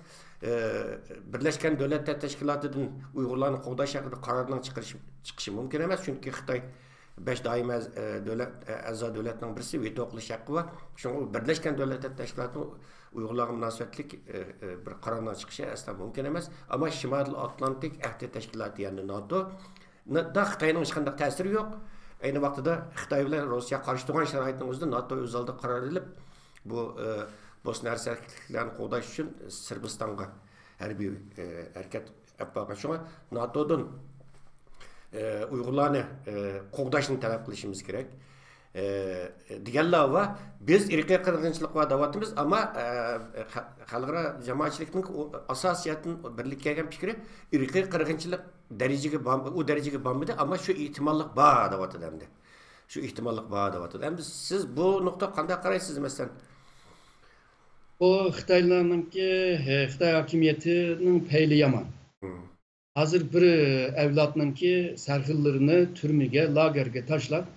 Birleşken Devletler Teşkilatı'nın Uygurlarını qo'g'dash haqida qarorning chiqishi mumkin emas, chunki Xitoy 5 doim a'zo davlatning birisi veto qilish haqqi bor. Shunga Birleşken Devletler Teşkilatı'nın Uygurlarga munosabatlik bir qarorning chiqishi asla mumkin emas. Ammo Shimoliy Atlantik ahdi tashkiloti ya'ni NATO da Xitoyning hech qanday ta'siri yo'q. Ayni vaqtida Xitoy bilan Rossiya qarshi turgan sharoitning o'zida NATO o'z oldiga qaror qilib bu Bosna Hersekliklarni qo'g'dash uchun Sırbistonga harbiy harakat olib borgan. Shunga NATOdan Uyg'urlarni qo'g'dashni talab qilishimiz kerak. Deganlar va biz irqiy qirg'inchilik va davatimiz ama xalqaro jamoatchilikning asosiyatin birlik kelgan fikri irqiy qirg'inchilik darajaga u darajaga bormadi ama shu ehtimollik bor davatadi endi. Shu ehtimollik bor davatadi. Endi siz bu nuqta qanday qaraysiz masalan? O Xitaylarınki, Xitay hakimiyetinin peyli yaman. Hazır bir evlatınki serhillerini türmüge, lagerge taşlap,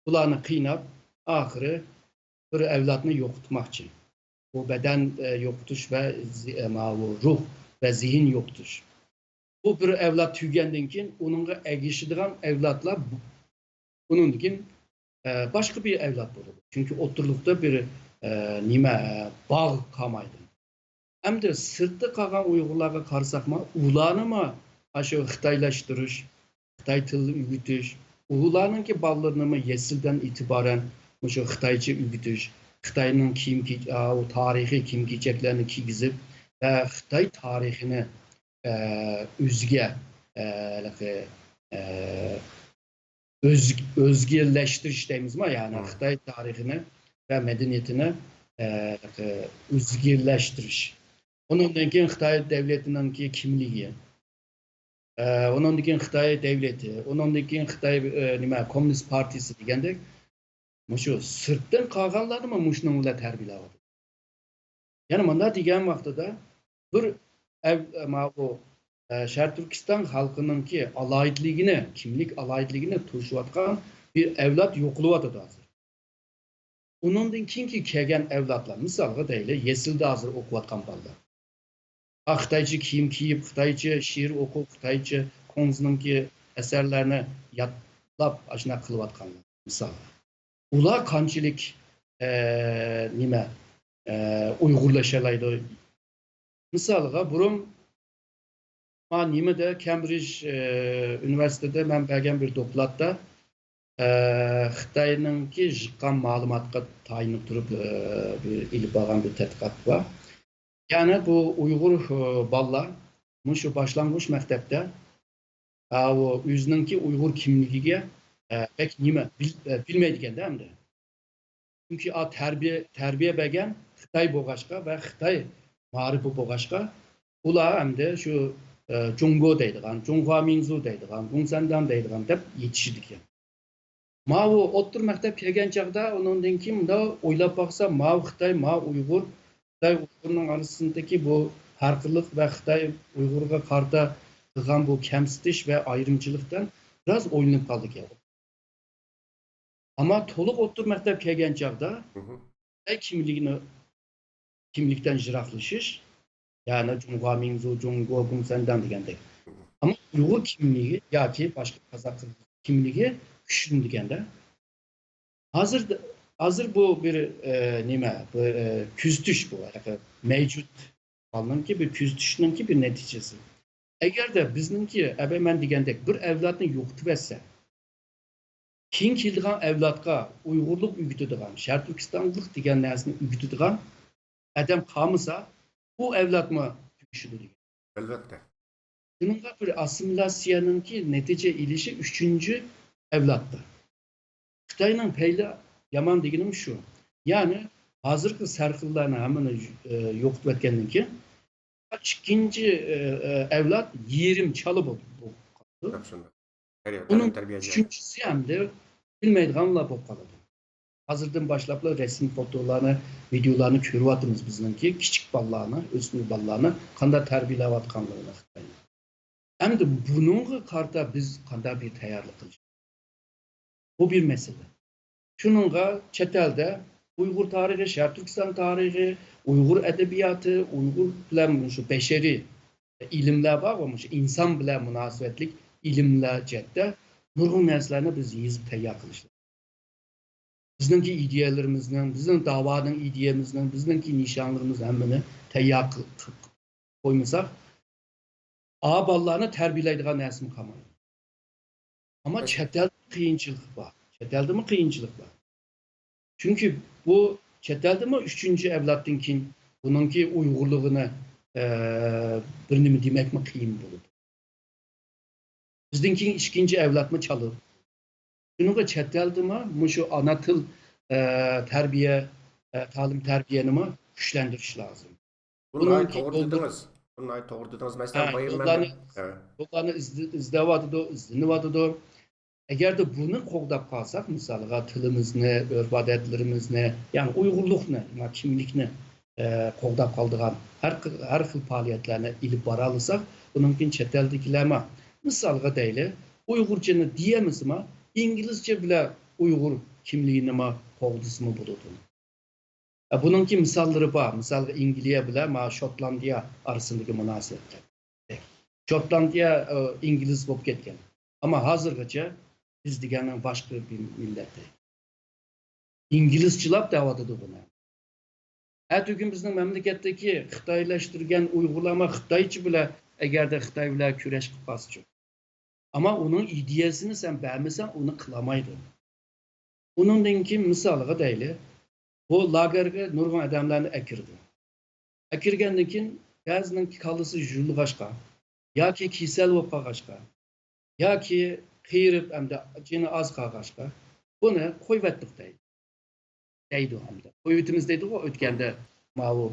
kulağını kıynap, ahırı bir evlatını yokutmak için. Bu beden yokutuş ve ruh ve zihin yokutuş. Bu bir evlat tüygendinkin, onunla egişidiren evlatlar bununkin başka bir evlat olur. Çünkü oturlukta bir bağ kalmaydı. Hem de sırtı kalan Uygurlarga qarsaqma, ulanı mı aşı Xitaylaştırış, Xitay tıllı ügütüş, ulanınki ballarını mı yesilden itibaren şu Xitaycı ügütüş, Xitay'nın o tarihi kim giyeceklerini gizip ve Xitay tarihini özge özgürleştiriş deyimiz mi yani Xitay tarihini ve medeniyetini özgürleştiriş. Onun için Xitay devletinin kimliği, onun için Xitay devleti, onun için Xitay Komünist Partisi degende, şu sırttan kalganlarını mı muşnunla terbiladı. Yani bunda degen vaxtıda bir o Şərq Türkistan halkının ki alayidligini, kimlik alayidligini turşuvatkan bir evlat yokluvadı hazır. Onun için ki kelgen evlatlar, misalga deyli, yesilde hazır okuvatkan ballar. Xitaycı kiyim giyip, Xitaycı şiir okup, Xitaycı konzununki eserlerini yatlap aşına kılıvatkanlar, misal. Ula kançilik Uygurlaşalaydı. Misalga burum de Cambridge Üniversitede ben belgen bir doklatda Xitay'nınki jıqqan malumatqa tayinib durup bir ilip bağlan bir tədqiqat var. Yani bu Uygur ballar şu başlangıç mektepte o özününki Uygur kimligiga pek bilmeydiken değil mi? Çünkü a terbiye begen Xitay boğaşka ve Xitay marifi boğaşka ula hem de şu Jungo deydigan, Junghua Minzu deydigan, Gongsandan deydigan dep yetişirdik yani. Mavu otur mektep kelgen çağda onundan kim da oylap baksa Mavu Xitay, Mavu Uygur, Xitay Uygur'un arasındaki bu farklılık ve Xitay Uygur'a karda kılgan bu kemsitiş ve ayrımcılıktan biraz oynayıp kaldık ya. Ama toluk otur mektep kelgen çağda Xitay kimlikten jiraklaşış, yani Junghua Minzu, Jungo Gongsandan degende. Ama Uygur kimliği ya ki başka Kazak kimliği güçlü degende. Hazır bu bir küzdüş bu. Yani mevcut alınan ki bir küzdüşünün ki bir neticesi. Eğer de bizninki ben degende bir evlatını yoktu etse kim kildiğen evlatka Uygurluk ügütüdüğen, Şərq Türkistanlıq degen nərsini ügütüdüğen adam kalmasa bu evlat mı güçlü diyor. Elbette. Bununla bir asimilasyonun ki netice ilişi üçüncü evlattı. Xitay'nın peyli yaman degenim şu. Yani hazırki serkıllarını hemen yoktu etkenliğin ki ikinci evlat yerim çalıp oldu. Onun üçüncüsü hem de bilmeydiğinle bokkaladı. Hazırdan başlapla resim fotolarını, videolarını körüvatımız bizimki küçük ballarını, ösmür ballarını kanda terbiyevatkanlığına. Hem de bunun karta biz kanda bir tayarlık kılacağız. Bu bir mesele. Şununla çetelde Uygur tarihi, Şərq Türkistan tarihi, Uygur edebiyatı, Uygur bilen şu beşeri ilimler var olmuş, insan bilen münasebetlik ilimler cette nurgun neslerine biz yazıp teyyar kılışlar. Bizimki ideyelerimizden, bizim davanın ideyemizden, bizimki nişanlarımız hemmini teyyar koymuşsak ağaballarını terbiyeleydiğen nesimi kamayı. Ama çetelde kıyınçılık var. Çetelde mi kıyınçılık var? Çünkü bu çetelde mi üçüncü evlattınkin bununki Uygurluğunu birini mi demek mi kıyım bulur? Bizdenki ikinci evlatımı çalıp. Şununla chet eldimi, şu ana tıl talim terbiyenimi güçlendiriş lazım. Bunu ay Bununki doğru dediniz. Bunu ay doğru dediniz. Mesela bayım ben de. Evet. yollarını izdevadıdı, izdinevadıdı. Eğer de bunu qoğdab qalsaq, misalға tilimiz ne, örf-adətlərimiz ne, yani Uyğurluq ne, kimlik ne qoğdab qaldığan hər xil fəaliyyətlərini ilib baralısaq, bununkin chet eldikiləmə. Misalға deyli, Uyğurcını diyemizmə, İngilizce bile Uyğur kimliğini qoğdusmu buludun. Bununki misalları var. Misalға İngiliyə bile, Şotlandiya arasındaki münasibətlər. Şotlandiya İngiliz olub ketken. Ama hazırgacha biz degandan başka bir milletdir. İngilizçilab davadıdı buna. Bugün bizning memleketteki Xitoylaştırgan Uyg'urlama Xitoychi bile eğer de Xitoy bilan kurash qilib qolsa. Ama onun ideyasini sen beğenmesen onu kılamaydı. Onundan ki misalga deyli, bu lagerga nurg'un adamlarni akirdi. Akirgandan keyin ba'zining kallasi julg'ashqa yoki kasal bo'lib qolg'ashqa yoki qiyirib hamda jini oz qolg'ashqa buni qo'yvatdik deydi hamda. Qo'yitimiz deydi o o'tganda bu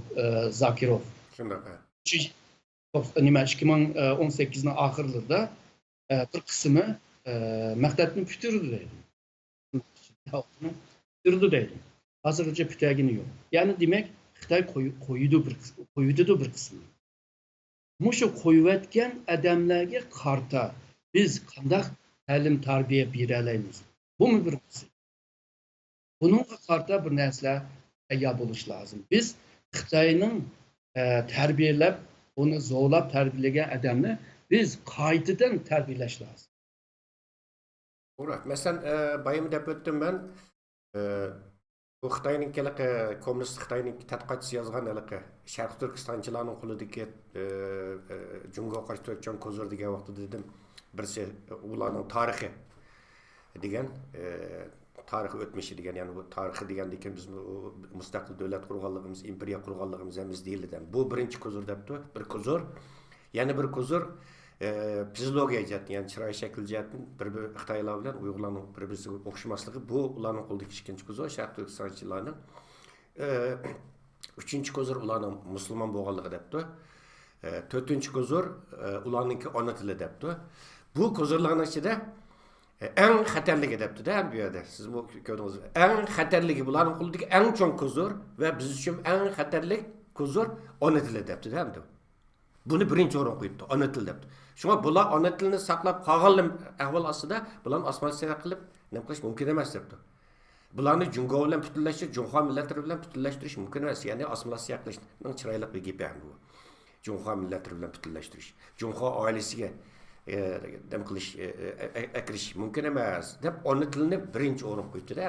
Zakirov. Shunaqa. 2018'nin ahırlarında bir kısmı məktəbini bitirdi deydi. Bitirdi deydi. Hazırca pütəgini yok. Yani demek Xitay koyudu bir kısmı. Muşu koyuvetken adamlarga qarta biz qandaq ta'lim tarbiya beraleymiz. Bu mu bir kısmı? Bununla qarta bir narsa tayyor bo'lish lazım. Biz Xitayning tarbiyalab, onu zorlab tarbiyalagan adamni biz qaytadan tarbiyalash lazım. To'g'ri. Masalan, bayım deb o'tdim men. Bu Xitoyning kommunist Xitoyning tadqiqotchisi yozgan haliqi Sharq Turkistonchilarning qo'lidagi Jungo qarshi to'rtjon ko'zir degan vaqtda dedim. Birisi ularning tarixi degan tarixi o'tmishi degan, ya'ni bu tarixi degandan keyin biz mustaqil davlat qurganligimiz, imperiya qurganligimiz emas deyiladi. Bu birinchi ko'zir debdi. Bir ko'zir, yana bir ko'zir fiziologiya jihatdan, ya'ni chiroy shakl jihatdan bir Xitoylar bilan Uyg'urlarning bir-biriga o'xshamasligi, bu ularning qo'lidagi ikkinchi ko'zir, Sharq Turkistonchilarning. Uchinchi ko'zir ularning musulmon bo'lganligi debdi. To'rtinchi ko'zir ularningki ona tili debdi. Bu ko'zirlarning ichida eng xatarligi debdi-da bu yerda. Siz bu ko'rdingiz. Eng xatarligi bularning qo'lidagi eng cho'ng ko'zir va biz uchun eng xatarli ko'zir ona tili debdi-da endi. Buni birinchi o'rin qo'yibdi, ona til debdi. Shunga bular ona tilini saqlab qolgan ahvol ostida bularni osmoncha qilib nima qilish mumkin emas debdi. Bularni Jungo bilan butunlashtirish, Junxo millatlari bilan butunlashtirish mumkin emas. Ya'ni osmoncha qilishning chiroyli bir gapi ham bu. Junxo millatlari bilan butunlashtirish, Junxo oilasiga nima qilish, akirish mumkin emas deb ona tilini birinchi o'rin qo'yibdi-da.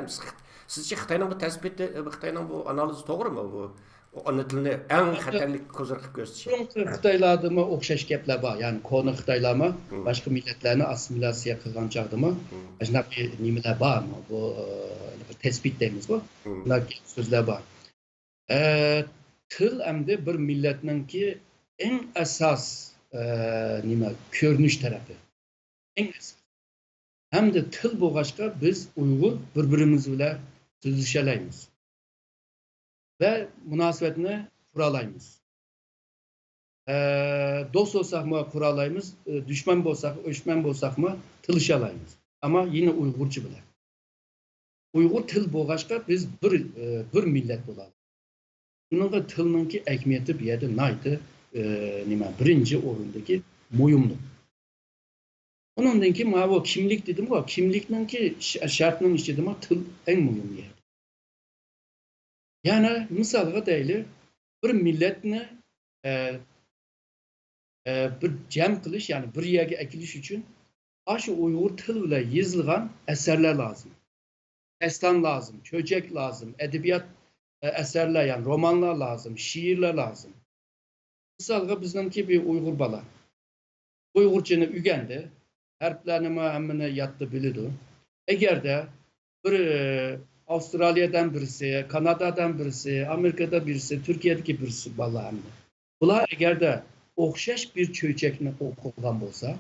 Sizcha Xitoyning bu tasbiti, Xitoyning bu analizi to'g'rimi bu? Ona tilini eng xatarli ko'zir qilib ko'rsatish. Xitoylarda o'xshash gaplar bor. Ya'ni koni Xitoylarmi boshqa millatlarni assimilyatsiya qilgan chog'dami, shunaqa nimalar bormi? Bu tespit deymiz bu. Bular so'zlar bor. Til hamda bir millatninki eng asos ko'rinish tarafi. Eng asos. Hamda til bo'lg'achqa biz Uyg'ur bir-birimiz bilan so'zlashalaymiz. Ve münasebetini kuralayımız. Dost olsak mı kuralayımız, düşman olsak mı tılışalayımız. Ama yine Uygurcu bile. Uygur til boğaçka biz bir millet olalım. Bunun tilninki ekmiyeti bir yerde naydı, birinci orundaki muyumlu. Onundan ki o kimlik dedim o, kimlikninki şartının işledim o til en muyumlu yer. Yani misalga deyli bir milletni bir cem qilish, yani bir yerga akilish uchun shu Uyg'ur tili bilan yozilgan asarlar lazım. Destan lazım, cho'jak lazım, edebiyat asarlar, yani romanlar lazım, şiirler lazım. Misalga bizningki bir Uyg'ur bola Uyg'urchani o'rgandi, harflarni hammani yodda biladi. Agarda bir Avustralya'dan birisi, Kanada'dan birisi, Amerika'da birisi, Türkiye'deki birisi balarında. Bunlar eğer de o'xshash bir cho'chakni o'qigan bo'lsa,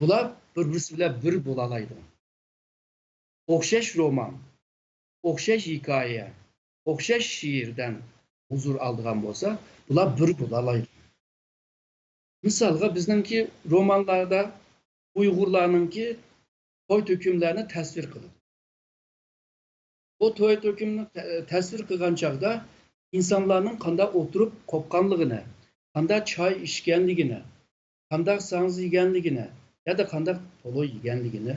Bular bir-birisi bilan bir bo'lalaydi. O'xshash roman, o'xshash hikoya, o'xshash she'rdan huzur oladigan bo'lsa, bular bir bo'lalaydi. Misolga bizningki romanlarda Uyg'urlarningki to'y to'kimlarni tasvir qiladi. O to'y to'kimni tasvir qilgan chog'da insonlarning qanday o'tirib qo'rqqanligini, qanday choy ichganligini, qanday sanz yeganligini, ya da qanday polo yeganligini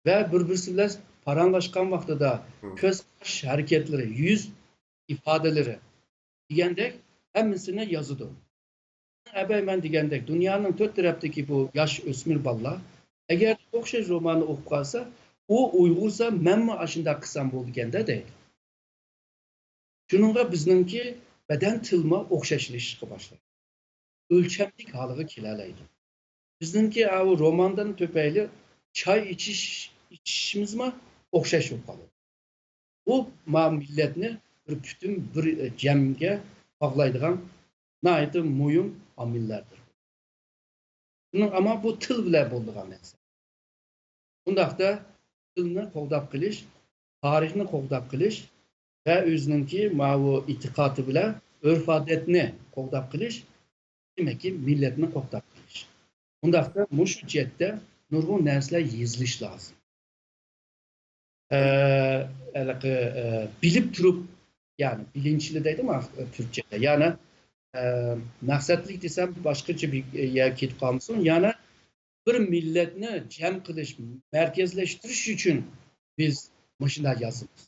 ve bir-birisi bilan paranglashgan vaqtida ko'z qarash harakatlari, yuz ifodaları degandek hammasini yozadi. Ben degandek dunyoning to'rt tarafdagi bu yosh o'smir bolalar agar o'xshash romanni o'qib qolsa, u Uyg'ursa menmi ashunday qilsam bo'ldi deganda deydi. Shuningga bizningki badan tilma o'xshashlashishga boshlaydi. O'lchamlik holiga kelalaydi. Bizningki o romandan topayli choy içişimizmi o'xshash bo'lib qoladi. Bu millatni bir bütün bir jamga bog'laydigan naytı muhim amillerdir. Ama bu til bilan bo'ladigan narsa. Bundaqda tilni qo'g'dab qilish, tarixni qo'g'dab qilish va o'zininki ma'vu itiqodi bilan urf-odatni qo'g'dab qilish, demakki millatni qo'g'dab qilish. Bundaqda mushu jihatda nurg'un narsalar yezilish lozim. Bilib turib, yani bilinçli deydimi Türkçe'de. Yani maqsadlik desam boshqacha bir yerga ketib qolmasin. Yani bir millatni jam qilish, markazlashtirish uchun biz mashinalar yozamiz.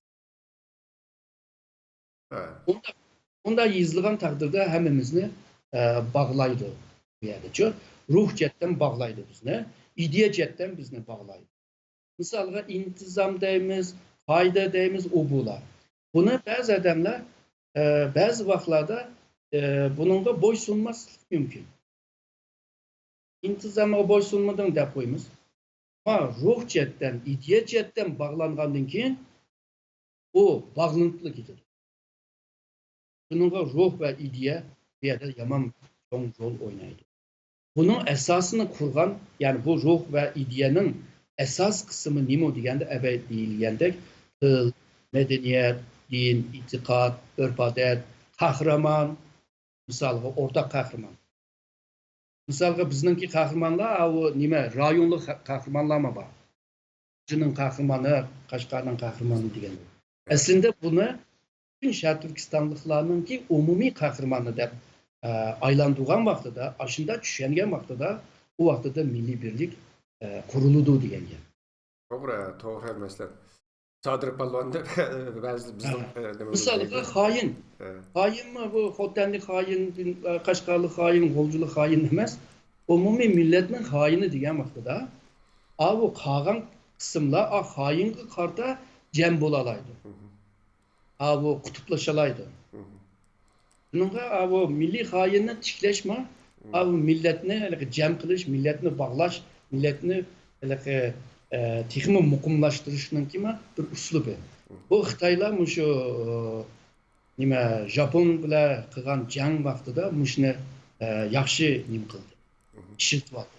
Unda yozilgan taqdirda hammamizni bog'laydi bu yerda. Ruh jihatdan bog'laydi bizni, ideya jihatdan bizni bog'laydi. Misalga intizom deymiz, qoida deymiz, o bular. Buni ba'zi odamlar ba'zi vaqtlarda bununla bo'ysunmaslik mumkin. İntizamga bo'ysunmadan deb qo'yamiz. Ama ruh jihatdan, ideya jihatdan bog'langandan keyin u bog'lanib ketadi. Bununla ruh ve ideya bu yerda yomon cho'ng rol o'ynaydi. Bunun esasını kurgan, yani bu ruh ve ideyanın esas kısmı nima deganda abay deyilgandek til, medeniyet, din, itiqod, urf-odat, qahramon, misolga o'rtak qahramon. Misolga bizningki qahramonlar o nima rayonlik qahramonlarmi bor? Jinin qahramoni, Qashqarning qahramoni deganda. Aslında buni bütün Şərq Türkistanlıqlarınki umumiy qahramoni deb aylandırgan vaqtida, aşında düşengen vaqtida, o vaqtida milli birlik kuruludu degenge. To'g'ri emaslar. Sadir Palvonda ba'zi bizning misolga xoin. Xoinmi bu xo'tanlik xoin, Qashqarlik xoin, G'o'ljilik xoin emas. Umumiy millatning xoini degan vaqtida, bu qolgan qismlar xoinga qarta jam bo'lalaydi. Bu qutuplashalaydi. Bununla bu milli xoinni tiklashma, bu millatni jam qilish, millatni bog'lash, millatni texmi muqimlashtirishning bir uslubi. Bu Xitoylar mushu nima Japon bilan qilgan jang vaqtida mushni yaxshi nima qildi. Ishiltib oldi.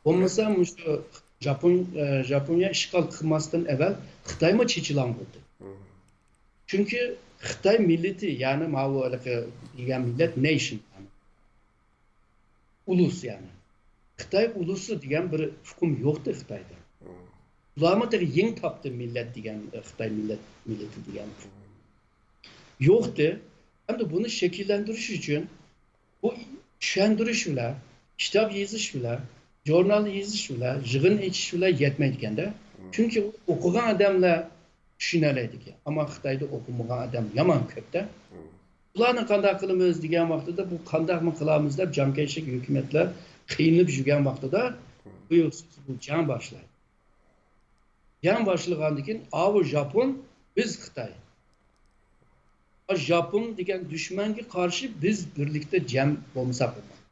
Bo'lmasa mushu Japoniya ishg'ol qilmasdan avval Xitoymi chechilan bo'ldi. Çünkü Xitoy milleti, yani degan millet nation, yani ulus yani. Xitoy ulusu degan bir hukm yo'qdi Xitoyda. Ularni yeng topdi millet degan Xitoy milleti degan. Yo'qdi. Hamda buni shakllantirish uchun bu tushuntirish bilan, kitob yozish bilan, jurnal yozish bilan, yig'in ichish bilan yetmaydi ekanda. Chunki o'qigan odamlar tushunaladi ki. Ama Xitoyda o'qimagan odam yomon ko'pda. Ularni qanday qilamiz degan vaqtida bu qandaymi qilamiz deb jamkashlik hukumatlar qiynalib yurgan vaqtida bu jang boshlaydi. Jang boshlagandan keyin Japon, biz Xitoy. Japon degan dushmanga qarshi biz birlikda jam bo'lmasak bo'lmaydi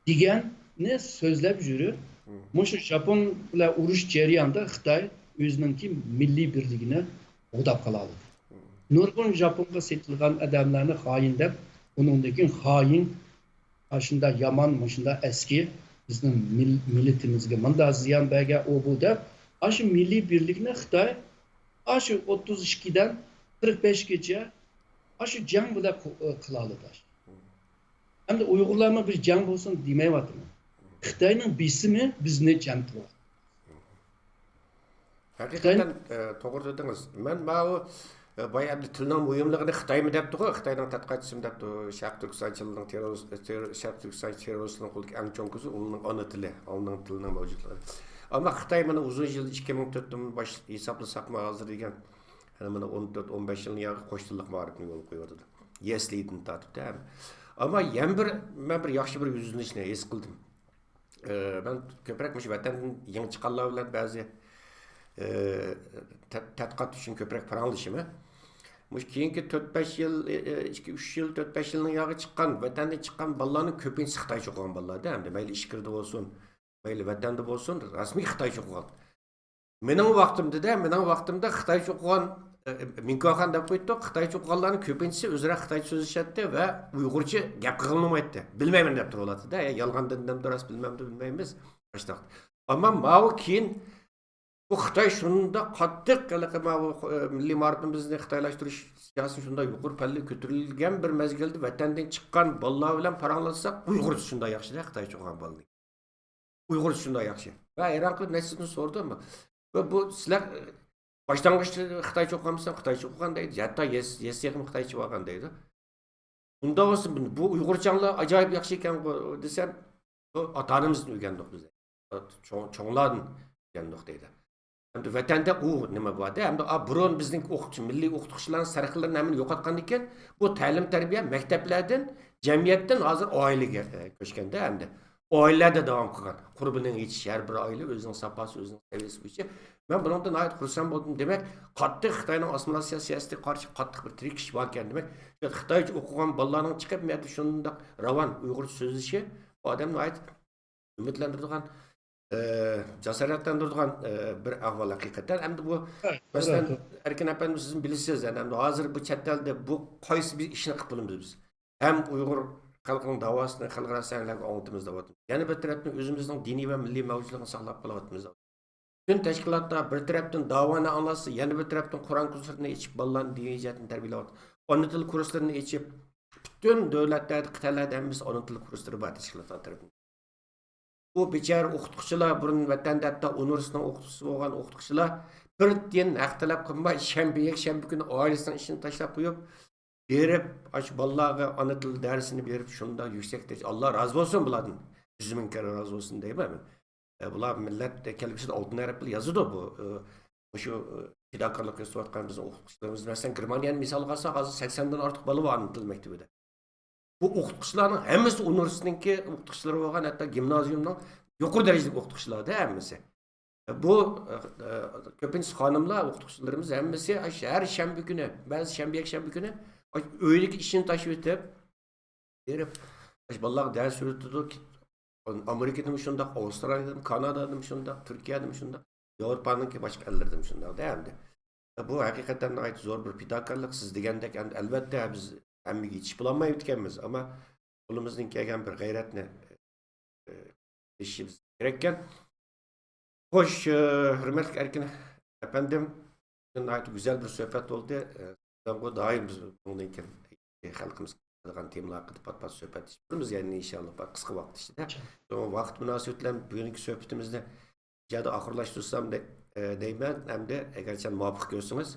deganni so'zlab yurib, mushu Japon bilan urush jarayonida Xitoy o'zining milliy birligini o'dab qoladi. Nurg'un Japonga setilgan odamlarni xoin deb, uningdan xoin, shunda yomon, shunda eski bizning millatimizga manda ziyon bergan u bu deb shu milliy birlikni Xitoy shu 32dan 45gacha shu jang bilan qila oladi. Hamda Uyg'urlarga bir jang bo'lsin demayapman. Xitoyning bisimi bizni jam qiladi. Hakikaten doğru dediniz. Ben bu bayağı bir tilinin uyumluluğunu Xitay mı depti o? Xitay'dan tatqatçısı mı depti o? Şark Türkistançılığının Şark Türkistan teröristinin kuldaki en çoğunkusu onun ana tili, onun tilinin mevcutları. Ama Xitay bana uzun yıl 2004'ten baş hesaplasak mı hazır degen yani bana 14-15 yılın yağı koştuluk mağribini yol koyuyordu. Yesliydim tatıp değil mi? Ama ben bir yaxşı bir yüzünün içine es kıldım. Ben köprekmiş vatanın yeni çıkanlar bilen bazı tədqiqat üçün köprək paranlaşımı. Keyinki 4-5 yıl, 2-3 yıl, 4-5 yılın yağı çıkan, vətəndə çıkan ballarının köpüncüsü Xitay çox olan ballar değil mi? Meyli işkirde olsun, meyli vətəndə olsun, rasmi Xitay çox olan. Menin vaxtımda Xitay çox olan, Minkoxan da qoydu, Xitay çox olanların köpüncüsü özürə Xitay söz işletdi ve Uygurca gap qılınmaydı. Bilmeyim ne yaptır oladı da, yalğan dedimden duras bilmeyimiz. Ama mağu keyin bu Xitay şunda qattiq milliy ma'rifimizni Xitoylashtirish siyosati shunda yuqori palli ko'tarilgan bir mezgilda vatandan chiqqan bolalar bilan paranglashsak Uyg'ur shunda yaxshi-da Xitoy cho'g'an bolalar. Uyg'ur shunda yaxshi. Va hayron qilib nesini so'rdim. Va bu sizlar boshlang'ich Xitoy cho'g'anmisan, Xitoy cho'g'an deydi. Hatto yesiyam Xitoy cho'g'an deydi. Bunda olsun bu Uyg'urchalar ajoyib yaxshi ekan desam, ota-onamizni o'rgandik biz. Cho'nglardan o'rgandik deydi. Vatanda u nima bo'ladi? Hamda burun bizning o'qituvchi, milliy o'qituvchilarning sarxillarni hamini yo'qotgan ekan, bu ta'lim tarbiya maktablardan, jamiyatdan hozir oilaga ko'chganda hamda oilalarda davom qilgan. Qurbining yechishi har bir oila o'zining saposi, o'zining saviyasi bo'yicha. Men bundan nihoyat xursand bo'ldim. Demak, qattiq Xitoyning assimilyatsiya siyosatiga qarshi qattiq bir tirikish bor ekan demak. Xitoycha o'qigan bolalarning chiqib, menda shundoq ravon Uyg'urcha so'zlishi odamni nihoyat umidlantiradigan cesaretlendirdiğin bir ahval hakikaten. Hem de bu mesela Erkin efendim sizin bilirsiniz yani hem de hazır bu çettelde bu qaysı bir işini kıpılımız biz. Hem Uygur halkının davasını, halkına sahnelerine anlatımızda var. Yani bir taraftan özümüzün dini ve milli mevcutluğunu sağlayıp kalıvatımızda var. Bütün teşkilatlar bir taraftan davanı anlatsın, yani bir taraftan Kur'an kurslarını içip balların dini icatını terbiyeler. Onun dil kurslarını içip bütün devletlerde, kıtalarda biz onun dil kursları var teşkilatlar tarafından. Bu beçara o'qituvchilar burun vatanda hatto universitetning o'qituvchisi bo'lgan o'qituvchilar bir tiyin haq talab qilmay shanba kuni oilasining ishini tashlab qo'yib berib shu bolalarga ona til darsini berib shunda yuksak darajada Alloh rozi bo'lsin bulardan 100 ming kare rozi bo'lsin deyman. Bular millat kelgusida oltin harf bilan yozadi bu shu fidokorlik ko'rsatayotgan bizning o'qituvchilarimiz masalan Germaniyani misol olsak hozir 80 dan ortiq bola bor ona til maktabida. Bu o'qituvchilarning hammasi universitetniki o'qituvchilari bo'lgan, hatto gimnaziumning yuqori darajadagi o'qituvchilari hammasi. Bu ko'pincha xonimlar o'qituvchilarimiz hammasi har shanba kuni, ba'zi shanba kuni uylik ishini tashib o'tib, berib, bolalarga dars o'rgatadi. Amerikada ham shundoq, Avstraliyada ham, Kanadada ham shundoq, Turkiyada ham shundoq, Yevropaning boshqa ellarda ham shundoq hamda. Bu haqiqatan zo'r bir fidokorlik siz degandek albatta biz hammaga yetishib olmayapti ekanmiz, ammo qo'limizdan kelgan bir g'ayratni ishimiz kerak ekan. Xo'sh, hurmatli Erkin efendim, nihoyat go'zal bir suhbat bo'ldi. Bu doim biz bundan keyin xalqimiz qilgan temalar haqida pat-pat suhbat qilamiz, ya'ni inshaalloh qisqa vaqt ichida. Vaqt munosabati bilan bugungi suhbatimizni jada oxirlashtirsam deyman, hamda agarcha muvofiq ko'rsangiz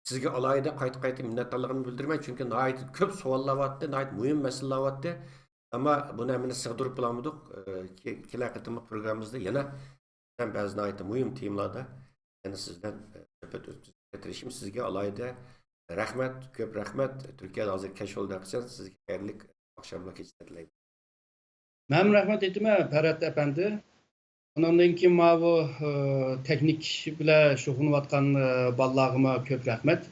sizga alayida qayta minnatdorligimni bildiraman, chunki nihoyat ko'p savollar bor, nihoyat muhim masalalar bor. Ammo buni hamini sig'dirib bo'lmadik. Kelar qatimli programmamizda yana ba'zi nihoyat muhim temalarda yana sizdan suhbat o'tkazishim sizga alayida rahmat, ko'p rahmat. Turkiyada hozir kashfolda qilsangiz sizga xayrli oqshomlar kechlar tilayman. Men rahmat aytaman Ferhat efendi. Ondan keyin bu texnik bilan shug'ullanayotgan bolalarga ko'p rahmat.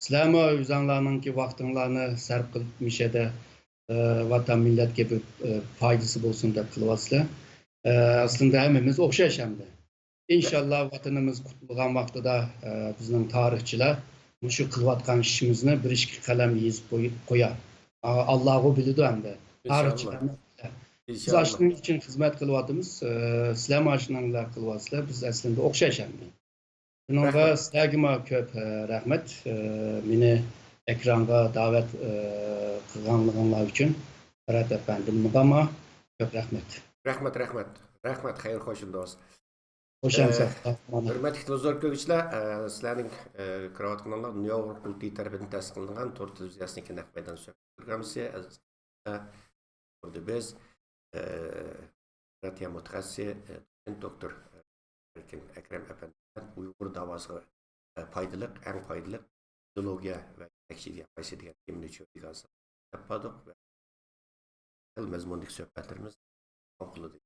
Sizlarga o'zinglarning vaqtinglarni sarf qilib mishada vatan millatga bir foydasi bo'lsin deb qilyapsizlar. Aslında hammamiz o'xshash hamda. İnşallah vatanimiz qutlug'an vaqtida bizning tarixchilar shu qilayotgan ishimizni bir ishki qalam yozib qo'yar. Alloh biladi hamda. Tarixchilar Biz İnşallah. aşının için hizmet kılıvatımız, sizler maşınlarla kılıvatsızlar, biz aslında okşayışandı. Bununla Rahmet. sizlergime köp rahmet, beni ekranda davet kılganlığınlar için. Ferhat efendim, mudama köp rahmet. Rahmet, hayır hoşun dost. Hoşçakalın. Hürmetli televizyon görgüçüler, sizlerin kıravatkanlar Dünya Uğur Kulti tarafından tasdiqlangan Tor televiziyasının kenafaydan söhbet programısı. Burada biz Ratiya Mutkasi Doktor Erkin Ekrem Efendi'den Uygur davası paydalık, en paydalık ideologiya ve tekşiliye paysı diye kimini çözdük yapadık ve mezmundaki sohbetlerimiz okuladık.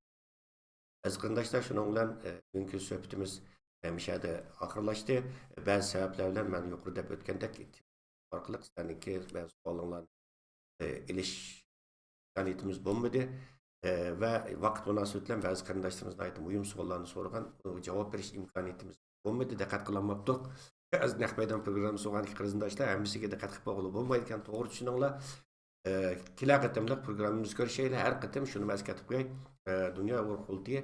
Aziz qarindoshlar, shuning bilan bugungi suhbatimiz mishada oxirlashdi. Ba'zi sabablar bilan men yuqori deb o'tgandek orqali sizlarniki ba'zi savollarni ilish imkoniyatimiz bo'lmadi va vaqt munosabati bilan ba'zi qarindoshlarimiz aytib muhim savollarni so'ragan, javob berish imkoniyatimiz bo'lmadi, diqqat qilolmabdik. Az naqbaydan programma so'rgan qarindoshlar hammasiga diqqat qilib bo'lib bo'lmaydi ekan, to'g'ri tushuninglar. Kila qatimliq programmamiz ko'rishaylik. Har qatim shuni maskatib qo'yay. Dünya Uğur Kulti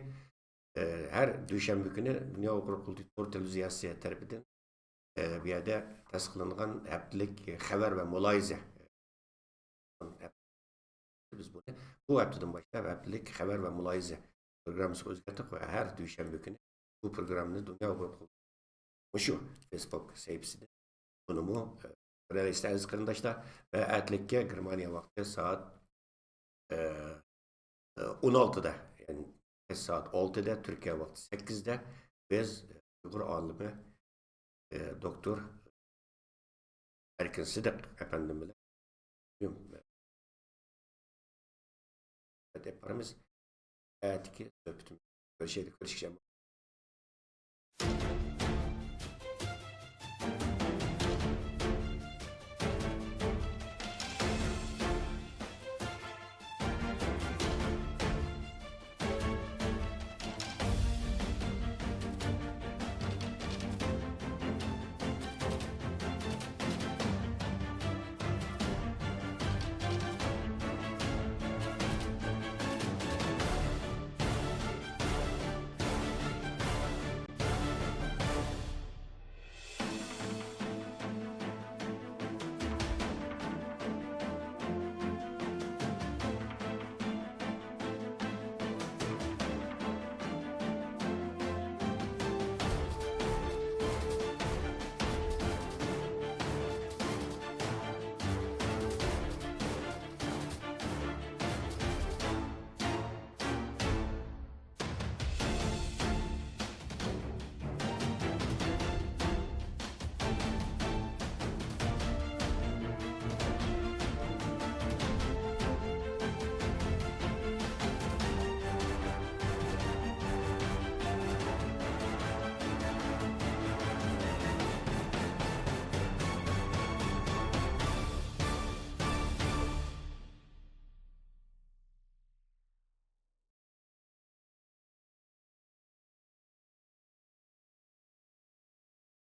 her düşenbe günü Dünya Uğur Kulti Tor televiziyası tarafından bir yerde tasdiqlangan haftalık haber ve muloyiza. Biz bu haftadan başlab haftalık haber ve muloyiza programımızı o'zgartirdik ve her düşenbe günü bu programni Dünya Uğur Kulti şu Facebook sayfasida bunu mu realistas qarindoshlar ve atlikka Germaniya vaqti soat 16'da yani saat 6'da Türkiye vakti 8'de biz Uygur alimi Doktor Erkin Sıdık efendimle yaparız. Eğer ki görüşelim.